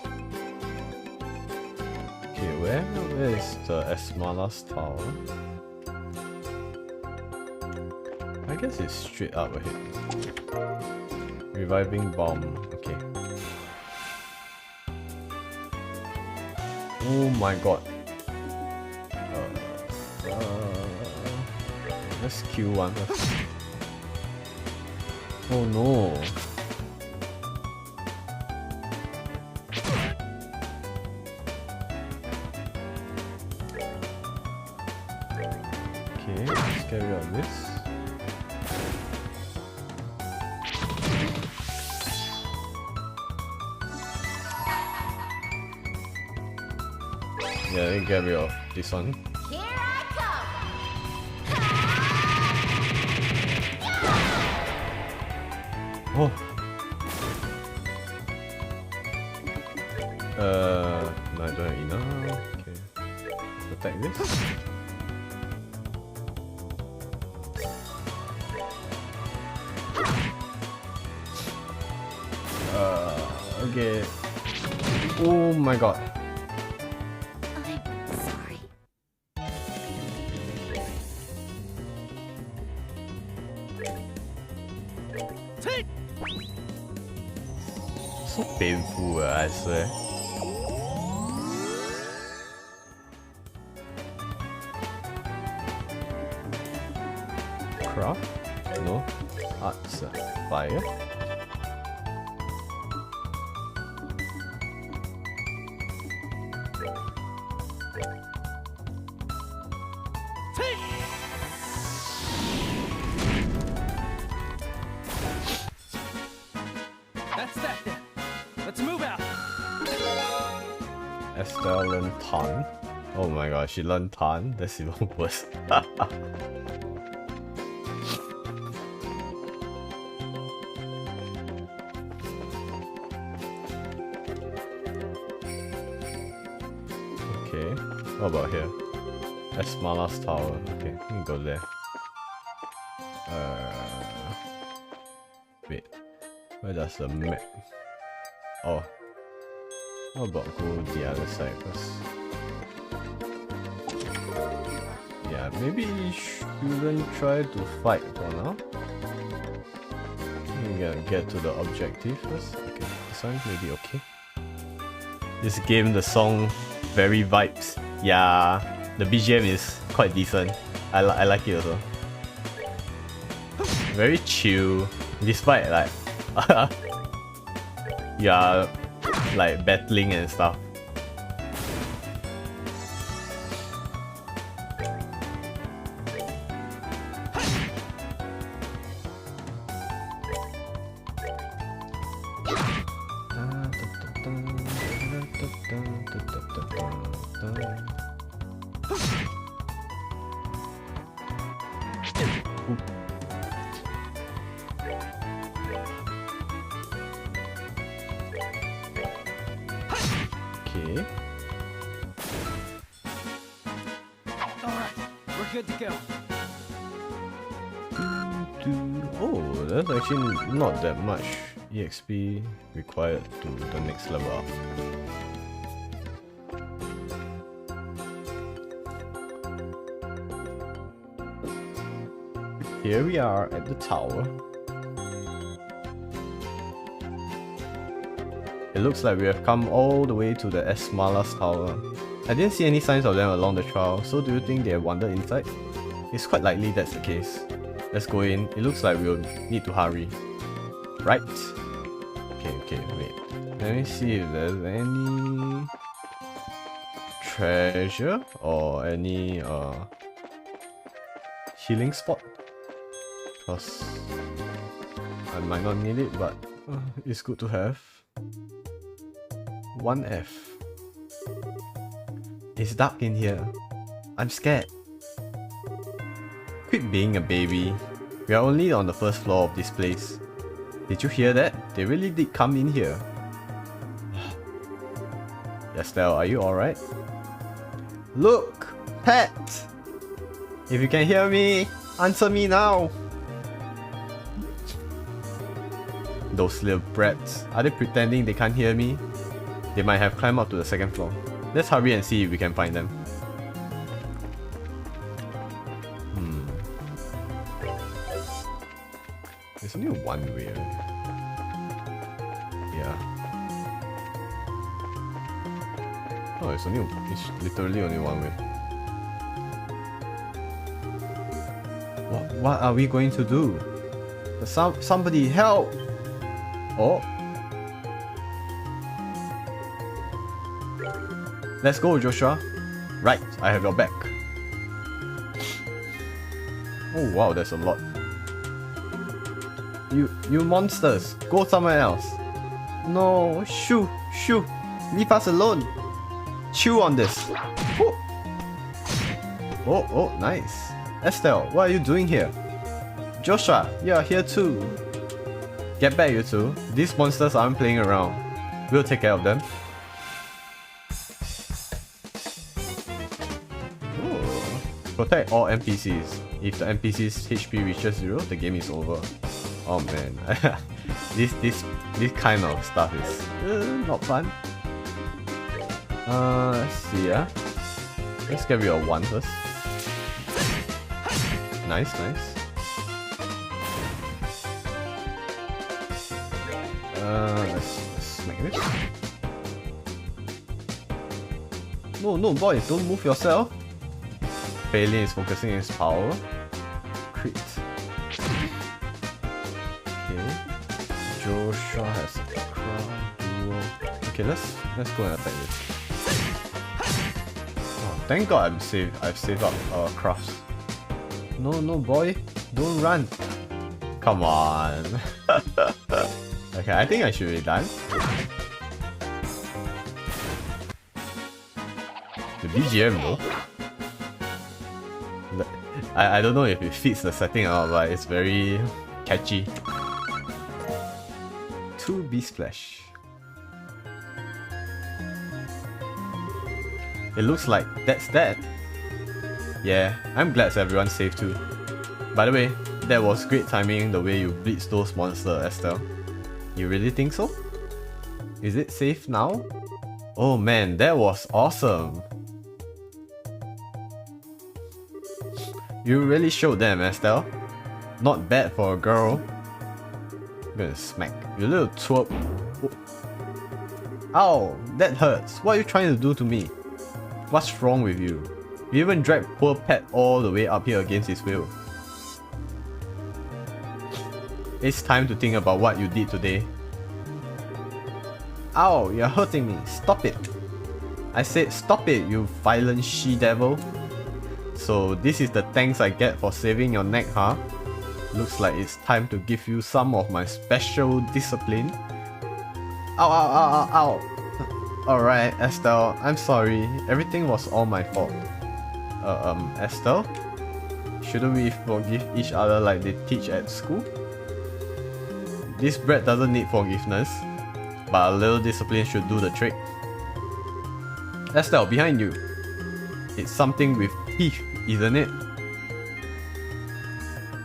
Okay, where is the Esmala's tower? I guess it's straight up ahead. Reviving bomb. Okay. Oh my god. Let's kill one first. Oh no. Okay, let's carry on this. Yeah, let me get rid of this one. Here I come. Oh. No, I don't have enough. Okay. Attack this. Okay. Oh my god. I'm sorry. So painful, I swear. Craft? No. Arts. Fire. Estelle learned Tan. Oh my god, she learned Tan? That's even worse. Okay, what about here? Esmala's tower. Okay, we can go there. Wait, where does the map? Oh, how about go the other side first? Yeah, maybe shouldn't try to fight for now. We gotta get to the objective first. Okay, this one maybe okay. This game, the song, very vibes. Yeah, the BGM is quite decent. I like it also. Very chill, despite like you are like battling and stuff. Okay. Alright, we're good to go. Oh, that's actually not that much EXP required to the next level up. Here we are at the tower. It looks like we have come all the way to the Esmala's tower. I didn't see any signs of them along the trail, so do you think they have wandered inside? It's quite likely that's the case. Let's go in. It looks like we'll need to hurry. Right? Okay, wait. Let me see if there's any treasure or any healing spot. Because I might not need it, but it's good to have. 1F. It's dark in here. I'm scared. Quit being a baby. We are only on the first floor of this place. Did you hear that? They really did come in here. Estelle, are you alright? Look! Pet! If you can hear me, answer me now! Those little brats. Are they pretending they can't hear me? They might have climbed up to the second floor. Let's hurry and see if we can find them. There's only one way. Yeah. Oh, it's literally only one way. What are we going to do? Somebody help! Oh. Let's go, Joshua. Right, I have your back. Oh wow, there's a lot. You monsters, go somewhere else. No, shoo, leave us alone. Chew on this. Oh, nice. Estelle, what are you doing here? Joshua, you are here too. Get back, you two. These monsters aren't playing around. We'll take care of them. Ooh. Protect all NPCs. If the NPC's HP reaches 0, the game is over. Oh man, this kind of stuff is not fun. Let's see, let's get rid of one first. Nice. Let's smack it. No, boys, don't move yourself. Bailey is focusing his power. Crit. Okay. Joshua has a crown duo. Okay, let's go and attack this. Oh, thank God I've saved up crafts. No, boy, don't run. Come on. Okay, I think I should be done. BGM though. I don't know if it fits the setting or not, but it's very catchy. 2 Beast Flesh. It looks like that's that. Yeah, I'm glad everyone's safe too. By the way, that was great timing the way you blitz those monsters, Estelle. You really think so? Is it safe now? Oh man, that was awesome! You really showed them, Estelle. Not bad for a girl. I'm gonna smack. You little twerp. Ow! That hurts. What are you trying to do to me? What's wrong with you? You even dragged poor Pet all the way up here against his will. It's time to think about what you did today. Ow, you're hurting me. Stop it. I said stop it, you violent she-devil. So this is the thanks I get for saving your neck, huh? Looks like it's time to give you some of my special discipline. Ow, ow, ow, ow, ow. Alright, Estelle, I'm sorry. Everything was all my fault. Estelle? Shouldn't we forgive each other like they teach at school? This brat doesn't need forgiveness, but a little discipline should do the trick. Estelle, behind you. It's something with teeth, isn't it?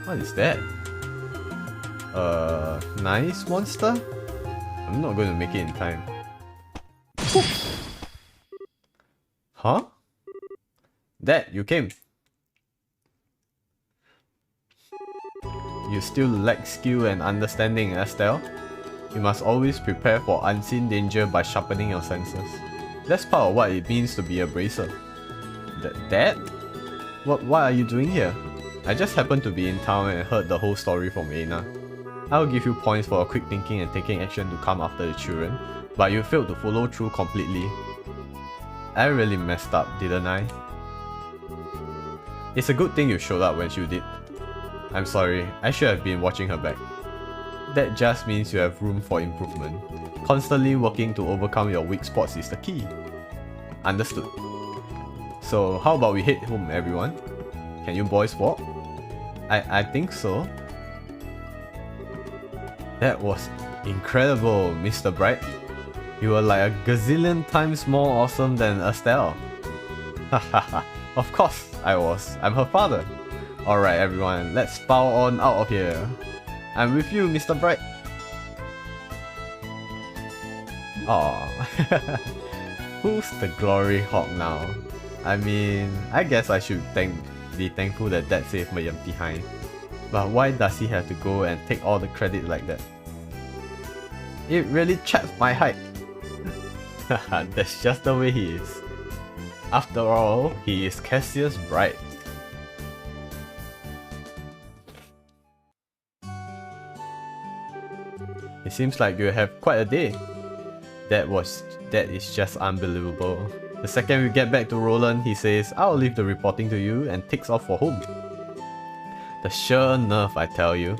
What is that? Nice monster? I'm not going to make it in time. Huh? Dad, you came. You still lack skill and understanding, Estelle. You must always prepare for unseen danger by sharpening your senses. That's part of what it means to be a bracer. Dad? What are you doing here? I just happened to be in town and heard the whole story from Aina. I'll give you points for quick thinking and taking action to come after the children, but you failed to follow through completely. I really messed up, didn't I? It's a good thing you showed up when you did. I'm sorry, I should have been watching her back. That just means you have room for improvement. Constantly working to overcome your weak spots is the key. Understood. So how about we head home, everyone? Can you boys walk? I think so. That was incredible, Mr. Bright. You were like a gazillion times more awesome than Estelle. Hahaha, of course I was. I'm her father. Alright everyone, let's power on out of here. I'm with you, Mr. Bright. Aww. Who's the glory hawk now? I mean, I guess I should be thankful that Dad saved my behind. But why does he have to go and take all the credit like that? It really chaps my height. Haha, that's just the way he is. After all, he is Cassius Bright. It seems like you have quite a day. That is just unbelievable. The second we get back to Roland, he says, I'll leave the reporting to you, and takes off for home. The sheer nerve, I tell you.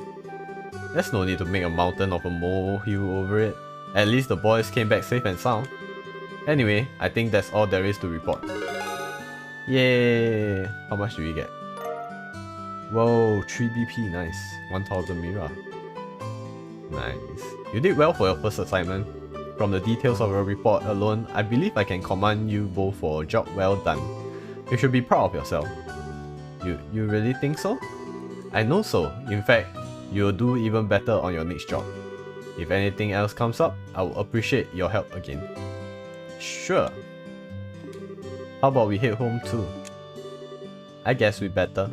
There's no need to make a mountain of a molehill over it. At least the boys came back safe and sound. Anyway, I think that's all there is to report. Yay! How much do we get? Whoa, 3 BP, nice. 1000 Mira. Nice. You did well for your first assignment. From the details of your report alone, I believe I can commend you both for a job well done. You should be proud of yourself. You really think so? I know so. In fact, you'll do even better on your next job. If anything else comes up, I will appreciate your help again. Sure. How about we head home too? I guess we better.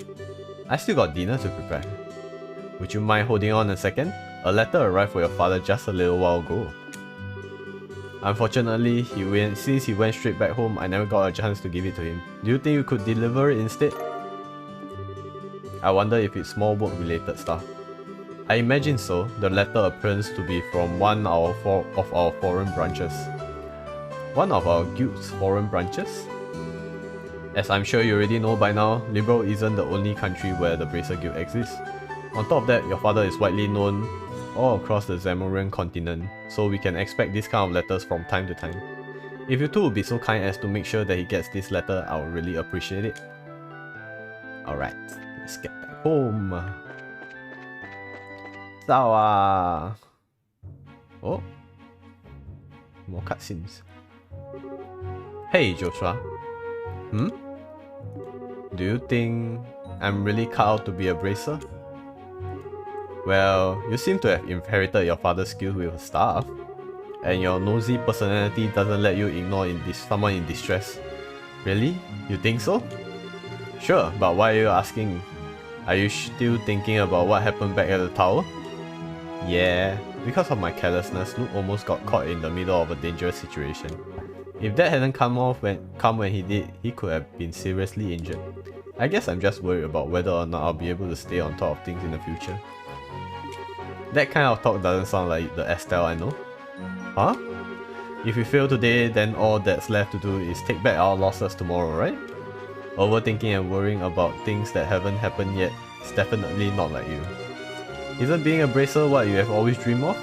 I still got dinner to prepare. Would you mind holding on a second? A letter arrived for your father just a little while ago. Unfortunately, since he went straight back home, I never got a chance to give it to him. Do you think you could deliver it instead? I wonder if it's small work related stuff. I imagine so. The letter appears to be from one of our foreign branches. One of our guild's foreign branches? As I'm sure you already know by now, Liberal isn't the only country where the Bracer Guild exists. On top of that, your father is widely known all across the Zamorian continent, so we can expect this kind of letters from time to time. If you two would be so kind as to make sure that he gets this letter, I would really appreciate it. Alright, let's get back home. Sawa! Oh, more cutscenes. Hey Joshua. Do you think I'm really cut out to be a bracer? Well, you seem to have inherited your father's skills with staff, and your nosy personality doesn't let you ignore someone in distress. Really? You think so? Sure, but why are you asking? Are you still thinking about what happened back at the tower? Yeah, because of my carelessness, Luke almost got caught in the middle of a dangerous situation. If that hadn't come when he did, he could have been seriously injured. I guess I'm just worried about whether or not I'll be able to stay on top of things in the future. That kind of talk doesn't sound like the Estelle I know. Huh? If we fail today, then all that's left to do is take back our losses tomorrow, right? Overthinking and worrying about things that haven't happened yet is definitely not like you. Isn't being a bracer what you have always dreamed of?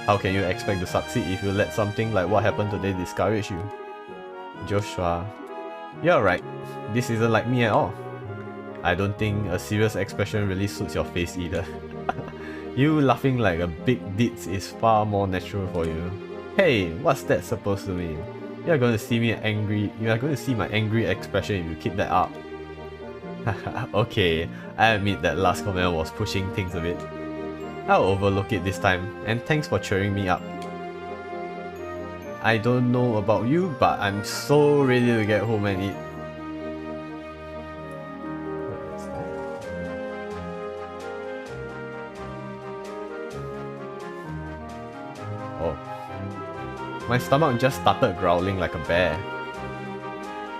How can you expect to succeed if you let something like what happened today discourage you? Joshua, you're right. This isn't like me at all. I don't think a serious expression really suits your face either. You laughing like a big ditz is far more natural for you. Hey, what's that supposed to mean? You're going to see me angry. You are going to see my angry expression if you keep that up. Okay, I admit that last comment was pushing things a bit. I'll overlook it this time, and thanks for cheering me up. I don't know about you, but I'm so ready to get home and eat. What is that? Oh. My stomach just started growling like a bear.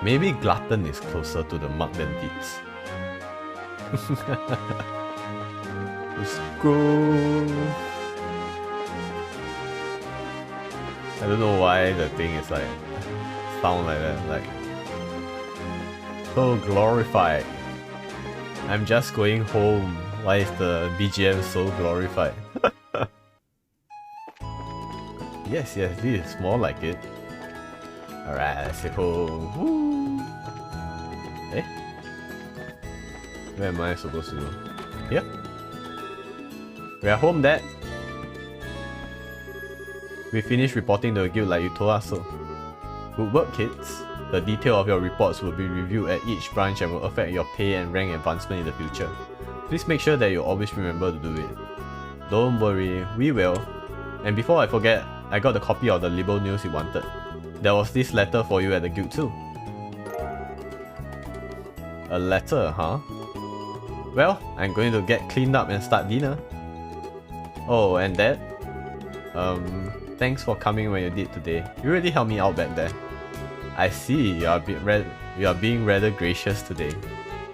Maybe glutton is closer to the mug than deeds. Let's go. I don't know why the thing is like sound like that, like so glorified. I'm just going home. Why is the BGM so glorified? Yes, this is more like it. Alright, let's head home. Woo. Eh? Where am I supposed to go? Here? We are home, Dad. We finished reporting the guild like you told us so. Good work, kids. The detail of your reports will be reviewed at each branch and will affect your pay and rank advancement in the future. Please make sure that you always remember to do it. Don't worry, we will. And before I forget, I got the copy of the Libel news you wanted. There was this letter for you at the guild too. A letter, huh? Well, I'm going to get cleaned up and start dinner. Oh, and Dad? Thanks for coming when you did today. You really helped me out back there. I see, you are being rather gracious today.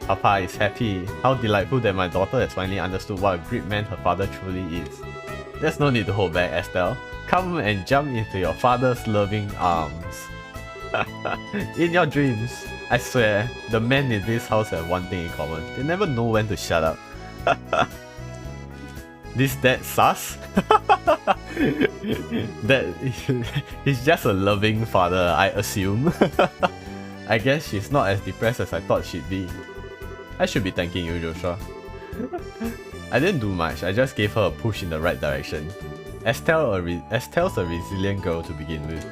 Papa is happy. How delightful that my daughter has finally understood what a great man her father truly is. There's no need to hold back, Estelle. Come and jump into your father's loving arms. In your dreams. I swear, the men in this house have one thing in common. They never know when to shut up. This dad sus? He's just a loving father, I assume. I guess she's not as depressed as I thought she'd be. I should be thanking you, Joshua. I didn't do much, I just gave her a push in the right direction. Estelle's a resilient girl to begin with.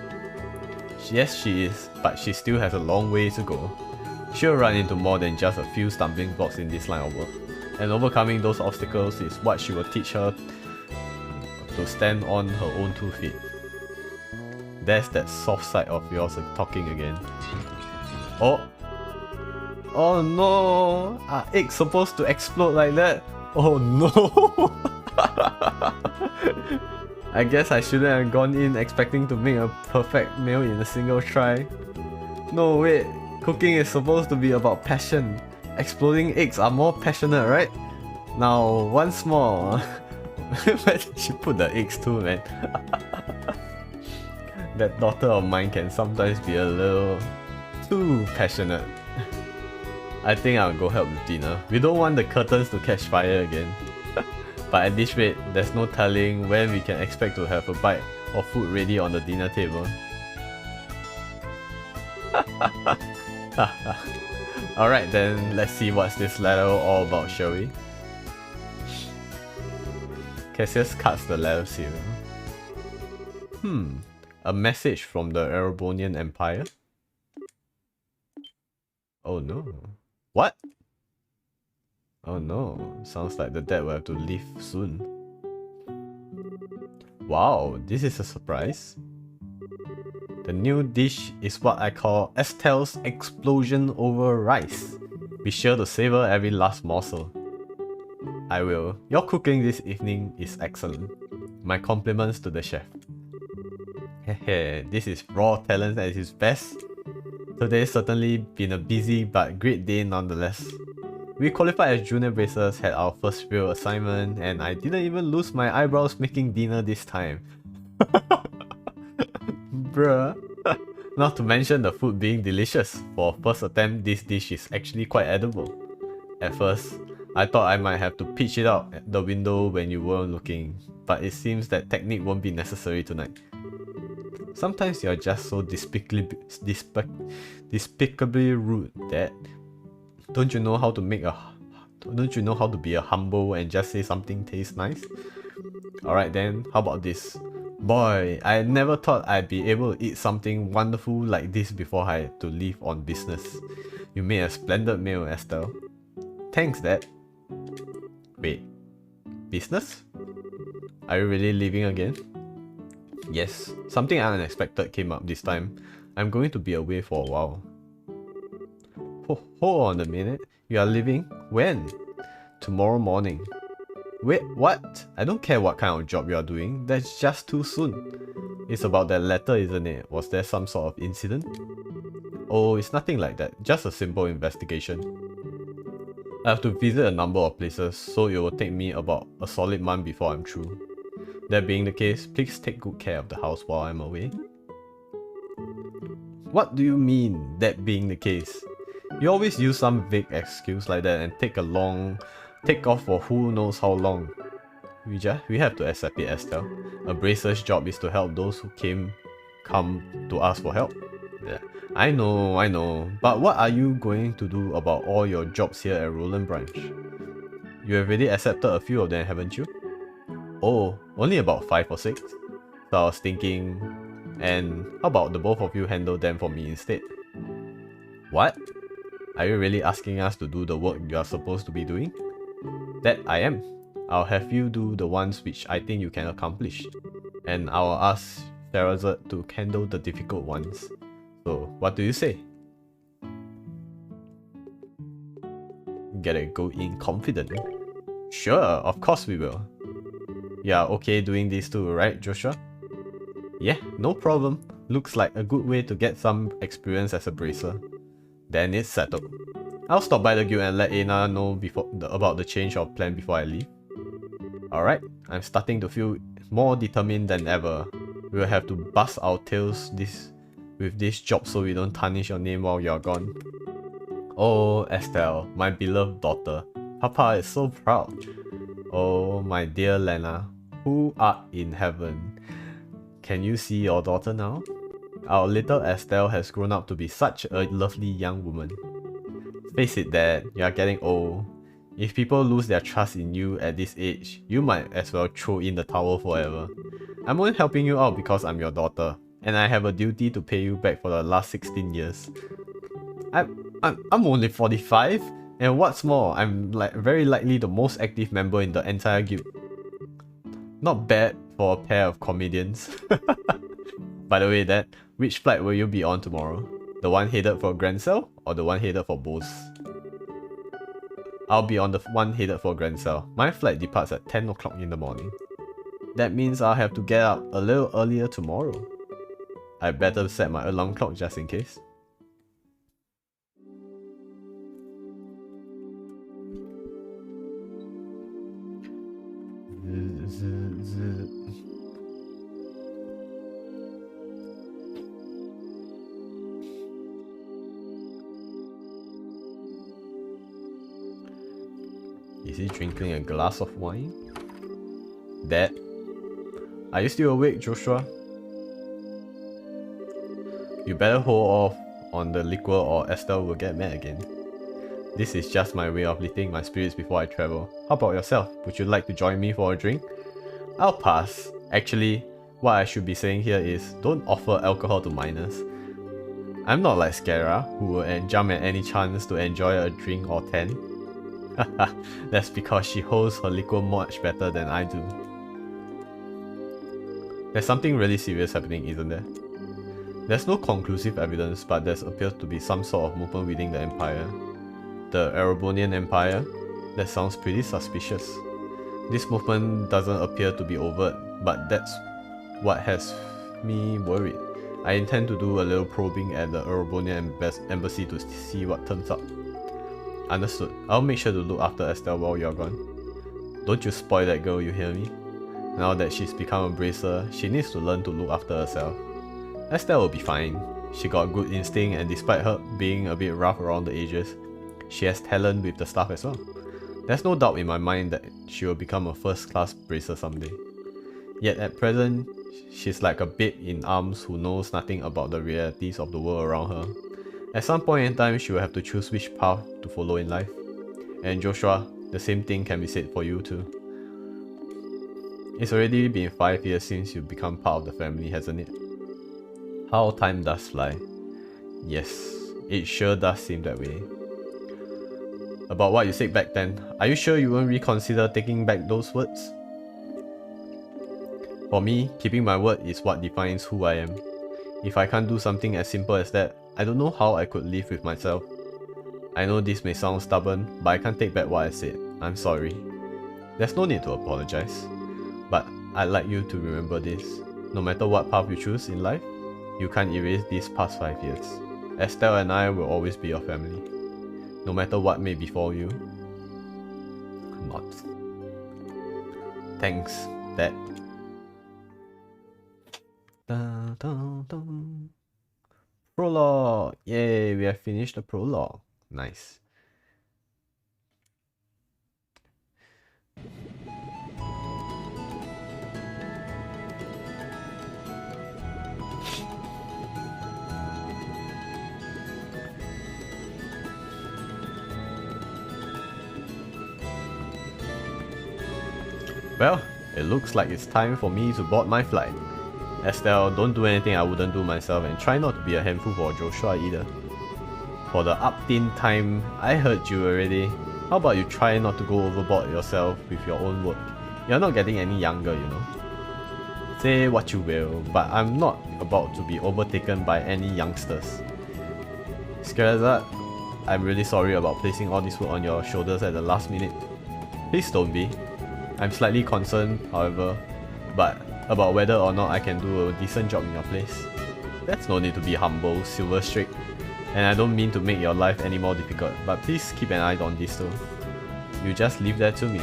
Yes, she is, but she still has a long way to go. She'll run into more than just a few stumbling blocks in this line of work, and overcoming those obstacles is what she will teach her to stand on her own 2 feet. There's that soft side of yours talking again. Oh! Oh no! Are eggs supposed to explode like that? Oh no! I guess I shouldn't have gone in expecting to make a perfect meal in a single try. No wait, cooking is supposed to be about passion. Exploding eggs are more passionate, right? Now, once more. Where did she put the eggs to, man? That daughter of mine can sometimes be a little too passionate. I think I'll go help with dinner. We don't want the curtains to catch fire again. But at this rate, there's no telling when we can expect to have a bite of food ready on the dinner table. Alright then, let's see what's this letter all about, shall we? Cassius cuts the letter seal. A message from the Erebonian Empire? Oh no. What? Oh no, sounds like the dad will have to leave soon. Wow, this is a surprise. The new dish is what I call Estelle's explosion over rice. Be sure to savor every last morsel. I will. Your cooking this evening is excellent. My compliments to the chef. Hehe, this is raw talent at its best. Today's certainly been a busy but great day nonetheless. We qualified as junior bracers, had our first real assignment, and I didn't even lose my eyebrows making dinner this time. Bruh. Not to mention the food being delicious. For first attempt, this dish is actually quite edible. At first, I thought I might have to pitch it out at the window when you weren't looking, but it seems that technique won't be necessary tonight. Sometimes you're just so despicably rude, Dad. Don't you know how to be a humble and just say something tastes nice? Alright then, how about this? Boy, I never thought I'd be able to eat something wonderful like this before I had to leave on business. You made a splendid meal, Estelle. Thanks, Dad. Wait, business? Are you really leaving again? Yes, something unexpected came up this time. I'm going to be away for a while. Hold on a minute. You are leaving? When? Tomorrow morning. Wait, what? I don't care what kind of job you are doing. That's just too soon. It's about that letter, isn't it? Was there some sort of incident? Oh, it's nothing like that. Just a simple investigation. I have to visit a number of places, so it will take me about a solid month before I'm through. That being the case, please take good care of the house while I'm away. What do you mean, that being the case? You always use some vague excuse like that and take off for who knows how long. We have to accept it, Estelle. A bracer's job is to help those who come to ask for help. Yeah, I know. But what are you going to do about all your jobs here at Roland Branch? You have already accepted a few of them, haven't you? Oh, only about 5 or 6. So I was thinking, and how about the both of you handle them for me instead? What? Are you really asking us to do the work you are supposed to be doing? That I am. I'll have you do the ones which I think you can accomplish. And I'll ask Sherazade to handle the difficult ones. So, what do you say? Gotta go in confident. Sure, of course we will. Yeah, okay doing this too, right, Joshua? Yeah, no problem. Looks like a good way to get some experience as a bracer. Then it's settled. I'll stop by the guild and let Aina know about the change of plan before I leave. Alright, I'm starting to feel more determined than ever. We'll have to bust our tails with this job so we don't tarnish your name while you're gone. Oh, Estelle, my beloved daughter. Papa is so proud. Oh, my dear Lena, who art in heaven. Can you see your daughter now? Our little Estelle has grown up to be such a lovely young woman. Face it, Dad, you are getting old. If people lose their trust in you at this age, you might as well throw in the towel forever. I'm only helping you out because I'm your daughter, and I have a duty to pay you back for the last 16 years. I'm only 45, and what's more, I'm very likely the most active member in the entire guild. Not bad for a pair of comedians. By the way, Dad, which flight will you be on tomorrow? The one headed for Grancel or the one headed for Bose? I'll be on the one headed for Grancel. My flight departs at 10 o'clock in the morning. That means I'll have to get up a little earlier tomorrow. I better set my alarm clock just in case. Is he drinking a glass of wine? Dad? Are you still awake, Joshua? You better hold off on the liquor or Estelle will get mad again. This is just my way of lifting my spirits before I travel. How about yourself? Would you like to join me for a drink? I'll pass. Actually, what I should be saying here is don't offer alcohol to minors. I'm not like Scara, who will jump at any chance to enjoy a drink or 10. That's because she holds her liquor much better than I do. There's something really serious happening, isn't there? There's no conclusive evidence, but there appears to be some sort of movement within the Empire. The Erebonian Empire? That sounds pretty suspicious. This movement doesn't appear to be overt, but that's what has me worried. I intend to do a little probing at the Erebonian embassy to see what turns up. Understood. I'll make sure to look after Estelle while you're gone. Don't you spoil that girl, you hear me? Now that she's become a bracer, she needs to learn to look after herself. Estelle will be fine. She got good instinct, and despite her being a bit rough around the edges, she has talent with the stuff as well. There's no doubt in my mind that she will become a first-class bracer someday. Yet at present, she's like a babe in arms who knows nothing about the realities of the world around her. At some point in time, she will have to choose which path to follow in life. And Joshua, the same thing can be said for you too. It's already been 5 years since you've become part of the family, hasn't it? How time does fly. Yes, it sure does seem that way. About what you said back then, are you sure you won't reconsider taking back those words? For me, keeping my word is what defines who I am. If I can't do something as simple as that, I don't know how I could live with myself. I know this may sound stubborn, but I can't take back what I said. I'm sorry. There's no need to apologize. But I'd like you to remember this. No matter what path you choose in life, you can't erase these past 5 years. Estelle and I will always be your family. No matter what may befall you. Not. Thanks, Dad. Dun, dun, dun. Prologue! Yay, we have finished the prologue. Nice. Well, it looks like it's time for me to board my flight. Estelle, don't do anything I wouldn't do myself, and try not to be a handful for Joshua either. For the up-teen time, I heard you already. How about you try not to go overboard yourself with your own work? You're not getting any younger, you know. Say what you will, but I'm not about to be overtaken by any youngsters. Scarazard, I'm really sorry about placing all this work on your shoulders at the last minute. Please don't be. I'm slightly concerned, however, but about whether or not I can do a decent job in your place. There's no need to be humble, Silver Streak, and I don't mean to make your life any more difficult, but please keep an eye on this too. You just leave that to me.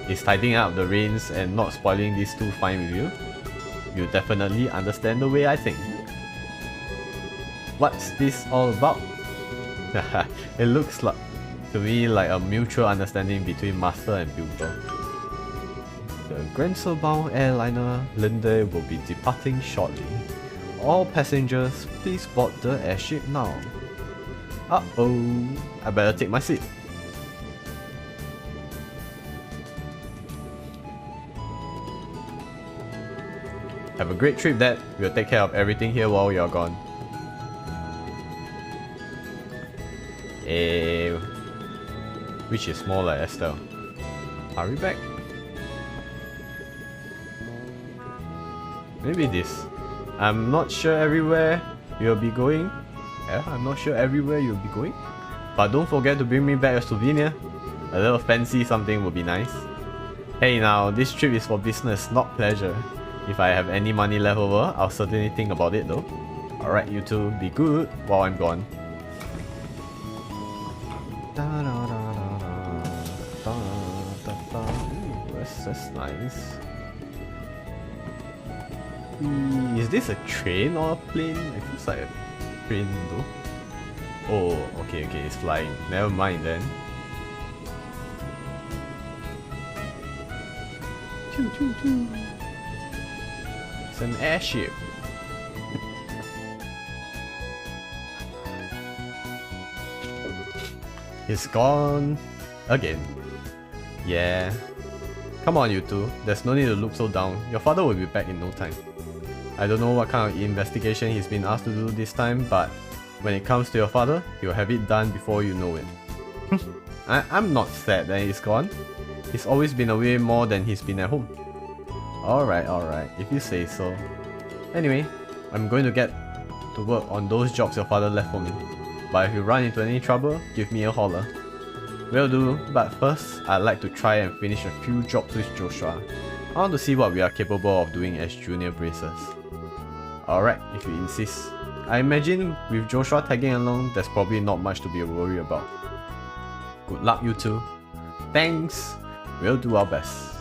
Is tidying up the reins and not spoiling these two fine with you? You definitely understand the way I think. What's this all about? It looks like, to me, like a mutual understanding between master and pupil. The Grenzel-bound airliner Linde will be departing shortly. All passengers, please board the airship now. Uh-oh, I better take my seat. Have a great trip, Dad. We'll take care of everything here while you're gone. Which is more like Estelle. Hurry back. Maybe this. I'm not sure everywhere you'll be going. I'm not sure everywhere you'll be going. But don't forget to bring me back a souvenir. A little fancy something would be nice. Hey now, this trip is for business, not pleasure. If I have any money left over, I'll certainly think about it though. Alright, you two, be good while I'm gone. That's nice. Is this a train or a plane? It feels like a train though. Oh, okay, it's flying. Never mind then. Choo choo choo. It's an airship. He's gone again. Yeah. Come on, you two. There's no need to look so down. Your father will be back in no time. I don't know what kind of investigation he's been asked to do this time, but when it comes to your father, he'll have it done before you know it. I'm not sad that he's gone. He's always been away more than he's been at home. Alright, if you say so. Anyway, I'm going to get to work on those jobs your father left for me. But if you run into any trouble, give me a holler. Will do, but first, I'd like to try and finish a few jobs with Joshua. I want to see what we are capable of doing as junior bracers. Alright, if you insist. I imagine with Joshua tagging along, there's probably not much to be worried about. Good luck, you two. Thanks! We'll do our best.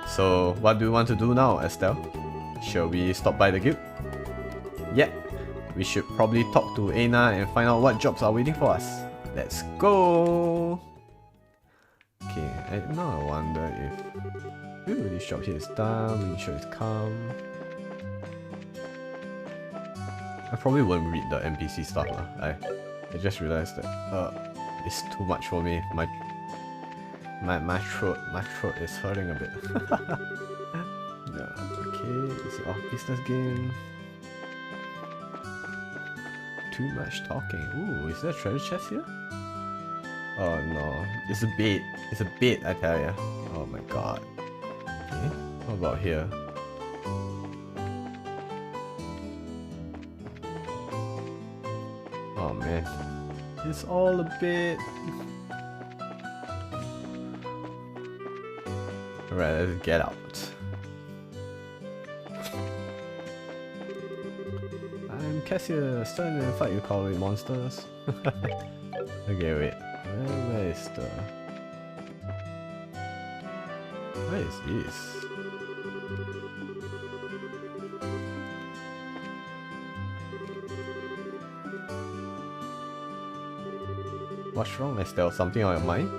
So, what do you want to do now, Estelle? Shall we stop by the guild? Yeah, we should probably talk to Aina and find out what jobs are waiting for us. Let's go! Okay, now I wonder if... Ooh, this shop here is done, we show is calm. I probably won't read the NPC stuff lah. I just realized that it's too much for me. My throat is hurting a bit. Yeah, okay, this is our business game. Too much talking. Ooh, is there a treasure chest here? Oh no, it's a bait. It's a bait, I tell ya. Oh my god. Okay, what about here? Oh man, it's all a bit. Alright, let's get out. I'm Cassia, stand and fight you cowardly monsters. Okay, wait. Where is the... What is this? What's wrong, Estelle? Something on your mind?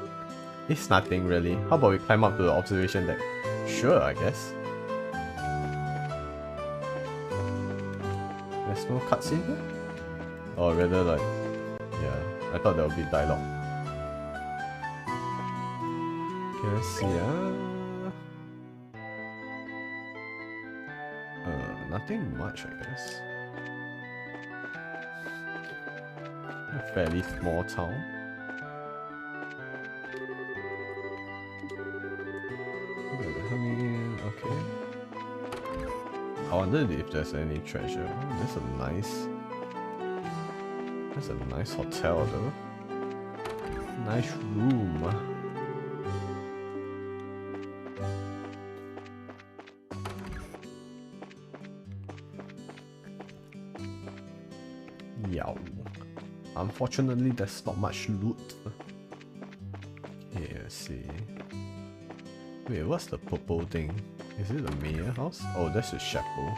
It's nothing really. How about we climb up to the observation deck? Sure, I guess. There's no cutscene here? Or rather like... Yeah, I thought there would be dialogue. Okay, let's see. Nothing much, I guess. A fairly small town. Okay. I wonder if there's any treasure. That's a nice hotel though. Nice room. Yow. Unfortunately, there's not much loot. Okay, let's see. Wait, what's the purple thing? Is it the mayor house? Oh, that's the chapel.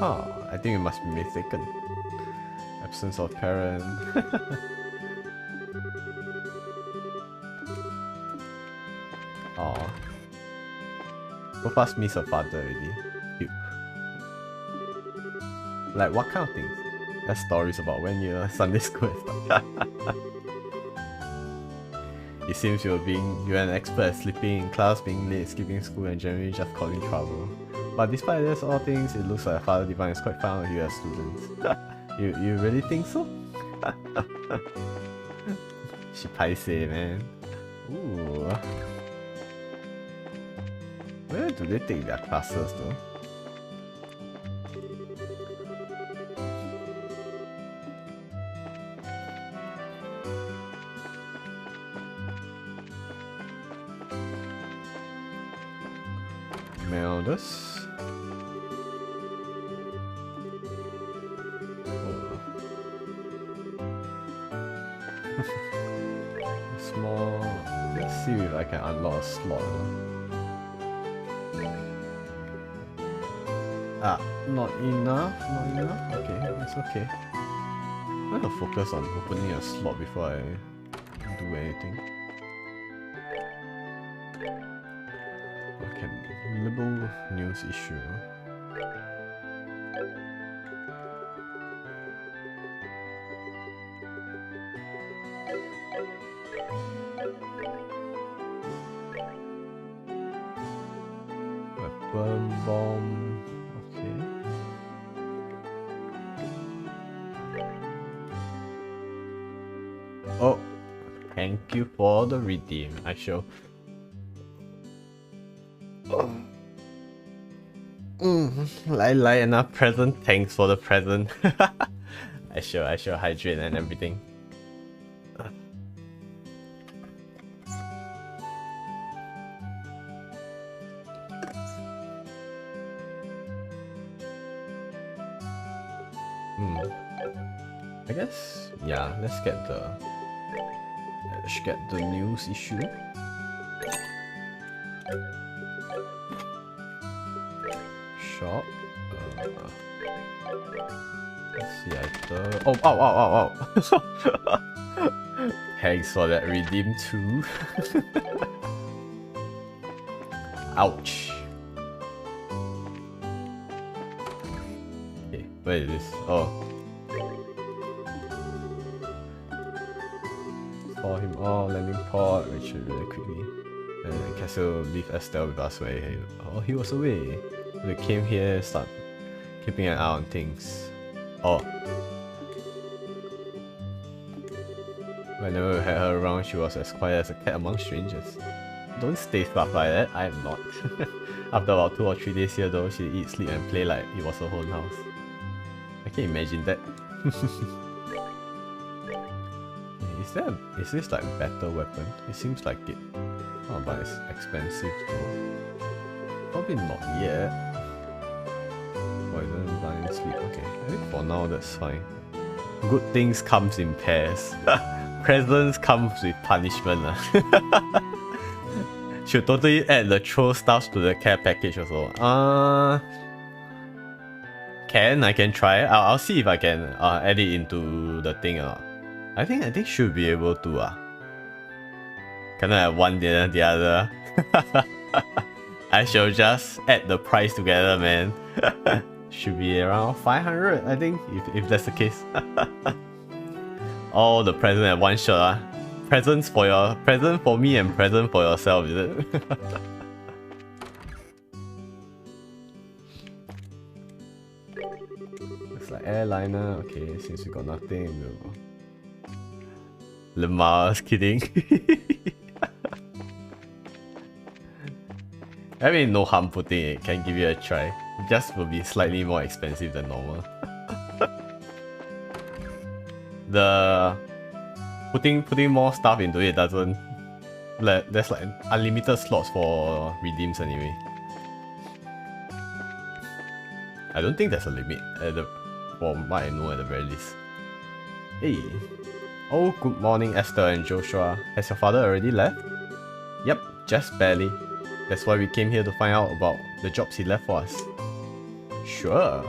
Oh, I think it must be mistaken. Absence of parent. Aw. Go past miss her father already. Cute. Like what kind of things? That's stories about when you're Sunday school and stuff. It seems you're an expert at sleeping in class, being late, skipping school, and generally just causing trouble. But despite this all things, it looks like Father Divine is quite fond of you as students. You really think so? She paiseh, man. Ooh. Where do they take their classes though? Meldus. Small. Let's see if I can unlock a slot. Ah, not enough. Okay, it's okay. I'm gonna focus on opening a slot before I do anything. possible news issue. Weapon bomb. Okay. Oh, thank you for the redeem. I shall. Like enough present. Thanks for the present. I shall hydrate and everything. I guess yeah. Let's get the news issue. Shop. Let's see item. Oh, ow. Thanks for that redeem too. Ouch. Okay, where is this? Oh. Saw him all landing port, Richard really quickly. And Castle leave Estelle with us where he was away. We came here, start keeping an eye on things. Oh. Whenever we had her around, she was as quiet as a cat among strangers. Don't say stuff like that, I am not. After about 2 or 3 days here though, she eat, sleep and play like it was her whole house. I can imagine that. Is this like a better weapon? It seems like it. Oh, but it's expensive though. Probably not yet. Poison, blind, sleep. Okay, I think for now that's fine. Good things comes in pairs. Presents comes with punishment. Should totally add the throw stuff to the care package also. I can try. I'll see if I can add it into the thing or not. I think should be able to. Can I have one then the other? I shall just add the price together, man. Should be around 500, I think, if that's the case. All the present at one shot. Present for me and present for yourself, is it? Looks like airliner. Okay, since we got nothing, we'll... Lamar's kidding. I mean, no harm putting it. Can give it a try. It just will be slightly more expensive than normal. The putting more stuff into it doesn't. There's like unlimited slots for redeems anyway. I don't think there's a limit from what I know at the very least. Hey. Oh, good morning, Esther and Joshua. Has your father already left? Yep, just barely. That's why we came here to find out about the jobs he left for us. Sure.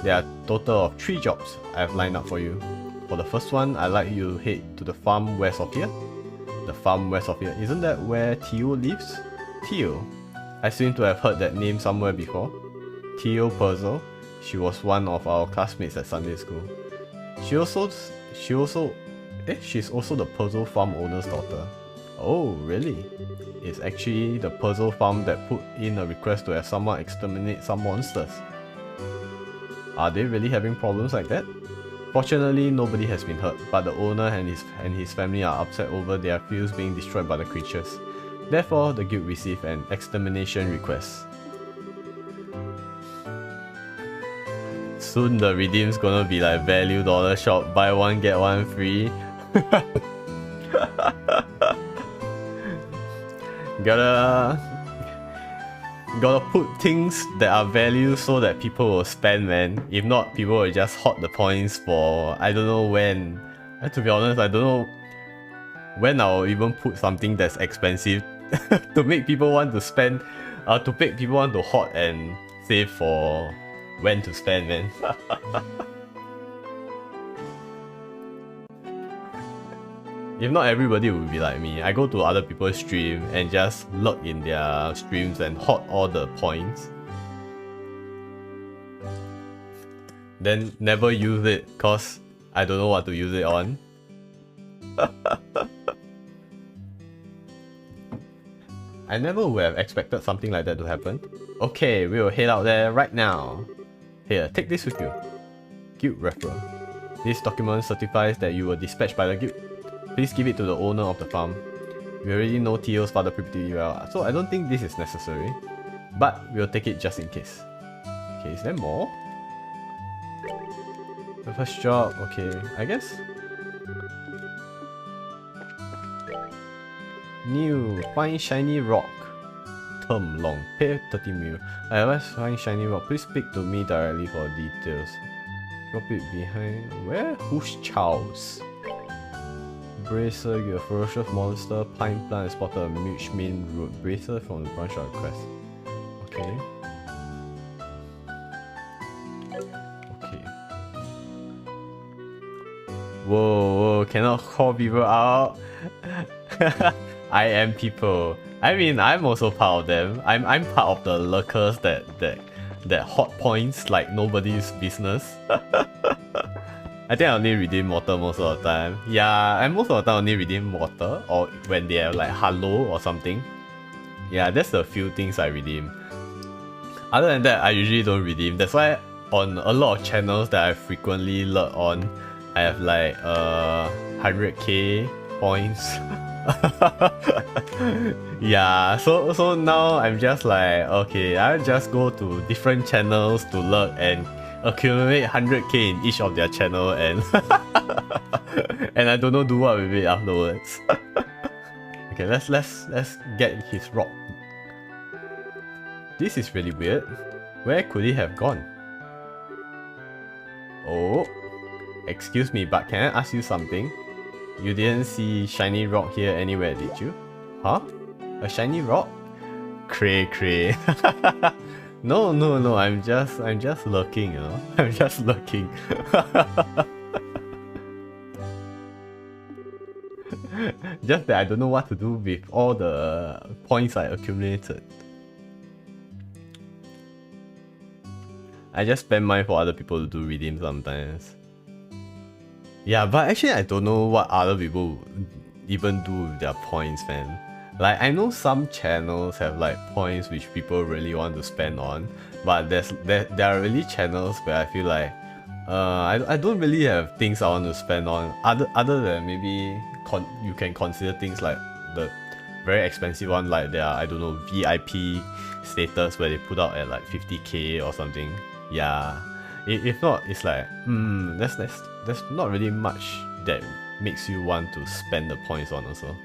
There are a total of 3 jobs I have lined up for you. For the first one, I'd like you to head to the farm west of here. The farm west of here. Isn't that where Theo lives? Theo. I seem to have heard that name somewhere before. Theo Purzel. She was one of our classmates at Sunday school. She's also the Puzzle Farm owner's daughter. Oh, really? It's actually the Puzzle Farm that put in a request to have someone exterminate some monsters. Are they really having problems like that? Fortunately, nobody has been hurt, but the owner and his family are upset over their fields being destroyed by the creatures. Therefore, the guild received an extermination request. Soon the redeem's gonna be like value dollar shop, buy one get one free. Gotta put things that are value so that people will spend, man. If not, people will just hoard the points for I don't know when. And to be honest, I don't know when I'll even put something that's expensive to make people want to spend, to make people want to hoard and save for when to spend, man. If not, everybody would be like me. I go to other people's stream and just lurk in their streams and hoard all the points. Then never use it cause I don't know what to use it on. I never would have expected something like that to happen. Okay, we will head out there right now. Here, take this with you. Guild referral. This document certifies that you were dispatched by the guild. Please give it to the owner of the farm. We already know Teo's father pretty well, so I don't think this is necessary. But we'll take it just in case. Okay, is there more? The first job, okay, I guess. New, find shiny rock. Term long, pay 30 mil. I always find shiny rock. Please speak to me directly for details. Drop it behind. Where? Who's Charles? Bracer, you're a ferocious monster. Pine plant spotted a huge main road. Bracer from the branch of the crest. Okay. Okay. Whoa, cannot call people out. I am people. I mean, I'm also part of them. I'm part of the lurkers that hot points like nobody's business. I think I only redeem water most of the time. Yeah, and most of the time only redeem water or when they are like hello or something. Yeah, that's the few things I redeem. Other than that, I usually don't redeem. That's why on a lot of channels that I frequently lurk on, I have like 100k points. Yeah, so now I'm just like, okay, I'll just go to different channels to lurk and accumulate 100k in each of their channel and and I don't know do what with it afterwards. Okay, let's get his rock. This is really weird. Where could he have gone? Oh, excuse me, but can I ask you something? You didn't see shiny rock here anywhere, did you? Huh? A shiny rock? Cray. No, I'm just looking, you know. I'm just looking. Just that I don't know what to do with all the points I accumulated. I just spend mine for other people to do redeem sometimes. Yeah, but actually I don't know what other people even do with their points, man. Like, I know some channels have like points which people really want to spend on, but there are really channels where I feel like I don't really have things I want to spend on other than maybe you can consider things like the very expensive one, like their, I don't know, VIP status where they put out at like 50k or something. Yeah, if not, it's like there's not really much that makes you want to spend the points on also.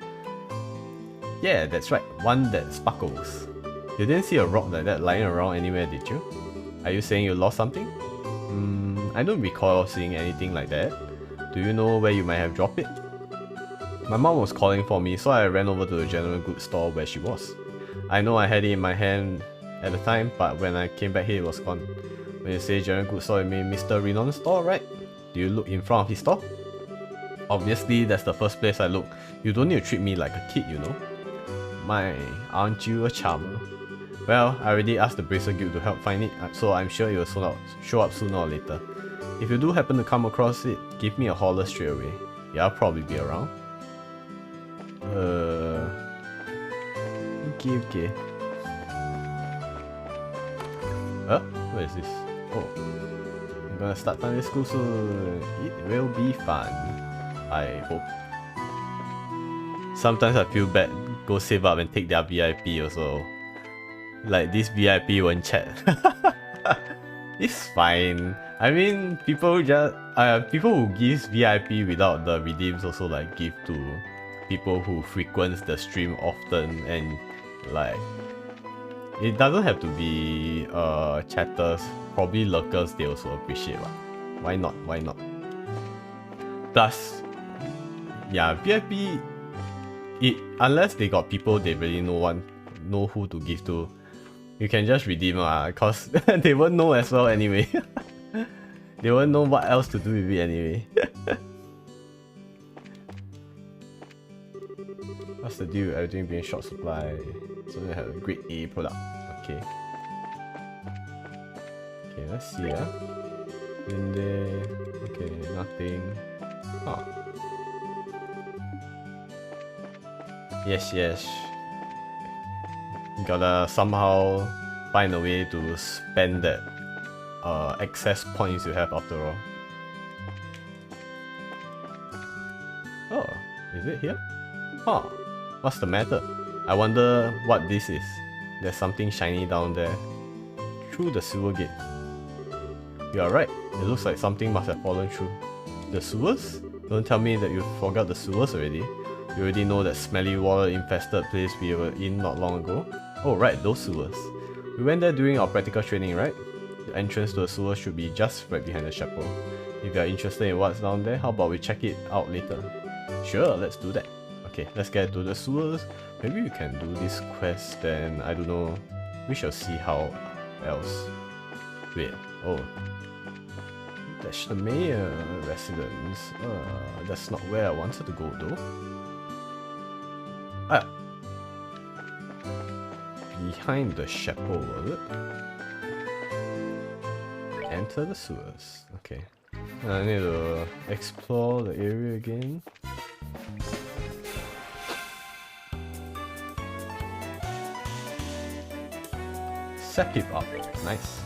Yeah, that's right, one that sparkles. You didn't see a rock like that lying around anywhere, did you? Are you saying you lost something? I don't recall seeing anything like that. Do you know where you might have dropped it? My mom was calling for me, so I ran over to the general goods store where she was. I know I had it in my hand at the time, but when I came back here it was gone. When you say general goods store, you mean Mr. Renon's store, right? Do you look in front of his store? Obviously, that's the first place I look. You don't need to treat me like a kid, you know? My, aren't you a charmer? Well, I already asked the Bracer Guild to help find it, so I'm sure it will show up sooner or later. If you do happen to come across it, give me a holler straight away. Yeah, I'll probably be around. Okay. What is this? Oh, I'm gonna start Sunday school soon. It will be fun, I hope. Sometimes I feel bad. Go save up and take their VIP also. Like, this VIP won't chat. It's fine. I mean, people who gives VIP without the redeems also like give to people who frequents the stream often, and like, it doesn't have to be chatters. Probably lurkers they also appreciate. Why not? Plus, yeah, VIP, unless they got people they really know who to give to, you can just redeem cause they won't know as well anyway. They won't know what else to do with it anyway. What's the deal? Everything being short supply. So they have a grade A product. Okay. Okay, let's see. In there. Okay, nothing. Huh. Yes, yes. Gotta somehow find a way to spend that excess points you have after all. Oh, is it here? Huh. What's the matter? I wonder what this is. There's something shiny down there. Through the sewer gate. You are right. It looks like something must have fallen through. The sewers? Don't tell me that you forgot the sewers already. You already know that smelly water infested place we were in not long ago. Oh right, those sewers. We went there during our practical training, right? The entrance to the sewers should be just right behind the chapel. If you are interested in what's down there, how about we check it out later? Sure, let's do that. Okay, let's get to the sewers. Maybe we can do this quest, then I don't know. We shall see how else. Wait, oh. That's the mayor residence. That's not where I wanted to go though. Ah! Behind the chapel, was it? Enter the sewers. Okay. I need to explore the area again. Set it up. Nice.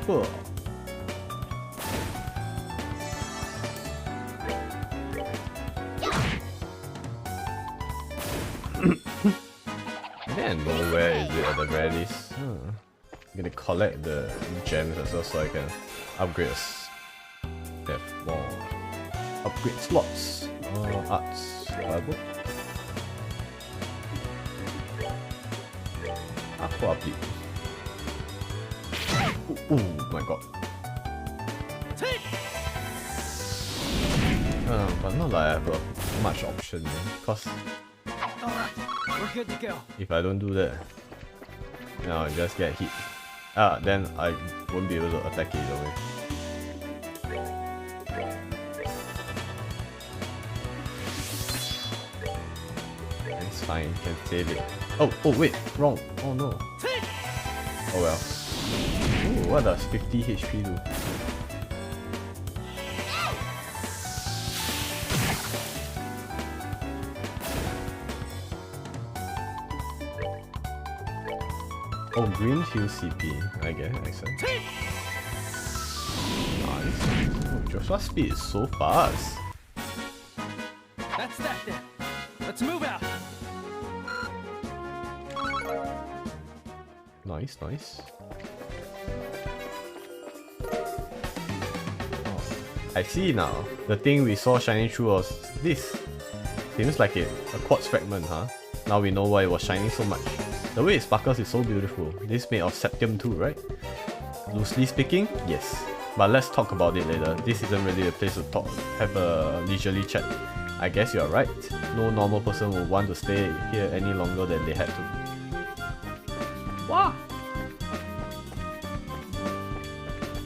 Cool. I think I know where is it at the very least. I'm gonna collect the gems as well so I can upgrade have more upgrade slots. Arts, whatever. Aqua upbeat. Oh my god. But not like I have much option, because Alright, we're good to go. if I don't do that, then I'll just get hit. Then I won't be able to attack it either way. It's fine, can save it. Oh wait, wrong. Oh no. Oh well. Ooh, what does 50 HP do? Oh, green heals CP. I guess, makes sense. Nice. Oh, Joshua's speed is so fast. That's that then. Let's move out. Nice, nice. I see now. The thing we saw shining through was this. Seems like it. A quartz fragment, huh? Now we know why it was shining so much. The way it sparkles is so beautiful. This is made of septium too, right? Loosely speaking, yes. But let's talk about it later. This isn't really the place to talk. Have a leisurely chat. I guess you're right. No normal person would want to stay here any longer than they had to. Wow!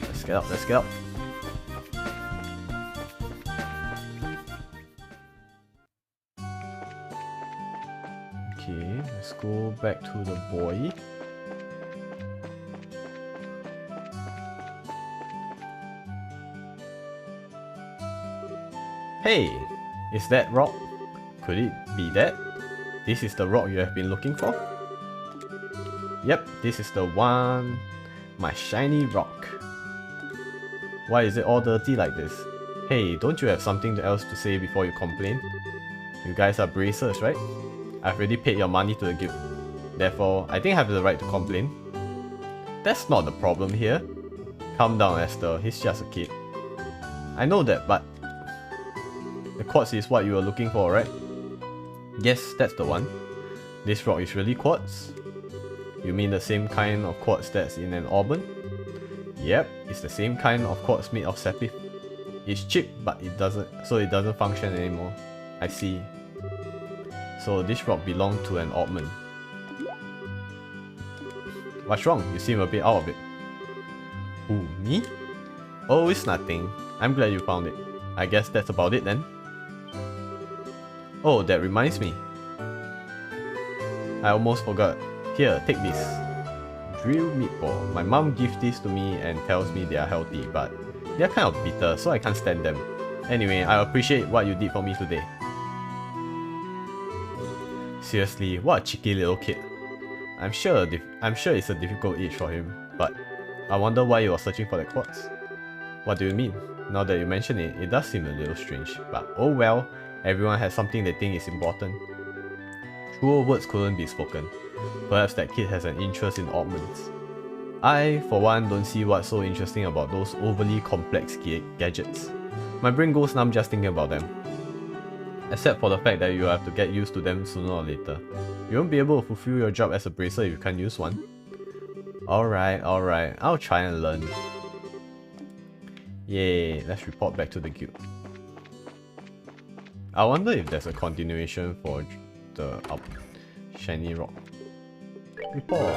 Let's get up, let's get up. Okay, let's go back to the boy. Hey, is that rock? Could it be that? This is the rock you have been looking for? Yep, this is the one. My shiny rock. Why is it all dirty like this? Hey, don't you have something else to say before you complain? You guys are bracers, right? I've already paid your money to the guild. Therefore, I think I have the right to complain. That's not the problem here. Calm down, Esther. He's just a kid. I know that, but the quartz is what you were looking for, right? Yes, that's the one. This rock is really quartz? You mean the same kind of quartz that's in an auburn? Yep, it's the same kind of quartz made of sapphire. It's cheap, but it doesn't function anymore. I see. So this rock belonged to an Oddman. What's wrong? You seem a bit out of it. Who, me? Oh, it's nothing. I'm glad you found it. I guess that's about it then. Oh, that reminds me. I almost forgot. Here, take this. Grilled meatball. My mom gives this to me and tells me they are healthy, but they are kind of bitter, so I can't stand them. Anyway, I appreciate what you did for me today. Seriously, what a cheeky little kid. I'm sure it's a difficult age for him, but I wonder why he was searching for the quartz. What do you mean? Now that you mention it, it does seem a little strange, but oh well, everyone has something they think is important. Truer words couldn't be spoken. Perhaps that kid has an interest in oddments. I, for one, don't see what's so interesting about those overly complex gadgets. My brain goes numb just thinking about them. Except for the fact that you have to get used to them sooner or later. You won't be able to fulfill your job as a bracer if you can't use one. Alright, I'll try and learn. Yay, let's report back to the guild. I wonder if there's a continuation for the shiny rock. Report!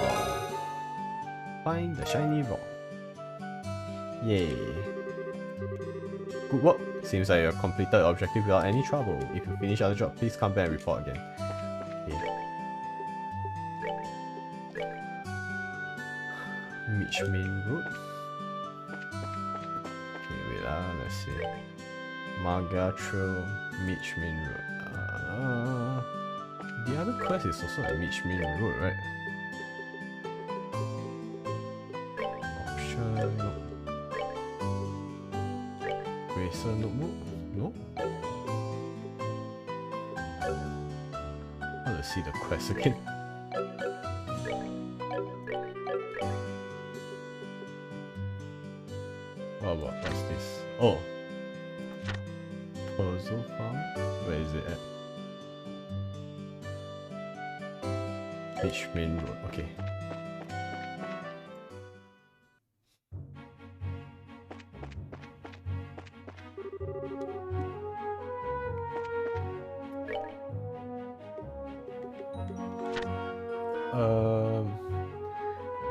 Find the shiny rock. Yay. Good work! Seems like you have completed the objective without any trouble. If you finish other job, please come back and report again. Okay. Mitch Main Road. Okay, wait let's see. Marga Trail, Mitch Main Road. The other quest is also at Mitch Main Road, right? Option, no. Racer notebook? No? Let's see the quest again. What's this? Oh! Puzzle farm? Where is it at? H Main Road, okay.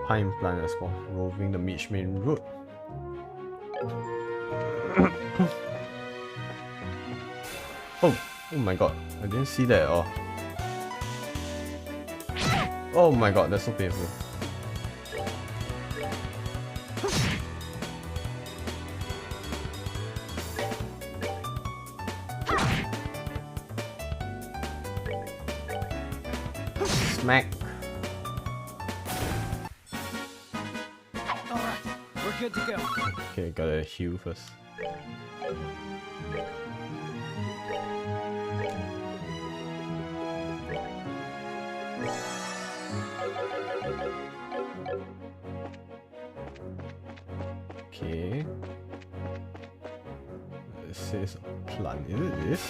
Pine plant as well, roving the Mitch Main Road. Oh my god, I didn't see that at all. Oh my god, that's so painful. Smack. Alright, we're good to go. Okay, gotta heal first. Okay. It says plant. Is it this?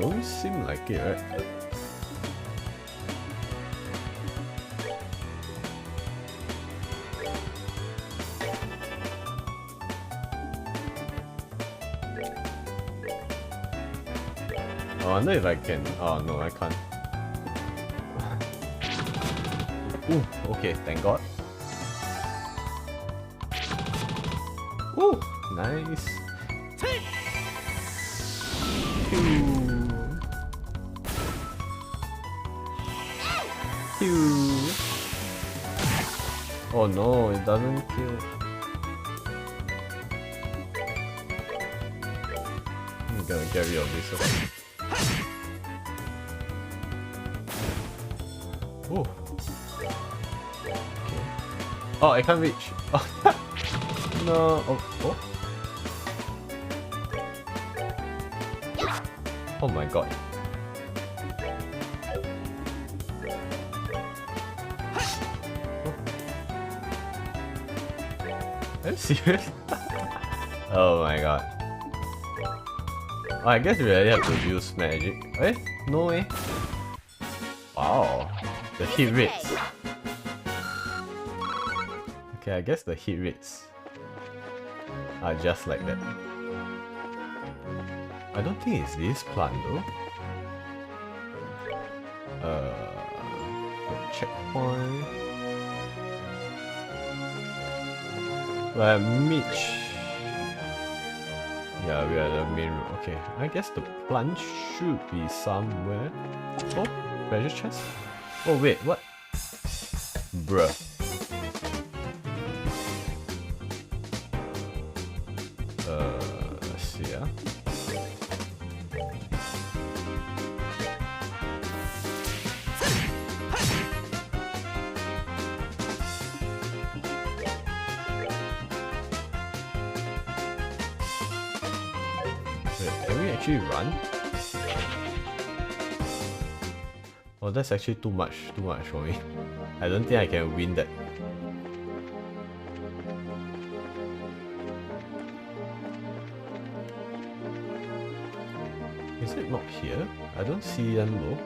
Don't seem like it, right? I wonder if I can. Oh no, I can't. Ooh, okay, thank god. Ooh, nice. Oh no, it doesn't kill. I'm gonna get rid of this one. Oh. Okay. Oh, I can't reach. Oh. No. Oh. Oh my god. Are you serious? Oh my god. Oh, I guess we really have to use magic. Eh? No way. Wow. The hit rates. Okay, I guess the hit rates are just like that. I don't think it's this plant though. checkpoint. Well, Mitch. Yeah, we are at the main room. Okay, I guess the plant should be somewhere. Oh, treasure chest. Oh wait, what? Bruh. Let's see. Wait, can we actually run? Oh, that's actually too much for me. I don't think I can win that. Is it not here? I don't see them though.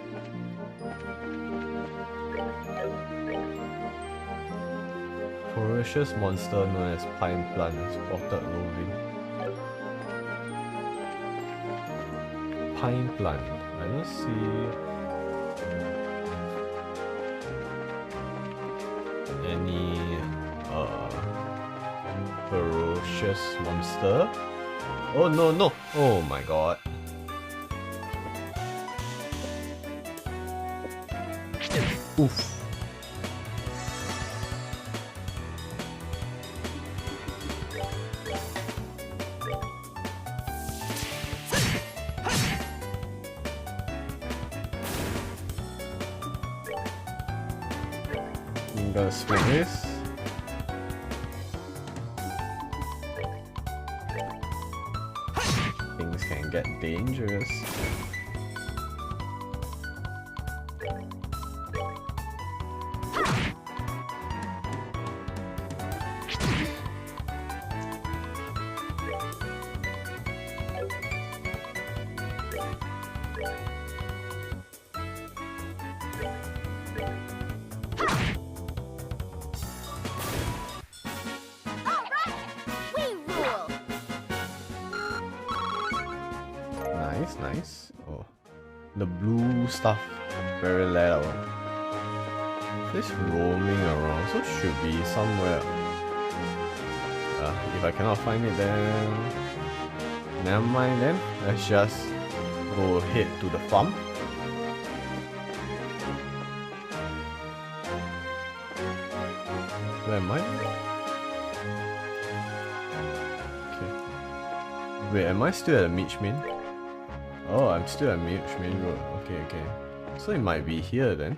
Ferocious monster known as pine plant spotted roving. Pine plant. I don't see any ferocious monster. Oh no no! Oh my god. Oof. I'm gonna swing this. Things can get dangerous. Nice. Oh, the blue stuff, very loud. This roaming around, so should be somewhere. If I cannot find it, then never mind. Then let's just go head to the farm. Where am I? Okay. Wait, am I still at the Mitch Main? Oh, I'm still at Mitch Main Road. Okay. So it might be here then.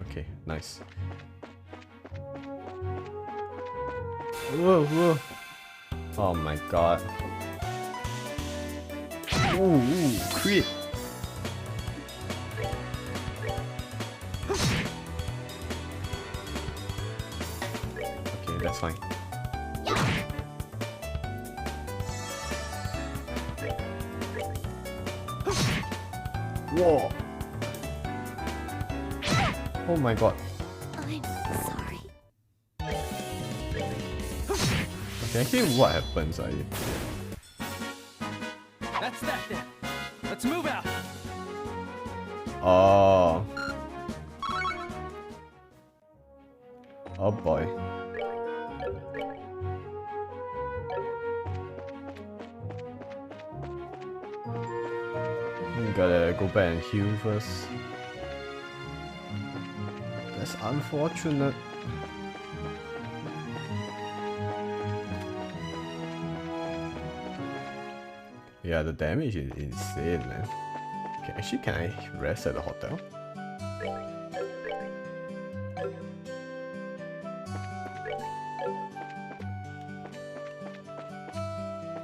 Okay, nice. Whoa. Oh my god. Ooh, crit. Okay, that's fine. Whoa! Oh my god. I'm sorry. Okay, actually what happens are you? That's that then. Let's move out. Oh. Oh boy. Gotta go back and heal first. That's unfortunate. Yeah, the damage is insane, man. Okay, actually, can I rest at the hotel?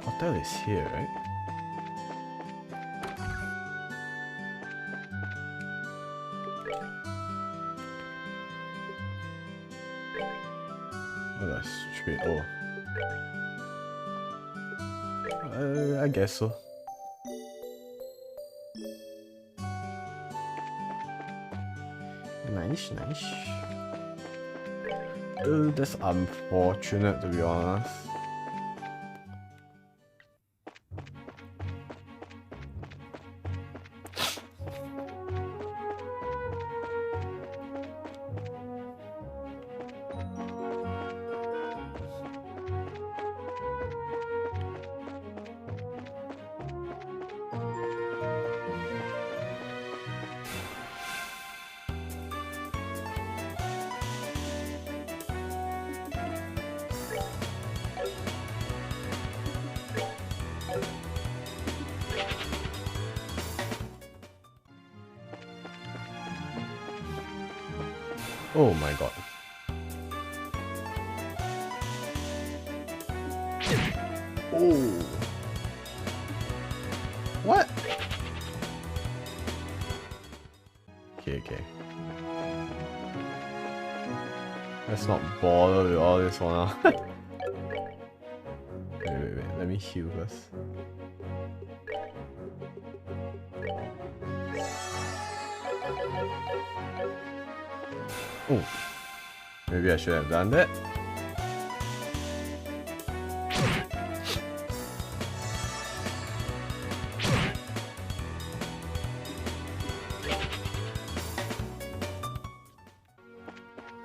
Hotel is here, right? Oh, that's straight. Oh. I guess so. Nice. Oh, that's unfortunate to be honest. Oh my god. Oh. What? Okay. Let's not bother with all this for now. Wait. Let me heal first. Oh. Maybe I should have done that.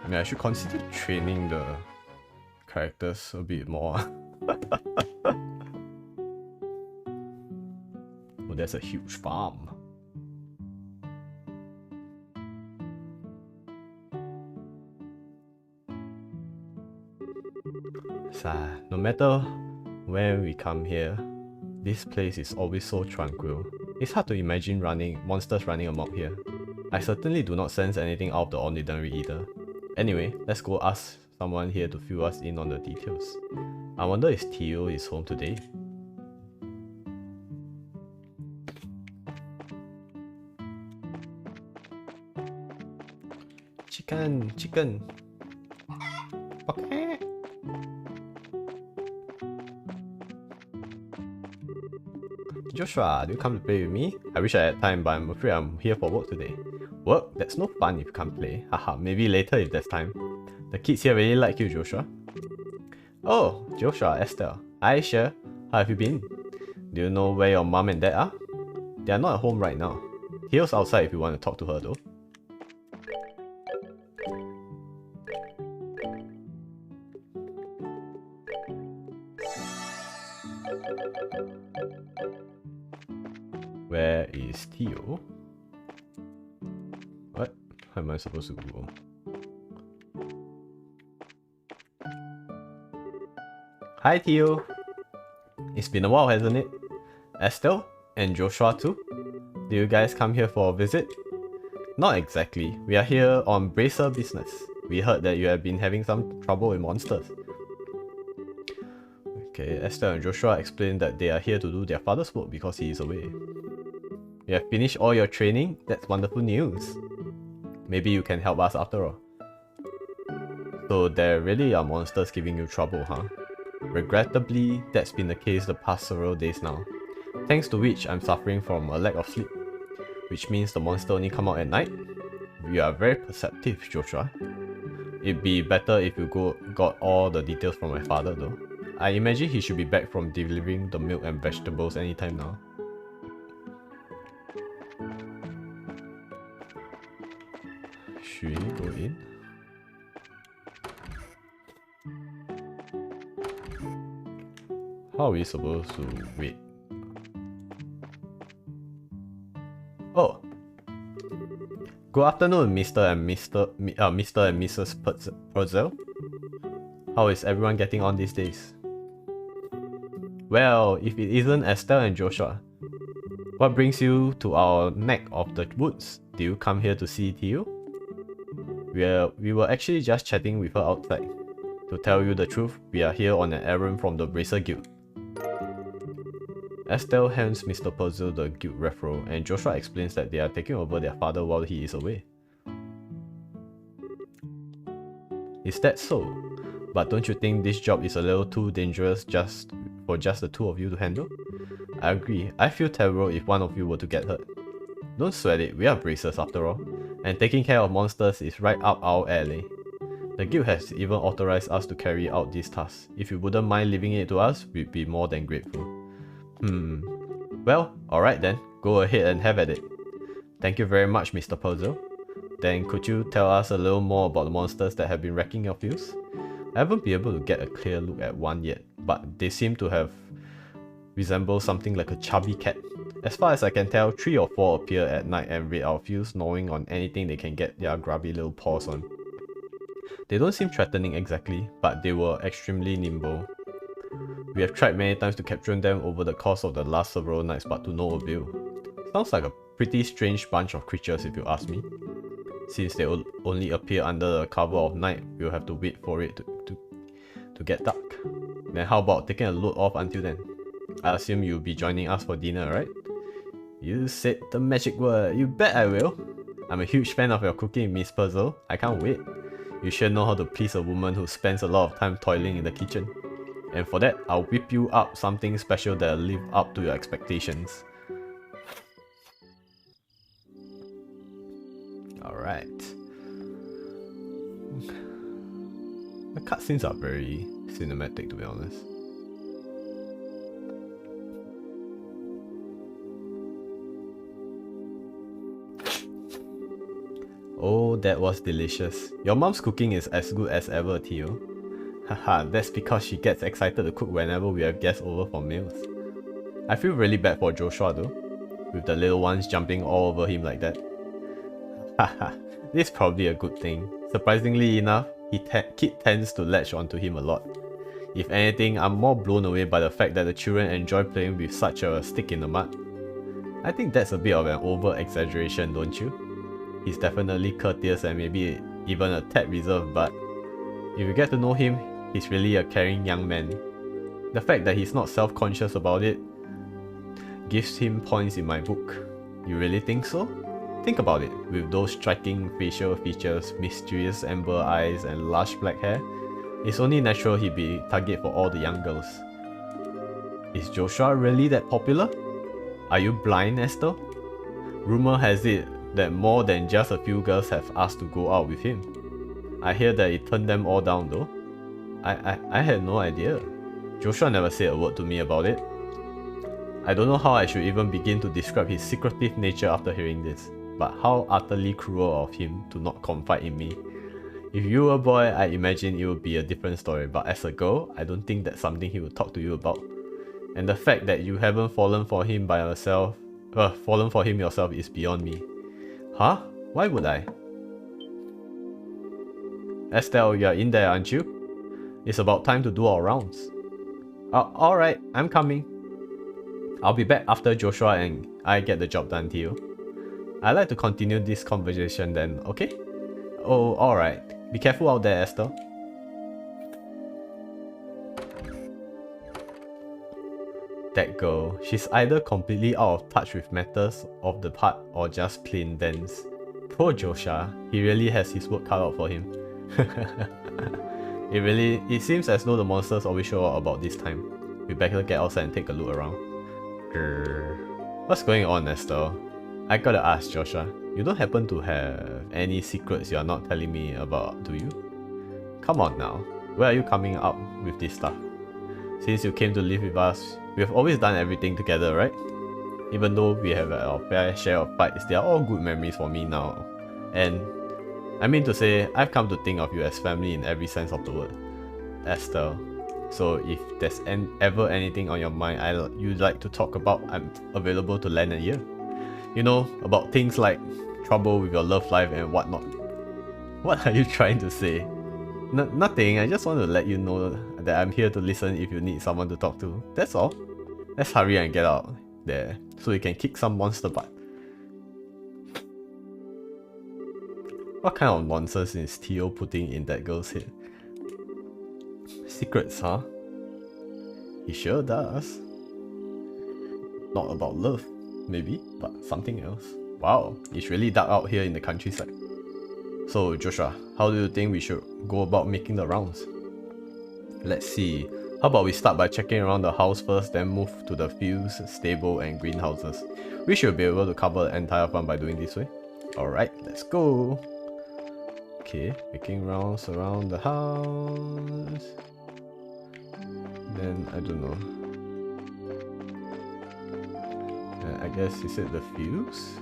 I mean, I should consider training the characters a bit more. Oh, that's a huge farm. So, no matter when we come here, this place is always so tranquil. It's hard to imagine monsters running amok here. I certainly do not sense anything out of the ordinary either. Anyway, let's go ask someone here to fill us in on the details. I wonder if Theo is home today. Chicken. Okay. Joshua, do you come to play with me? I wish I had time, but I'm afraid I'm here for work today. Work? That's no fun if you can't play. Haha, maybe later if there's time. The kids here really like you, Joshua. Oh, Joshua, Estelle. Hi, Cher. How have you been? Do you know where your mom and dad are? They are not at home right now. Theo's outside if you want to talk to her though. Where is Theo? What? How am I supposed to go? Hi Theo! It's been a while, hasn't it? Estelle? And Joshua too? Do you guys come here for a visit? Not exactly. We are here on bracer business. We heard that you have been having some trouble with monsters. Okay, Estelle and Joshua explained that they are here to do their father's work because he is away. You have finished all your training? That's wonderful news. Maybe you can help us after all. So there really are monsters giving you trouble, huh? Regrettably, that's been the case the past several days now. Thanks to which I'm suffering from a lack of sleep. Which means the monster only come out at night? You are very perceptive, Joshua. It'd be better if you got all the details from my father though. I imagine he should be back from delivering the milk and vegetables anytime now. Should we go in? How are we supposed to wait? Oh! Good afternoon, Mr. and Mrs. Purcell. How is everyone getting on these days? Well, if it isn't Estelle and Joshua, what brings you to our neck of the woods? Do you come here to see Theo? We were actually just chatting with her outside. To tell you the truth, we are here on an errand from the Bracer Guild. Estelle hands Mr. Purcell the guild referral, and Joshua explains that they are taking over their father while he is away. Is that so? But don't you think this job is a little too dangerous for just the two of you to handle? I agree. I feel terrible if one of you were to get hurt. Don't sweat it, we are bracers after all. And taking care of monsters is right up our alley. The guild has even authorized us to carry out these tasks. If you wouldn't mind leaving it to us, we'd be more than grateful. Well, alright then. Go ahead and have at it. Thank you very much, Mr. Purcell. Then could you tell us a little more about the monsters that have been wrecking your fields? I haven't been able to get a clear look at one yet, but they seem to have resemble something like a chubby cat. As far as I can tell, 3 or 4 appear at night and raid our fields, gnawing on anything they can get their grubby little paws on. They don't seem threatening exactly, but they were extremely nimble. We have tried many times to capture them over the course of the last several nights, but to no avail. Sounds like a pretty strange bunch of creatures if you ask me. Since they only appear under the cover of night, we'll have to wait for it to get dark. Then how about taking a load off until then? I assume you'll be joining us for dinner, right? You said the magic word. You bet I will. I'm a huge fan of your cooking, Miss Puzzle. I can't wait. You sure know how to please a woman who spends a lot of time toiling in the kitchen. And for that, I'll whip you up something special that'll live up to your expectations. Alright. The cutscenes are very cinematic, to be honest. Oh, that was delicious. Your mom's cooking is as good as ever, Theo. Haha, that's because she gets excited to cook whenever we have guests over for meals. I feel really bad for Joshua though, with the little ones jumping all over him like that. Haha, this is probably a good thing. Surprisingly enough, Kit tends to latch onto him a lot. If anything, I'm more blown away by the fact that the children enjoy playing with such a stick in the mud. I think that's a bit of an over-exaggeration, don't you? He's definitely courteous and maybe even a tad reserved, but if you get to know him, he's really a caring young man. The fact that he's not self-conscious about it gives him points in my book. You really think so? Think about it, with those striking facial features, mysterious amber eyes and lush black hair, it's only natural he'd be target for all the young girls. Is Joshua really that popular? Are you blind, Esther? Rumor has it that more than just a few girls have asked to go out with him. I hear that he turned them all down though. I had no idea. Joshua never said a word to me about it. I don't know how I should even begin to describe his secretive nature after hearing this, but how utterly cruel of him to not confide in me. If you were a boy, I imagine it would be a different story, but as a girl, I don't think that's something he would talk to you about. And the fact that you haven't fallen for him yourself is beyond me. Huh? Why would I? Estelle, you're in there, aren't you? It's about time to do our rounds. Alright, I'm coming. I'll be back after Joshua and I get the job done, Theo. I'd like to continue this conversation then, okay? Oh, alright. Be careful out there, Estelle. That girl, she's either completely out of touch with matters of the part or just plain dense. Poor Joshua, he really has his work cut out for him. It seems as though the monsters always show up about this time. We better get outside and take a look around. What's going on, Esther? I gotta ask, Joshua, you don't happen to have any secrets you're not telling me about, do you? Come on now, where are you coming up with this stuff? Since you came to live with us, we have always done everything together, right? Even though we have our fair share of fights, they are all good memories for me now. And I mean to say, I've come to think of you as family in every sense of the word, Esther. So if there's ever anything on your mind you'd like to talk about, I'm available to lend an ear. You know, about things like trouble with your love life and whatnot. What are you trying to say? Nothing, I just want to let you know that I'm here to listen if you need someone to talk to. That's all. Let's hurry and get out there so we can kick some monster butt. What kind of nonsense is Theo putting in that girl's head? Secrets, huh? He sure does. Not about love, maybe, but something else. Wow, it's really dark out here in the countryside. So Joshua, how do you think we should go about making the rounds? Let's see. How about we start by checking around the house first, then move to the fields, stable and greenhouses. We should be able to cover the entire farm by doing this way. Alright, let's go. Okay, making rounds around the house. Then, I don't know. I guess he said the fields?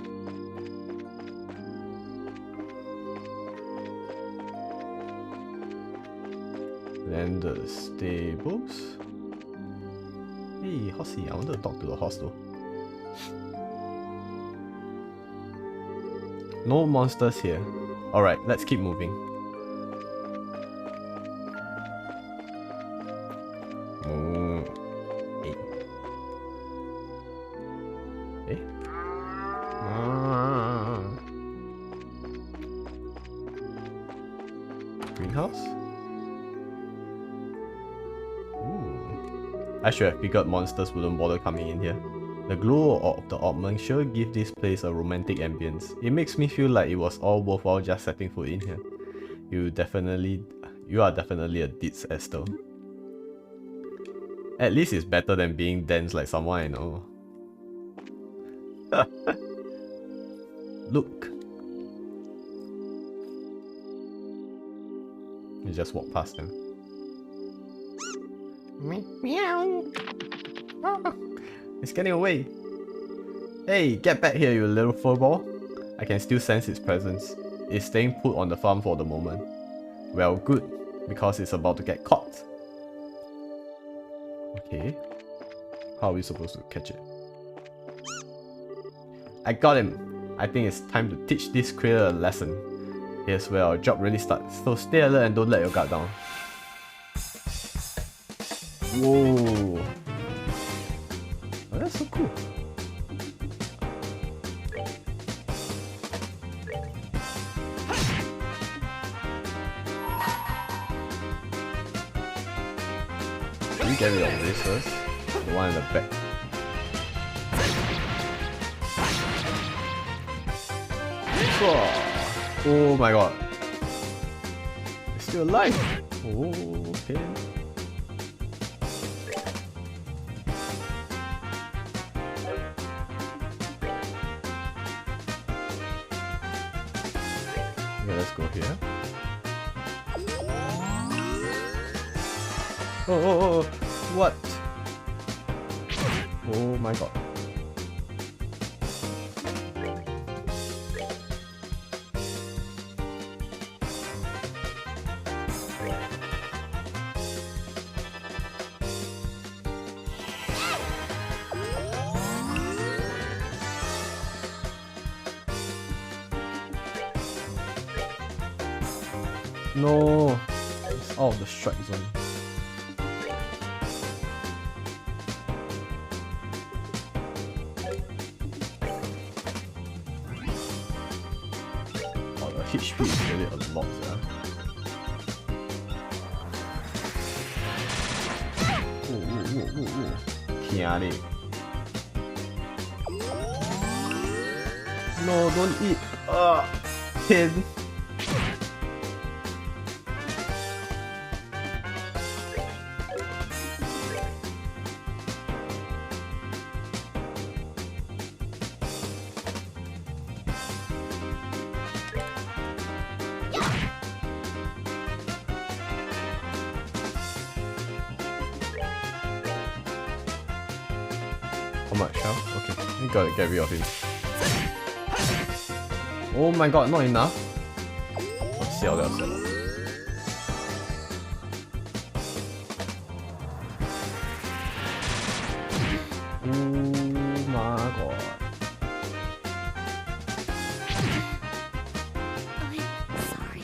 Then the stables. Hey, horsey, I wanted to talk to the horse though. No monsters here. Alright, let's keep moving. Hey. Hey. I should have figured monsters wouldn't bother coming in here. The glow of the oddments sure give this place a romantic ambience. It makes me feel like it was all worthwhile just setting foot in here. You are definitely a ditz, Esther. At least it's better than being dense like someone I know. Look. You just walk past them. Meow. Oh, it's getting away. Hey, get back here, you little furball. I can still sense its presence. It's staying put on the farm for the moment. Well, good, because it's about to get caught. Okay. How are we supposed to catch it? I got him! I think it's time to teach this critter a lesson. Here's where our job really starts, so stay alert and don't let your guard down. Whoa! Oh, that's so cool. Can we get rid of this first? The one in the back. Oh my god. It's still alive! Oh, okay. Okay, let's go here. Oh, what? Oh my god. No, it's out of the strike zone. Oh, the HP is really a lot, yeah. Kiari. No, don't eat. Kid. How much, huh? Okay, we gotta get rid of him. Oh my god, not enough? Oh, 笑了笑了。Oh my god. I'm sorry.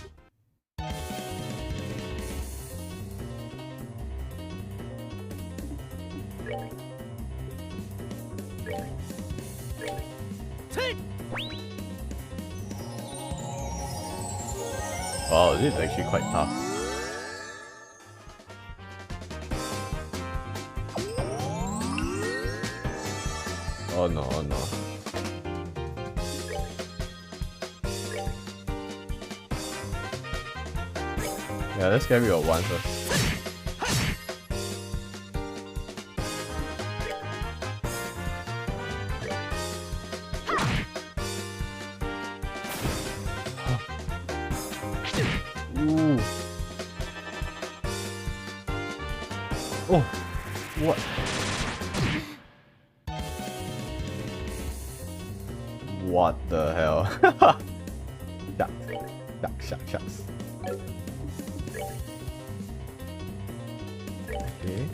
Wow, this is actually quite tough. Oh no, oh no. Yeah, let's get rid of one first. Ooh. Oh, what? What the hell? Shucks. Okay.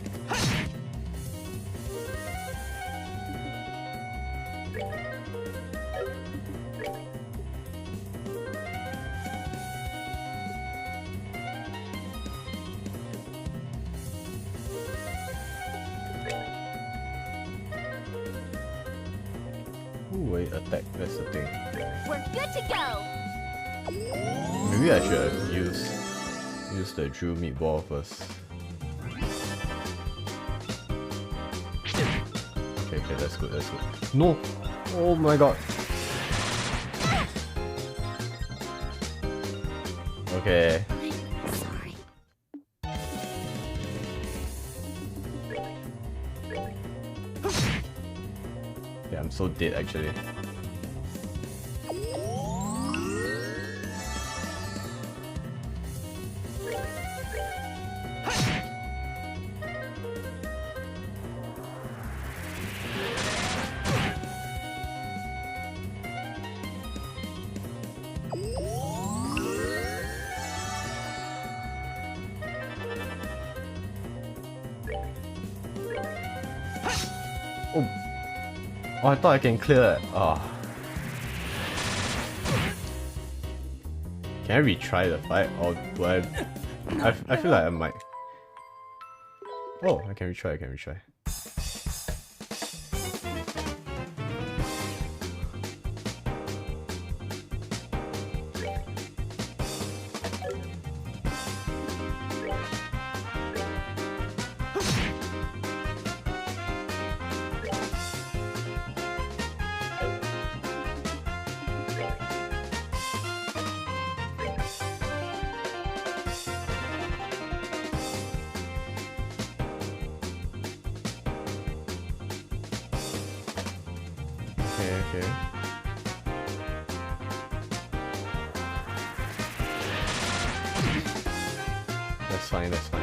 Wait, attack, that's the thing. We're good to go. Maybe I should have used the Drew meatball first. Okay, that's good, that's good. No! Oh my god. Okay. I'm sorry. Yeah, I'm so dead actually. Oh. Oh, I thought I can clear it. Oh. Can I retry the fight or do I feel like I might. Oh, I can retry, I can retry. Okay. That's fine, that's fine.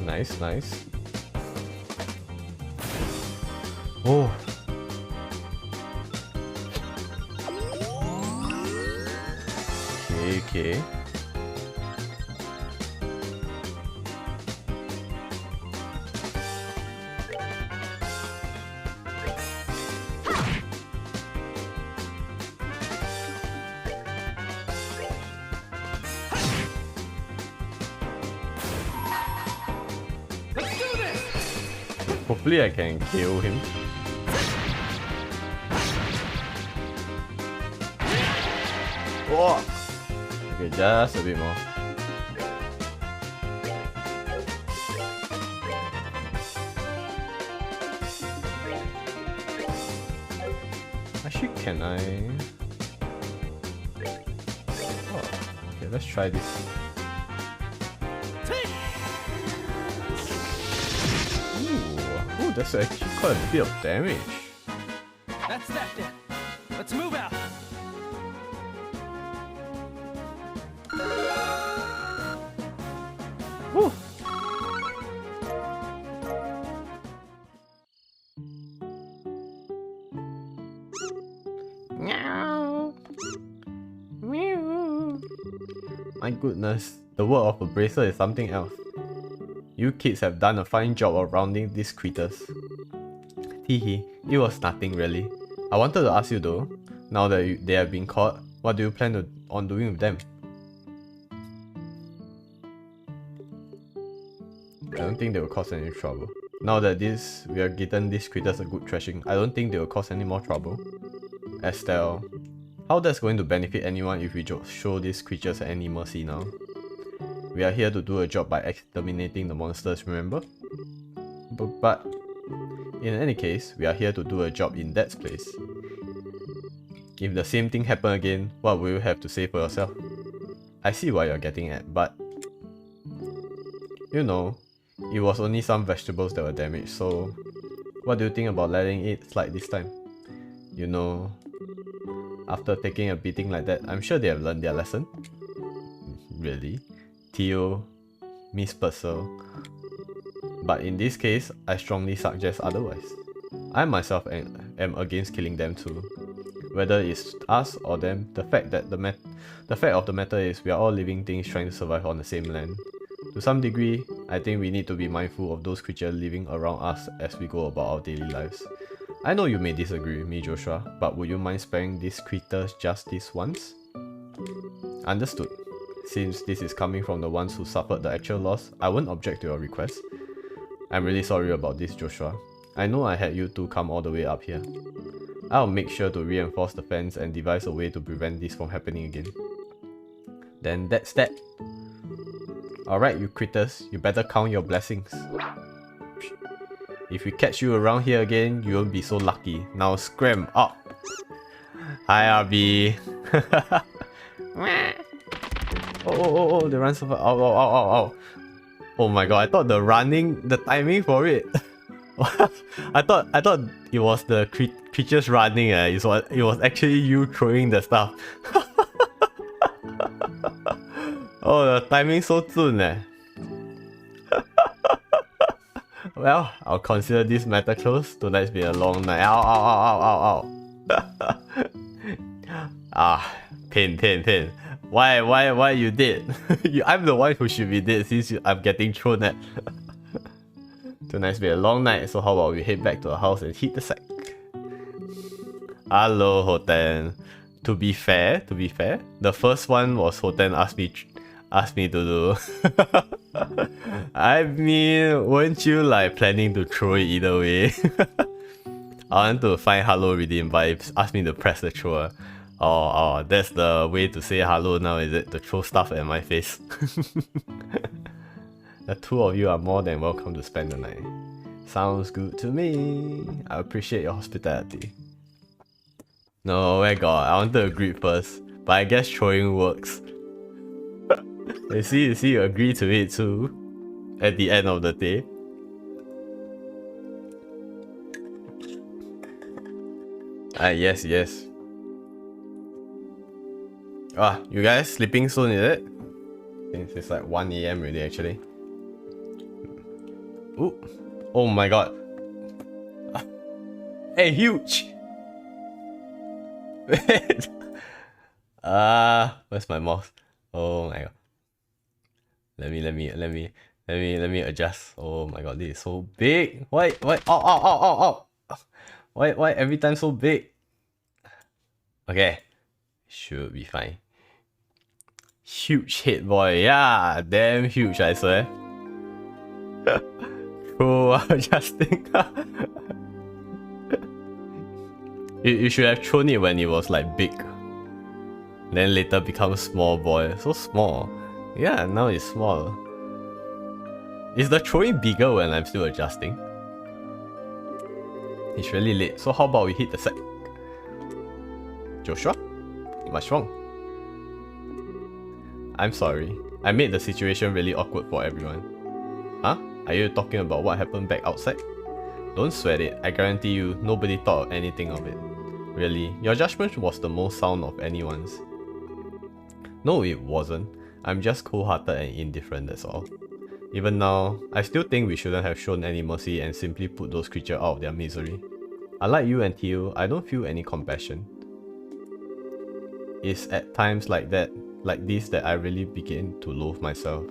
Nice, nice. Oh. Okay. Hopefully I can kill him. Oh! Okay, just a bit more. Actually, can I? Oh, okay, let's try this. Ooh, that's actually quite a bit of damage. That's that then. Let's move out. Woo. Meow. Meow. My goodness, the word of a bracer is something else. You kids have done a fine job of rounding these critters. Teehee, it was nothing really. I wanted to ask you though, now that they have been caught, what do you plan on doing with them? I don't think they will cause any trouble. Now that we have given these critters a good thrashing, I don't think they will cause any more trouble. Estelle, how that's going to benefit anyone if we show these creatures any mercy now? We are here to do a job by exterminating the monsters, remember? But in any case, we are here to do a job in Dad's place. If the same thing happen again, what will you have to say for yourself? I see what you're getting at, but you know, it was only some vegetables that were damaged, so what do you think about letting it slide this time? You know, after taking a beating like that, I'm sure they have learned their lesson. Really? Theo, Miss Purcell. But in this case, I strongly suggest otherwise. I myself am against killing them too. Whether it's us or them, the fact of the matter is we are all living things trying to survive on the same land. To some degree, I think we need to be mindful of those creatures living around us as we go about our daily lives. I know you may disagree with me, Joshua, but would you mind sparing these creatures just this once? Understood. Since this is coming from the ones who suffered the actual loss, I won't object to your request. I'm really sorry about this, Joshua. I know I had you two come all the way up here. I'll make sure to reinforce the fence and devise a way to prevent this from happening again. Then that's that. Alright, you critters, you better count your blessings. If we catch you around here again, you won't be so lucky. Now scram up. Hi RB. Oh, they run so far. Ow. Oh my god, I thought the timing for it. I thought it was the creatures running. It was actually you throwing the stuff. Oh, the timing so soon. Well, I'll consider this matter closed. Tonight's been a long night. Ow. Ah, pain. Why you dead? I'm the one who should be dead since I'm getting thrown at. Tonight's been a long night, so how about we head back to our house and hit the sack? Hello, Hoten. To be fair, the first one was Hoten asked me to do. I mean, weren't you like planning to throw it either way? I want to find hello redeem, but it asked me to press the thrower. Oh, that's the way to say hello now, is it? To throw stuff at my face. The two of you are more than welcome to spend the night. Sounds good to me. I appreciate your hospitality. No, I wanted to agree first, but I guess throwing works. You see, you agree to it too. At the end of the day. Yes. You guys sleeping soon, is it? Since it's like 1 AM already actually. Ooh. Oh my god. Hey, huge! Wait. Where's my mouse? Oh my god. Let me adjust. Oh my god, this is so big. Why? Ow. Why every time so big? Okay. Should be fine. Huge head boy. Yeah, damn huge, I swear. Cool, adjusting. You should have thrown it when it was like big. Then later become small boy. So small. Yeah, now it's small. Is the throwing bigger when I'm still adjusting? It's really late, so how about we hit the sack? Joshua? What's wrong? I'm sorry. I made the situation really awkward for everyone. Huh? Are you talking about what happened back outside? Don't sweat it. I guarantee you, nobody thought anything of it. Really, your judgment was the most sound of anyone's. No, it wasn't. I'm just cold-hearted and indifferent, that's all. Even now, I still think we shouldn't have shown any mercy and simply put those creatures out of their misery. Unlike you and Theo, I don't feel any compassion. It's at times like this that I really begin to loathe myself.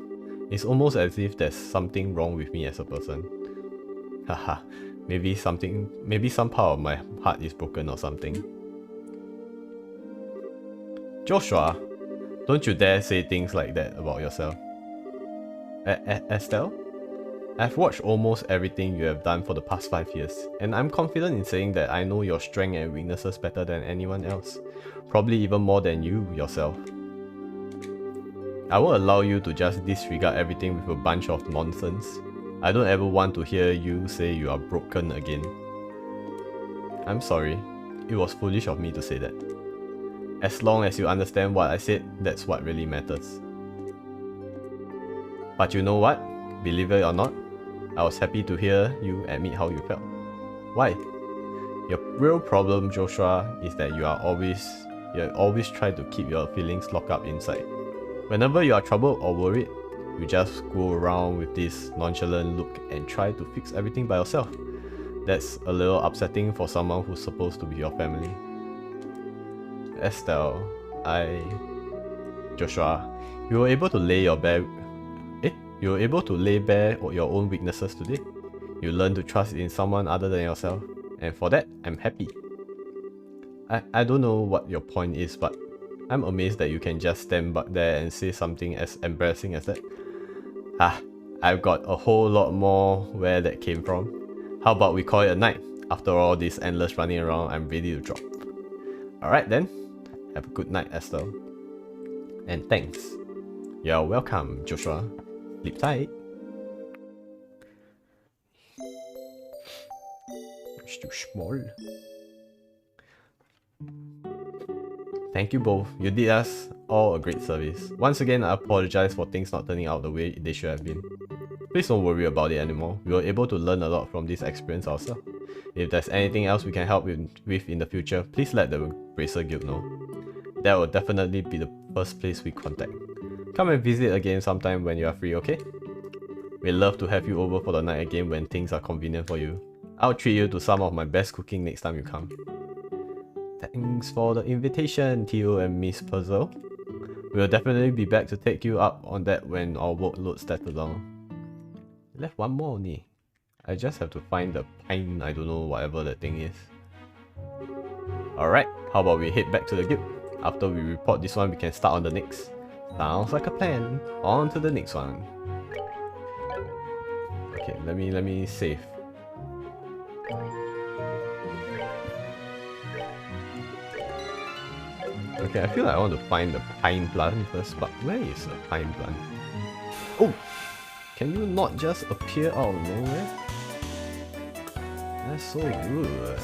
It's almost as if there's something wrong with me as a person. Haha, maybe some part of my heart is broken or something. Joshua, don't you dare say things like that about yourself. Estelle? I've watched almost everything you have done for the past 5 years, and I'm confident in saying that I know your strengths and weaknesses better than anyone else. Probably even more than you yourself. I won't allow you to just disregard everything with a bunch of nonsense. I don't ever want to hear you say you are broken again. I'm sorry. It was foolish of me to say that. As long as you understand what I said, that's what really matters. But you know what? Believe it or not, I was happy to hear you admit how you felt. Why? Your real problem, Joshua, is that you always try to keep your feelings locked up inside. Whenever you are troubled or worried, you just go around with this nonchalant look and try to fix everything by yourself. That's a little upsetting for someone who's supposed to be your family. Estelle, Joshua, you were able to lay you were able to lay bare your own weaknesses today. You learned to trust in someone other than yourself, and for that, I'm happy. I don't know what your point is, but I'm amazed that you can just stand back there and say something as embarrassing as that. I've got a whole lot more where that came from. How about we call it a night? After all this endless running around, I'm ready to drop. Alright then, have a good night, Esther. And thanks. You're welcome, Joshua. Sleep tight. It's too small. Thank you both. You did us all a great service. Once again, I apologize for things not turning out the way they should have been. Please don't worry about it anymore. We were able to learn a lot from this experience ourselves. If there's anything else we can help with in the future, please let the Bracer Guild know. That will definitely be the first place we contact. Come and visit again sometime when you are free, okay? We'd love to have you over for the night again when things are convenient for you. I'll treat you to some of my best cooking next time you come. Thanks for the invitation, Theo and Miss Puzzle. We'll definitely be back to take you up on that when our workload settles down. Left one more only. I just have to find the pine, I don't know, whatever the thing is. Alright, how about we head back to the guild? After we report this one, we can start on the next. Sounds like a plan. On to the next one. Okay, let me save. Okay, I feel like I want to find the pine plant first, but where is the pine plant? Oh! Can you not just appear out of nowhere? That's so rude.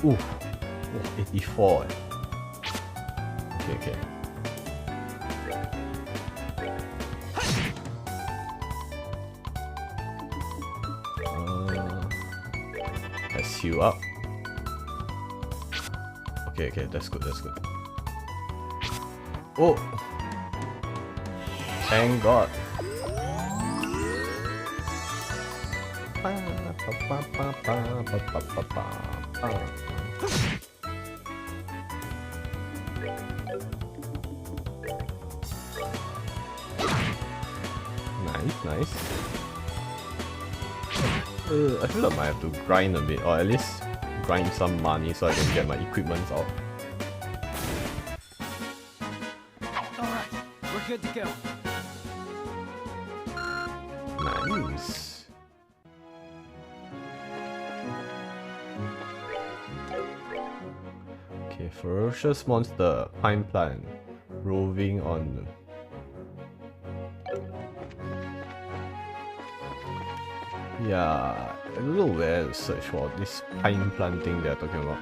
Ooh, oh, 84. Okay. Let's heal up. Okay, that's good. Oh! Thank God. Nice. I feel like I might have to grind a bit, or at least grind some money so I can get my equipment out. Alright, we're good to go. Nice. Okay, ferocious monster, pine plant, roving on. Yeah, I don't know where to search for this pine plant thing they're talking about.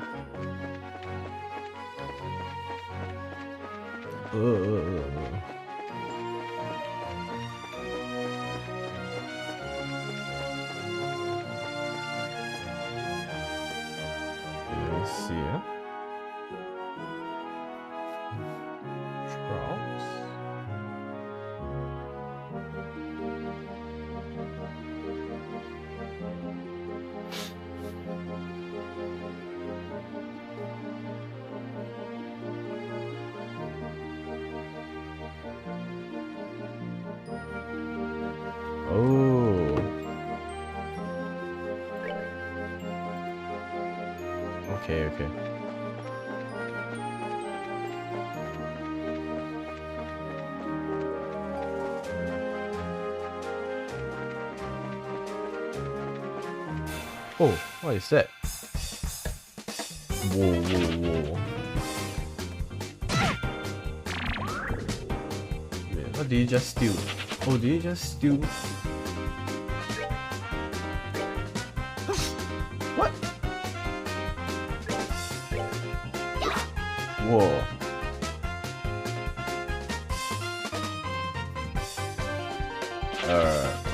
Let's see, yeah. Trouts. Oh. Okay. Oh, what is that? Whoa. Wait, what did you just steal? Oh, did you just steal? What? Whoa.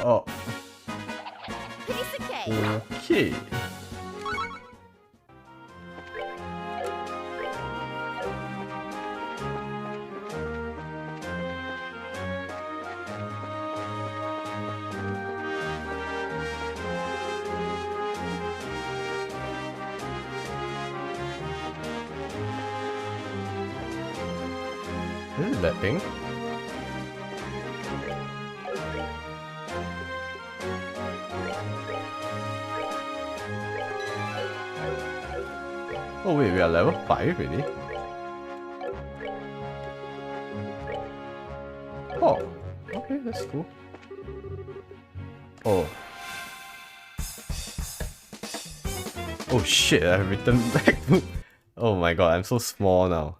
Oh. Piece of cake. Okay. This is that thing. Oh wait, we are level 5 already? Oh, okay, that's cool. Oh. Oh shit, I've returned back to... Oh my god, I'm so small now.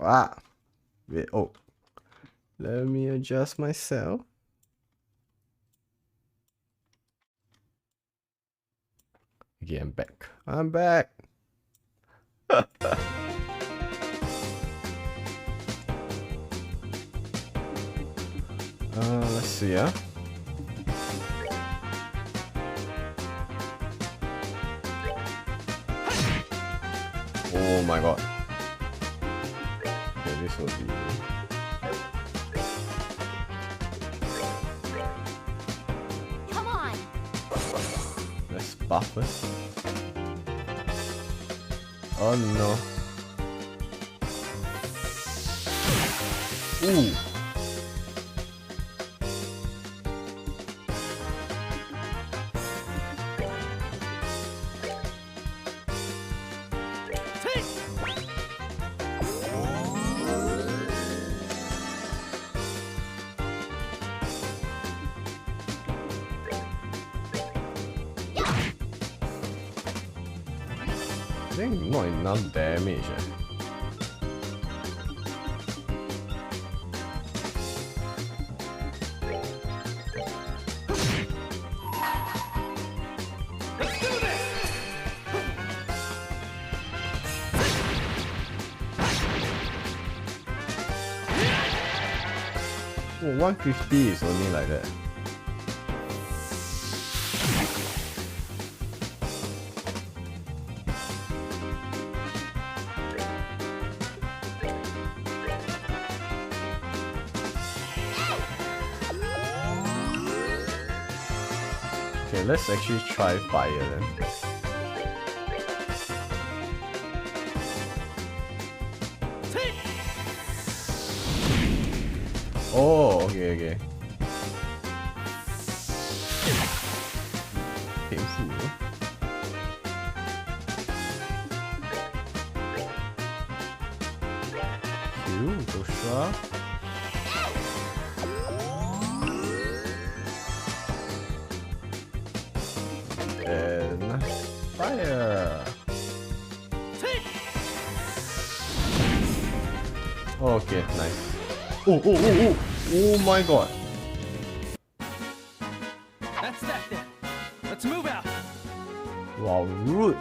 Ah! Wait, oh. Let me adjust myself. Okay, I'm back. I'm back! Let's see, yeah. Oh my god. Okay, this will be... Come on. Let's buff first. Oh no. Ooh. I think not enough damage. Let's do this! Oh, 150 is only like that. Okay, let's actually try fire then. Oh, okay, okay. Painful. Q, Joshua. And fire. Okay, nice. Oh, oh, oh, oh! Oh my god! That's that then. Let's move out. Wow, rude!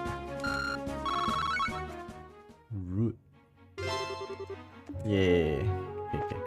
Rude. Yeah. Okay, okay.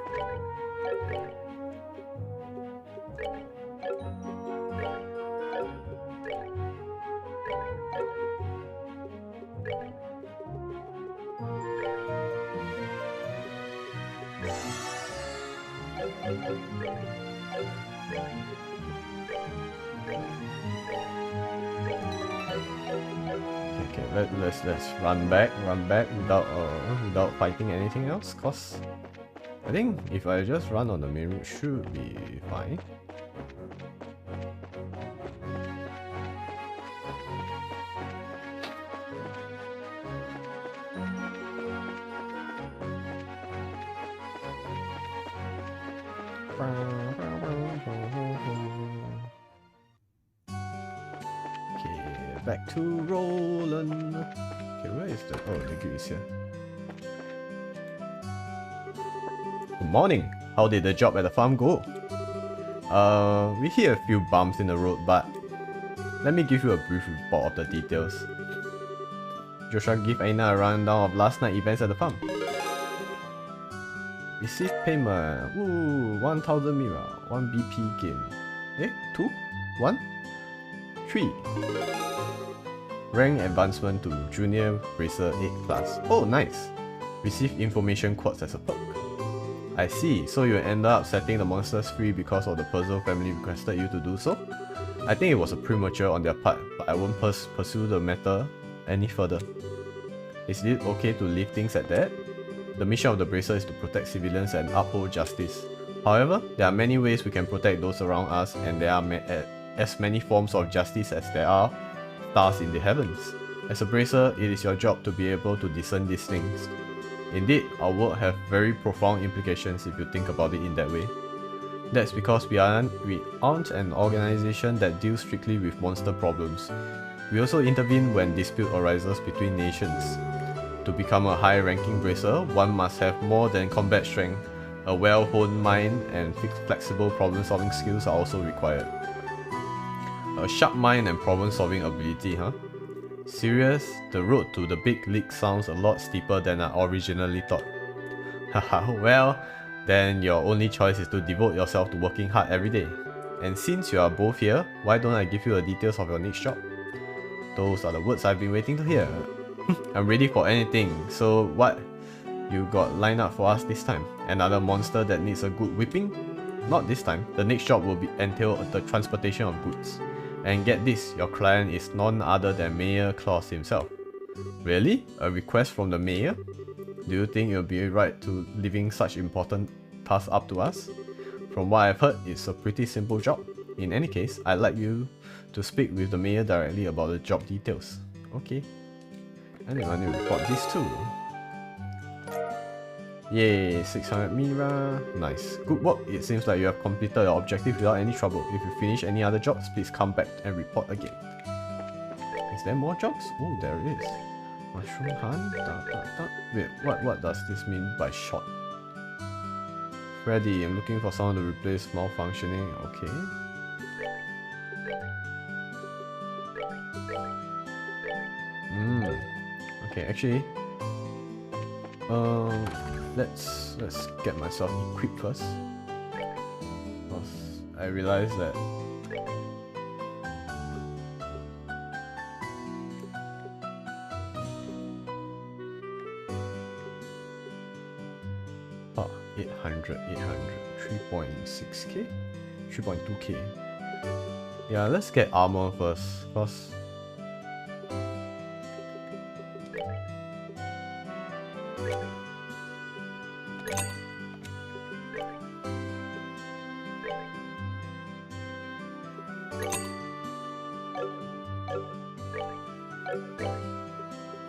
Okay, let's run back without fighting anything else, cause I think if I just run on the main route should be fine. Okay, back to Roland. Okay, where is the... Oh, the guy is here. Good morning. How did the job at the farm go? We hit a few bumps in the road, but let me give you a brief report of the details. Joshua give Aina a rundown of last night events at the farm. Received payment. Ooh, 1000 mira. 1 BP gain. 2? 1? 3. Rank advancement to Junior Bracer 8 class. Oh, nice. Receive information quotes as a perk. I see, so you end up setting the monsters free because of the puzzle family requested you to do so? I think it was a premature on their part, but I won't pursue the matter any further. Is it okay to leave things at that? The mission of the Bracer is to protect civilians and uphold justice. However, there are many ways we can protect those around us, and there are as many forms of justice as there are stars in the heavens. As a Bracer, it is your job to be able to discern these things. Indeed, our work have very profound implications if you think about it in that way. That's because we aren't an organization that deals strictly with monster problems. We also intervene when dispute arises between nations. To become a high-ranking Bracer, one must have more than combat strength. A well-honed mind and flexible problem-solving skills are also required. A sharp mind and problem-solving ability, huh? Serious? The road to the big league sounds a lot steeper than I originally thought. Haha, well, then your only choice is to devote yourself to working hard every day. And since you are both here, why don't I give you the details of your next job? Those are the words I've been waiting to hear. I'm ready for anything, so what you got lined up for us this time? Another monster that needs a good whipping? Not this time. The next job will entail the transportation of goods. And get this, your client is none other than Mayor Claus himself. Really? A request from the mayor? Do you think you'll be right to leaving such important tasks up to us? From what I've heard, it's a pretty simple job. In any case, I'd like you to speak with the mayor directly about the job details. Okay. And then I need to report this too. Yay, 600 Mira. Nice. Good work. It seems like you have completed your objective without any trouble. If you finish any other jobs, please come back and report again. Is there more jobs? Oh, there it is. Mushroom hunt. Wait, what does this mean by shot? Freddy, I'm looking for someone to replace malfunctioning. Okay. Okay, actually, let's get myself equipped first. Because I realized that oh, 800, 3.6k, 3.2k. Yeah, let's get armor first, because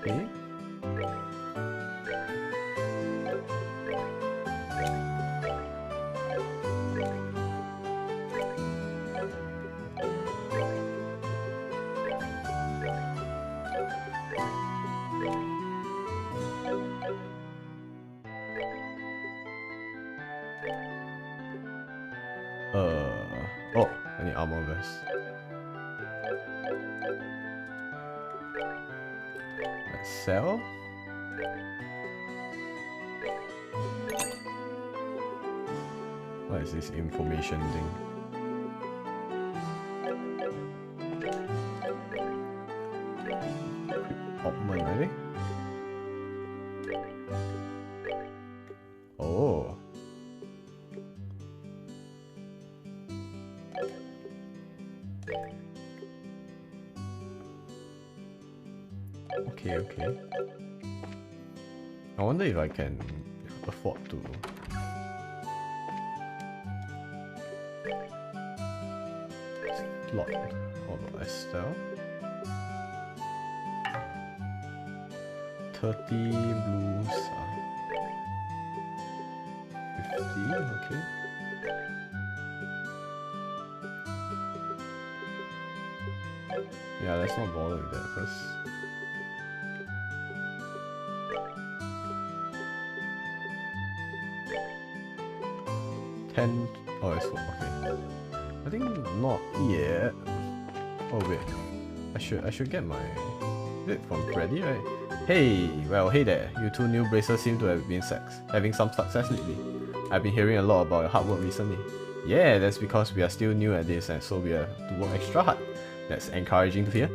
okay. Oh, I need armor vest. Let's sell. What is this information thing? Opman, I think. Oh. Okay. I wonder if I can afford to slot all of Estelle. 30 blues, 50, okay. Yeah, let's not bother with that first. Oh, it's okay. I think not yet. Oh wait, I should get my. Is it from Freddy, right? Hey, well, hey there. You two new bracers seem to have been having some success lately. I've been hearing a lot about your hard work recently. Yeah, that's because we are still new at this, and so we have to work extra hard. That's encouraging to hear.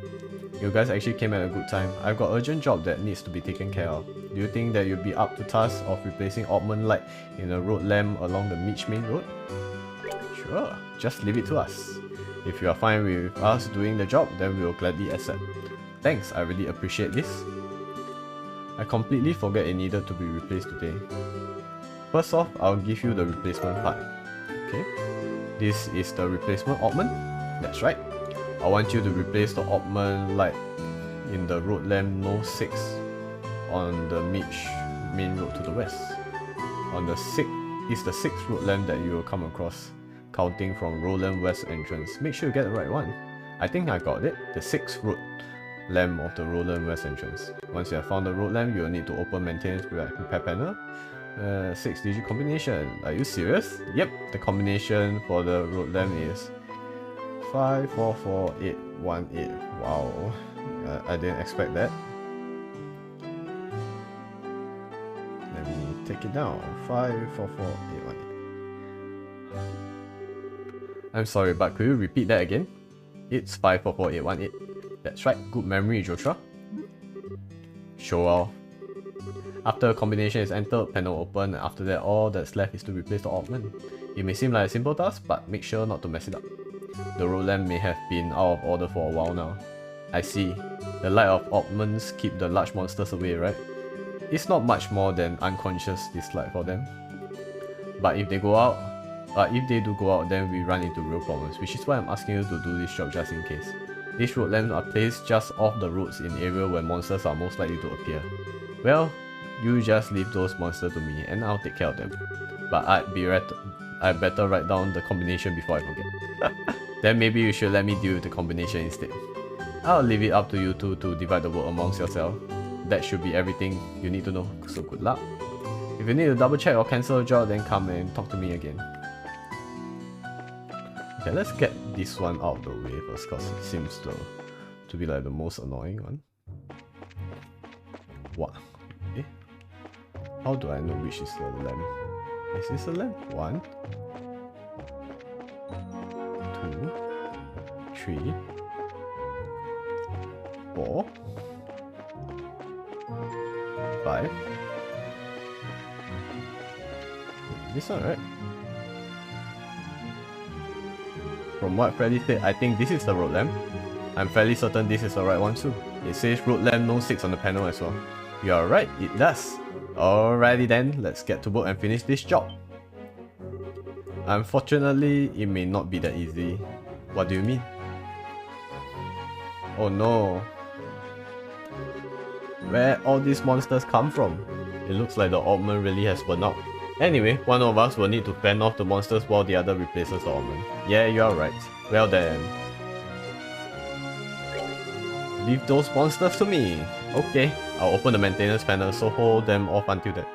You guys actually came at a good time. I've got an urgent job that needs to be taken care of. Do you think that you'll be up to task of replacing Oddman Light in a road lamp along the Mitch Main Road? Sure, just leave it to us. If you are fine with us doing the job, then we will gladly accept. Thanks, I really appreciate this. I completely forgot it needed to be replaced today. First off, I'll give you the replacement part. Okay, this is the replacement oddman. That's right. I want you to replace the oddman light in the road lamp No. 6 on the main road to the west. On the 6th is the 6th road lamp that you will come across, counting from Roland West entrance. Make sure you get the right one. I think I got it. The 6th road lamp of the Roland West entrance. Once you have found the road lamp, you will need to open maintenance repair panel. 6-digit combination. Are you serious? Yep, the combination for the road lamp is 544818. Wow, I didn't expect that. Let me take it down. 544818. I'm sorry, but could you repeat that again? It's 544818. That's right, good memory, Joshua. Show off. After a combination is entered, panel open, and after that all that's left is to replace the oddman. It may seem like a simple task, but make sure not to mess it up. The road lamp may have been out of order for a while now. I see. The light of oddmans keep the large monsters away, right? It's not much more than unconscious dislike for them. But if they do go out, then we run into real problems, which is why I'm asking you to do this job just in case. These road lamps are placed just off the roads in areas where monsters are most likely to appear. Well, you just leave those monsters to me and I'll take care of them. But I'd better write down the combination before I forget. Then maybe you should let me deal with the combination instead. I'll leave it up to you two to divide the work amongst yourself. That should be everything you need to know, so good luck. If you need to double check or cancel a job, then come and talk to me again. Okay, let's get this one out of the way first, cause it seems to be like the most annoying one. What? Eh? How do I know which is the lamp? Is this a lamp? 1, 2, 3, 4, 5. This one, right? From what Freddy said, I think this is the road lamp. I'm fairly certain this is the right one too. It says road lamp No. 6 on the panel as well. You are right, it does. Alrighty then, let's get to work and finish this job. Unfortunately, it may not be that easy. What do you mean? Oh no. Where all these monsters come from? It looks like the oddman really has burned out. Anyway, one of us will need to fend off the monsters while the other replaces the oddman. Yeah, you are right. Well then. Leave those monsters to me. Okay, I'll open the maintenance panel, so hold them off until then.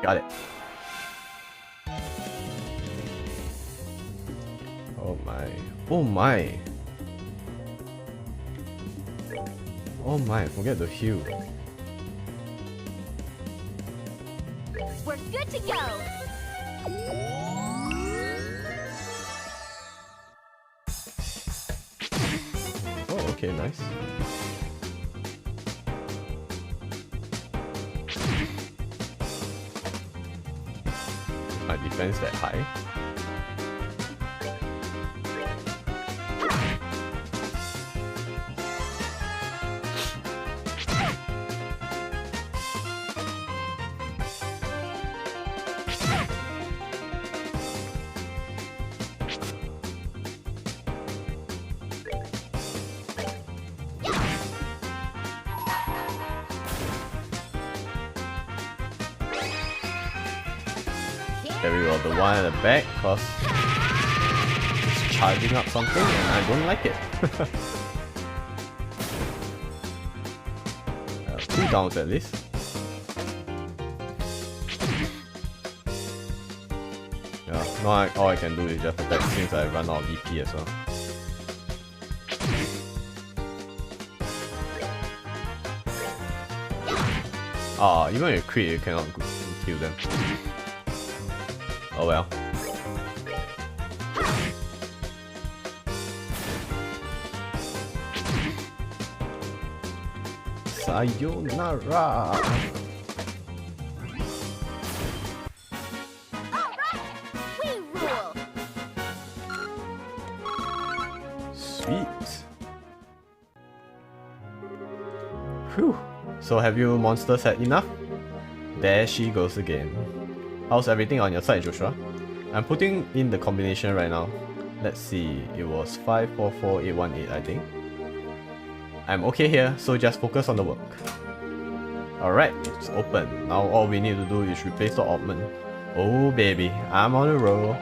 Got it. Oh my. Oh my. Oh my, forget the heal. We're good to go. Oh, okay, nice. My defense that high. Very well, the one at the back, cause it's charging up something and I don't like it. 2 downs at least. Yeah, now all I can do is just attack since I run out of EP as well. Ah, even if you crit, you cannot kill them. Oh well. Sayonara! Alright, we rule. Sweet. So have you monsters had enough? There she goes again. How's everything on your side, Joshua? I'm putting in the combination right now. Let's see, it was 544818, I think. I'm okay here, so just focus on the work. Alright, it's open. Now all we need to do is replace the oddment. Oh baby, I'm on a roll.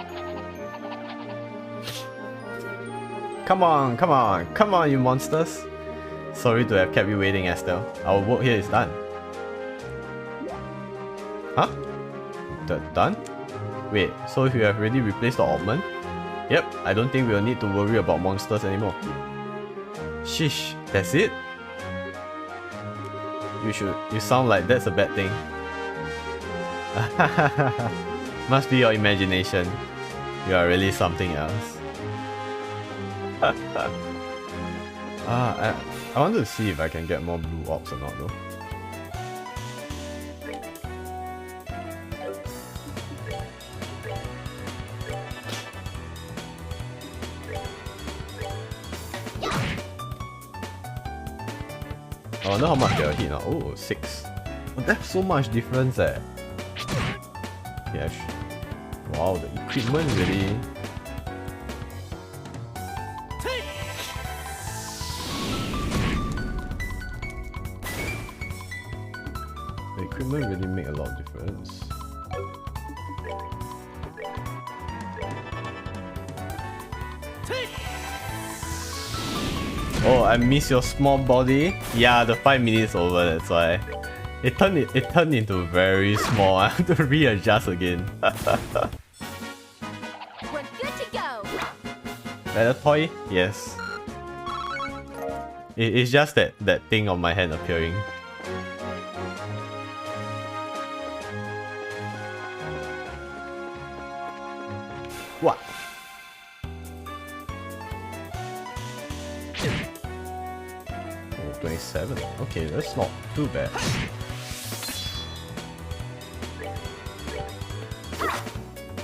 Come on, come on, come on you monsters. Sorry to have kept you waiting, Estelle. Our work here is done. Huh? Done? Wait, so if you have already replaced the oddment? Yep, I don't think we'll need to worry about monsters anymore. Sheesh, that's it? You sound like that's a bad thing. Must be your imagination. You are really something else. I wanted to see if I can get more blue orbs or not though. I wonder how much they'll hit now. Oh, 6. Oh, that's so much difference eh. Yes. Wow, the equipment really... The equipment really make a lot of difference. Oh, I miss your small body. Yeah, the 5 minutes over, that's why. It turned into very small. I have to readjust again. We're good to go. Better toy? Yes. It's just that thing on my hand appearing. What? Oh, 27. Okay, that's not too bad.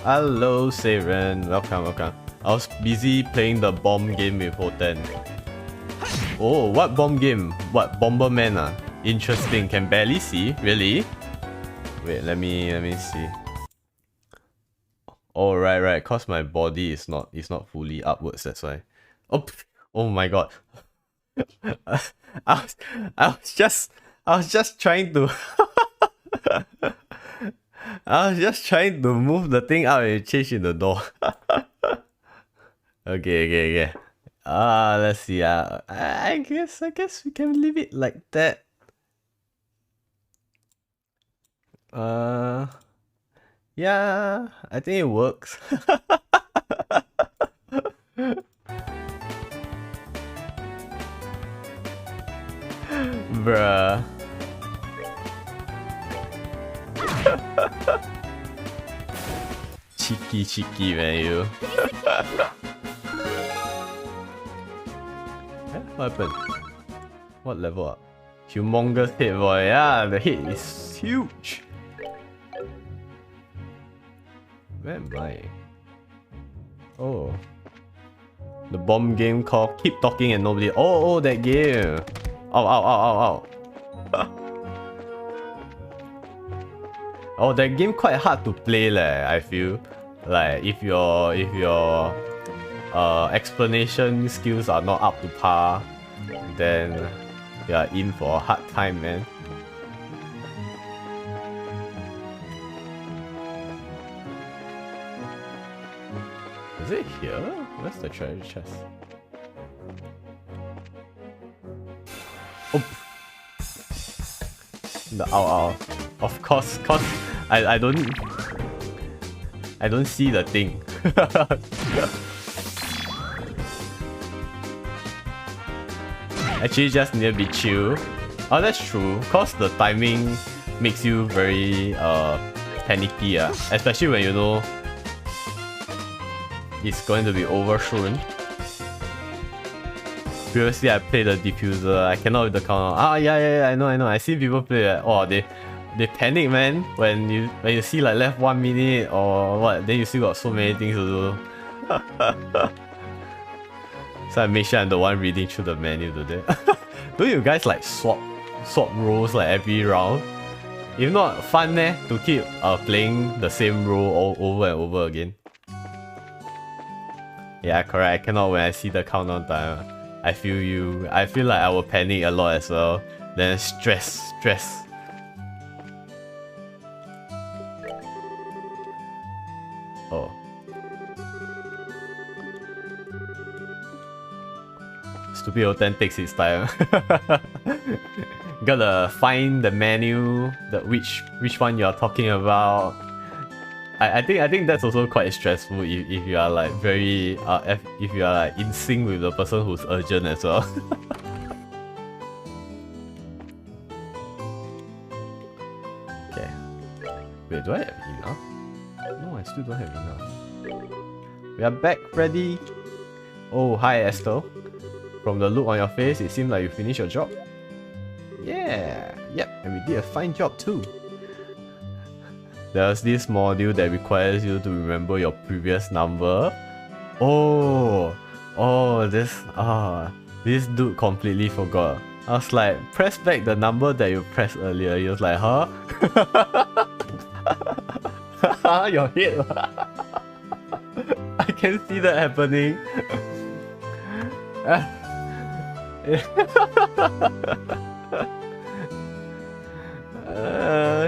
Hello, Saren. Welcome, welcome. I was busy playing the bomb game with Hoten. Oh, what bomb game? What, Bomberman ah? Interesting. Can barely see? Really? Wait, let me see. Oh, right. Cause my body is not fully upwards. That's why. Oh my god. I was just trying to. I was just trying to move the thing out and change in the door. Okay. Let's see. I guess we can leave it like that. Yeah, I think it works. Bruh. Cheeky man, you. What happened? What level up? Humongous hit boy, yeah, the hit is huge. Where am I? Oh. The bomb game called Keep Talking and Nobody. Oh, that game. Ow. Oh, that game quite hard to play leh, I feel. Like if your explanation skills are not up to par, then you are in for a hard time, man. Is it here? Where's the treasure chest? Oh! The ow. Of course, cause I don't see the thing. Actually just need to be chill. Oh, that's true. Cause the timing makes you very panicky, especially when you know it's going to be over soon. Previously I played the diffuser, I cannot with the countdown. Ah yeah, I know. I see people play that. Oh, they panic, man, when you see like left 1 minute or what, then you still got so many things to do. So I make sure I'm the one reading through the menu today. Don't you guys like swap swap roles like every round. If not, fun to keep playing the same role all over and over again. Yeah, correct. I cannot when I see the countdown time. I feel you. I feel like I will panic a lot as well. Then stress. Oh. Stupid old 10 takes its time. Gotta find the menu, which one you're talking about. I think that's also quite stressful if you are like very if you are like in sync with the person who's urgent as well. Okay. Wait, do I have enough? No, I still don't have enough. We are back, Freddy. Oh, hi Esther. From the look on your face, it seems like you finished your job. Yeah, yep, and we did a fine job too. There's this module that requires you to remember your previous number. This dude completely forgot. I was like, press back the number that you pressed earlier. He was like, huh? Your head. I can see that happening.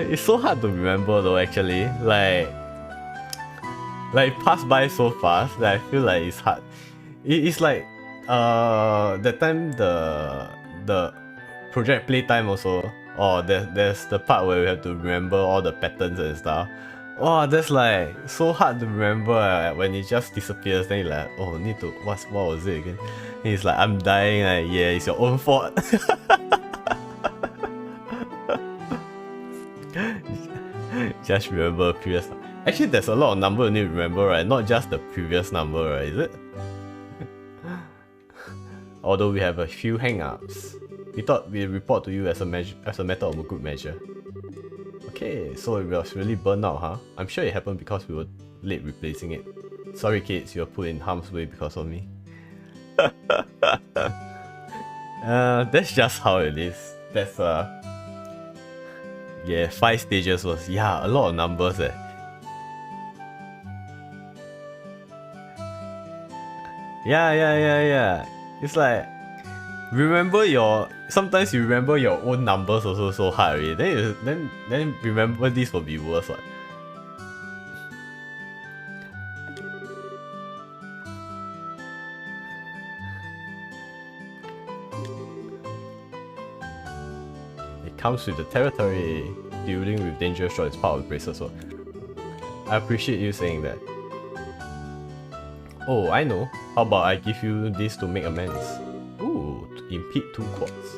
It's so hard to remember though, actually. Like it passed by so fast that I feel like it's hard. It's like that time the project playtime also. Oh, there's the part where we have to remember all the patterns and stuff. Oh, that's like so hard to remember when it just disappears. Then you're like, oh, need to what was it again? And he's like, I'm dying. Like, yeah, it's your own fault. Just remember previous. Actually, there's a lot of number you need to remember, right? Not just the previous number, right? Is it? Although we have a few hang-ups, we thought we'd report to you as a matter of a good measure. Okay, so it was really burnt out, huh? I'm sure it happened because we were late replacing it. Sorry kids, you were put in harm's way because of me. That's just how it is. That's yeah, 5 stages was, yeah, a lot of numbers Yeah. It's like, sometimes you remember your own numbers also so hard already. Then remember this will be worse, what? It comes with the territory. Dealing with dangerous shot is part of the braces, so I appreciate you saying that. Oh, I know. How about I give you this to make amends? Ooh, to impede 2 quartz.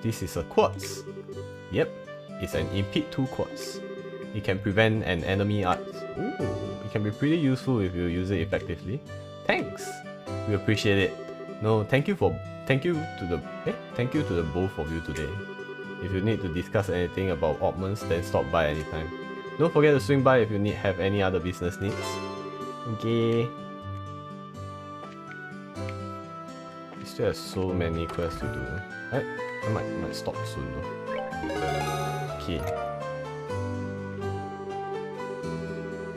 This is a quartz. Yep, it's an impede 2 quartz. It can prevent an enemy art. Ooh, it can be pretty useful if you use it effectively. Thanks. We appreciate it. No, thank you to the both of you today. If you need to discuss anything about oddments, then stop by anytime. Don't forget to swing by if you have any other business needs. Okay. We still have so many quests to do. I might stop soon though. Okay.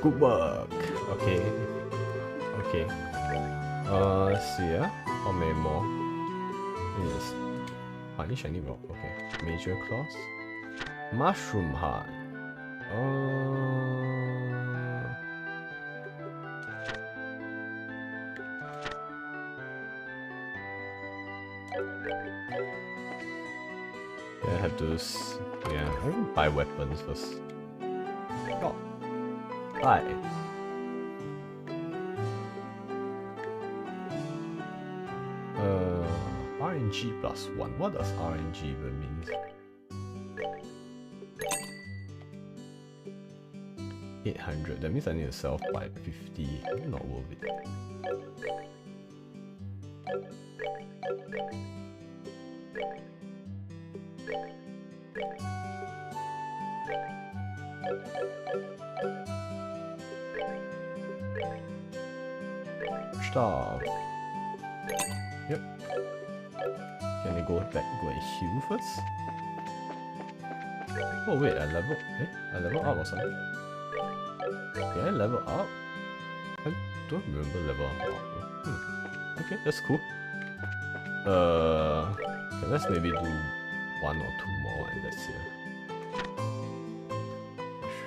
Good work. Okay. Let's see. How many more? This. Highly shiny rock. Okay. Major class. Mushroom heart. Yeah, I have to. Yeah, I will buy weapons first. Oh. Buy. RNG plus 1. What does RNG even mean? 800. That means I need to sell by 50. Not worth it. Stop. Yep. Can we go and heal first? Oh wait, I level up or something? Did I level up? I don't remember level up. Okay, that's cool. Okay, let's maybe do one or two more and that's it.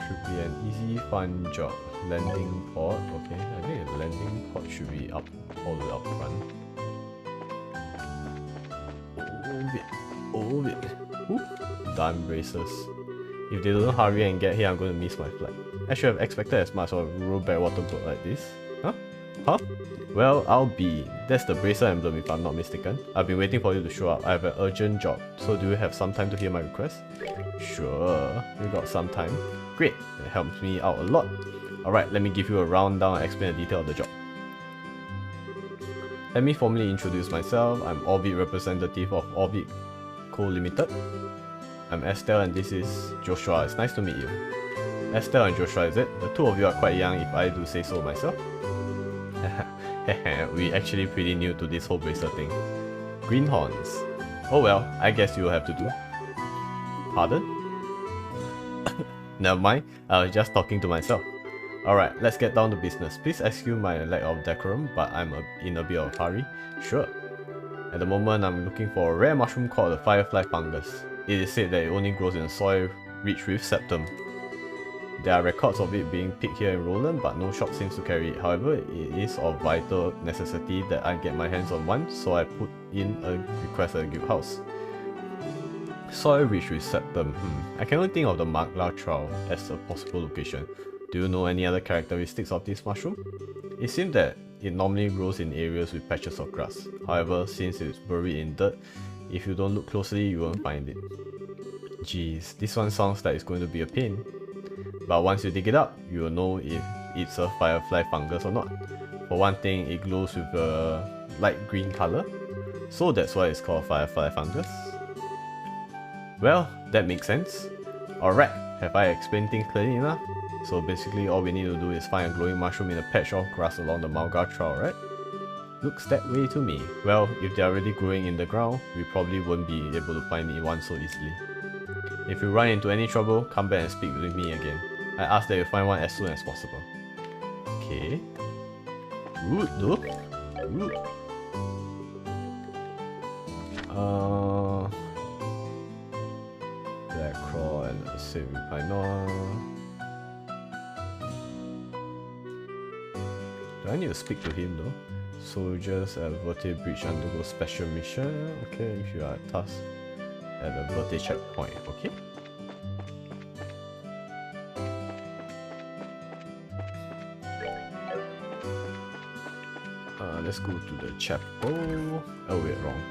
Should be an easy, fun job. Landing pod, okay. I think the landing pod should be up all the way up front. Hold it. Ooh. Dime braces. If they don't hurry and get here, I'm going to miss my flight. I should have expected as much of a rural backwater boat like this. Huh? Huh? Well, I'll be. That's the bracer emblem if I'm not mistaken. I've been waiting for you to show up. I have an urgent job. So do you have some time to hear my request? Sure, you got some time. Great, it helps me out a lot. Alright, let me give you a rundown and explain the detail of the job. Let me formally introduce myself. I'm Orbit representative of Orbit Co Limited. I'm Estelle and this is Joshua. It's nice to meet you. Estelle and Joshua, is it? The two of you are quite young if I do say so myself. We actually pretty new to this whole bracer thing. Greenhorns. Oh well, I guess you'll have to do. Pardon? Never mind, I was just talking to myself. Alright, let's get down to business. Please excuse my lack of decorum, but I'm in a bit of a hurry. Sure. At the moment, I'm looking for a rare mushroom called the firefly fungus. It is said that it only grows in soil rich with septum. There are records of it being picked here in Roland, but no shop seems to carry it. However, it is of vital necessity that I get my hands on one, so I put in a request at the guild house. Soil rich with septum. I can only think of the Magla Trail as a possible location. Do you know any other characteristics of this mushroom? It seems that it normally grows in areas with patches of grass. However, since it's buried in dirt, if you don't look closely, you won't find it. Jeez, this one sounds like it's going to be a pain. But once you dig it up, you will know if it's a firefly fungus or not. For one thing, it glows with a light green color, so that's why it's called firefly fungus. Well, that makes sense. Alright, have I explained things clearly enough? So basically all we need to do is find a glowing mushroom in a patch of grass along the Malgar Trail, right? Looks that way to me. Well, if they are already growing in the ground, we probably won't be able to find one so easily. If you run into any trouble, come back and speak with me again. I ask that you find one as soon as possible. Okay. Rude though. Rude. Black Crawl and let's say Pioneer. Do I need to speak to him though? Soldiers at Verte Bridge undergo special mission. Okay, if you are tasked at the Verte checkpoint. Okay. Let's go to the chapel. Oh wait, wrong.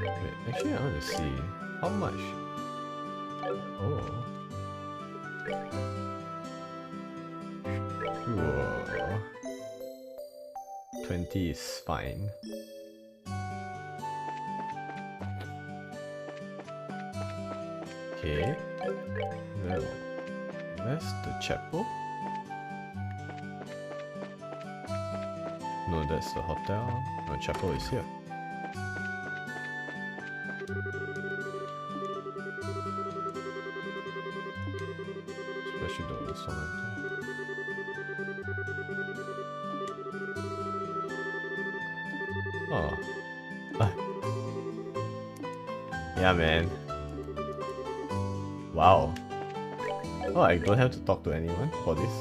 Wait, actually I want to see how much. Oh. Sure. 20 is fine. Okay. Well, where's the chapel? No, that's the hotel. No, chapel is here. Especially the song. Oh. Yeah, man. Wow. Oh, I don't have to talk to anyone for this.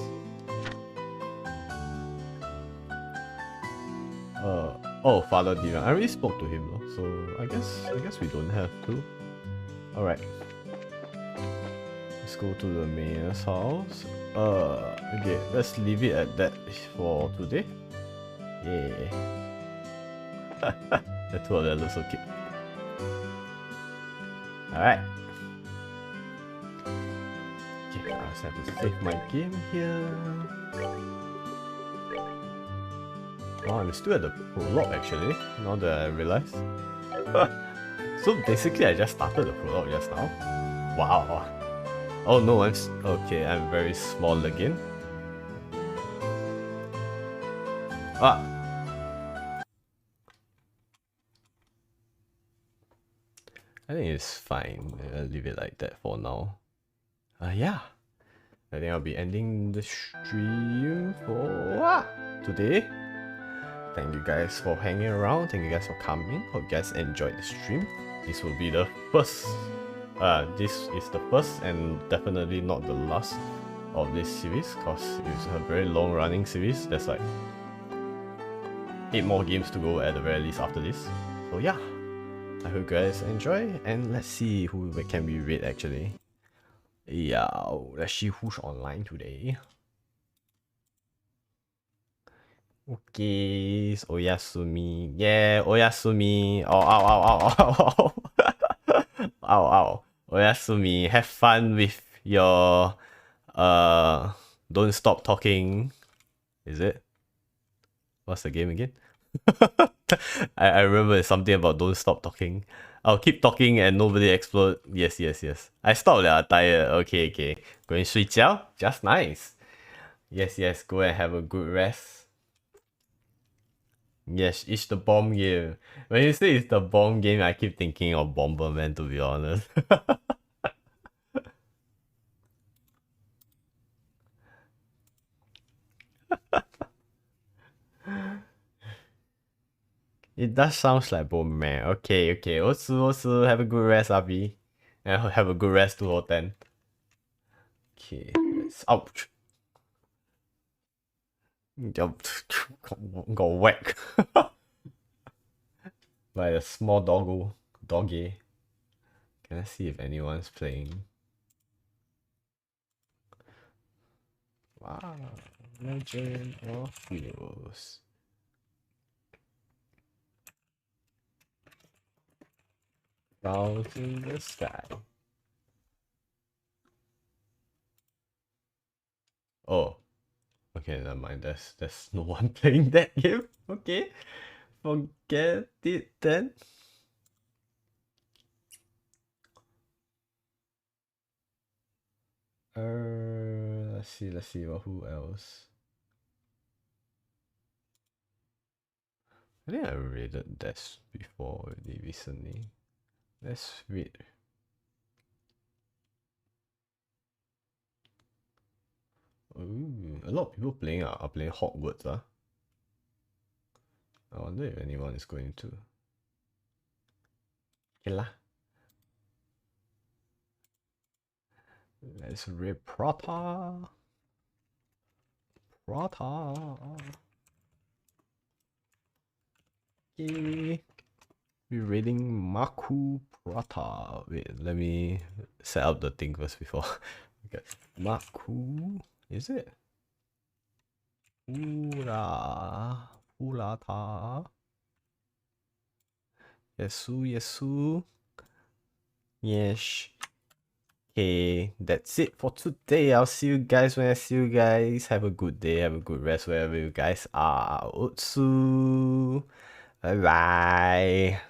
Oh, Father Divine. I already spoke to him though, so I guess we don't have to. Alright. Let's go to the mayor's house. Okay, let's leave it at that for today. Yeah. The two of them look so cute. Alright. Okay, I just have to save my game here. Oh, I'm still at the prologue actually, now that I realize. So basically I just started the prologue just now. Wow. Oh no, okay, I'm very small again. I think it's fine. I'll leave it like that for now. Yeah. I think I'll be ending the stream for today. Thank you guys for hanging around. Thank you guys for coming. Hope you guys enjoyed the stream. This will be the first. This is the first and definitely not the last of this series, because it's a very long running series. There's like 8 more games to go at the very least after this. So yeah, I hope you guys enjoy, and let's see who can we raid actually. Yeah, let's see who's online today. Okay, Oyasumi. Yeah, Oyasumi. Ow, ow, ow, ow, ow, ow. Ow, ow. Oyasumi, have fun with your don't stop talking. Is it? What's the game again? I remember it's something about don't stop talking. I'll keep talking and nobody explode. Yes, yes, yes. I stopped lah, tired. Okay, okay. Going 睡觉? Just nice. Yes, yes, go and have a good rest. Yes, it's the bomb game. When you say it's the bomb game, I keep thinking of Bomberman, to be honest. It does sound like Bomberman. Okay, okay. Also, have a good rest, Abi. And have a good rest, 210. Okay, let's... Ouch. Got whacked by a small doggy. Can I see if anyone's playing? Wow, Legend of Heroes. Clouds in the sky. Oh, okay, never mind. There's no one playing that game. Okay, forget it then. Let's see. Well, who else? I think I raided this before already recently. Let's read. Ooh, a lot of people playing are playing Hogwarts. I wonder if anyone is going to. Okay lah. Let's read Prata. Okay. We're reading Maku Prata. Wait, let me set up the thing first before. Okay. Maku. Is it? Urata. Yesu. Yes. Okay, that's it for today. I'll see you guys when I see you guys. Have a good day. Have a good rest wherever you guys are. Otsu. Bye bye.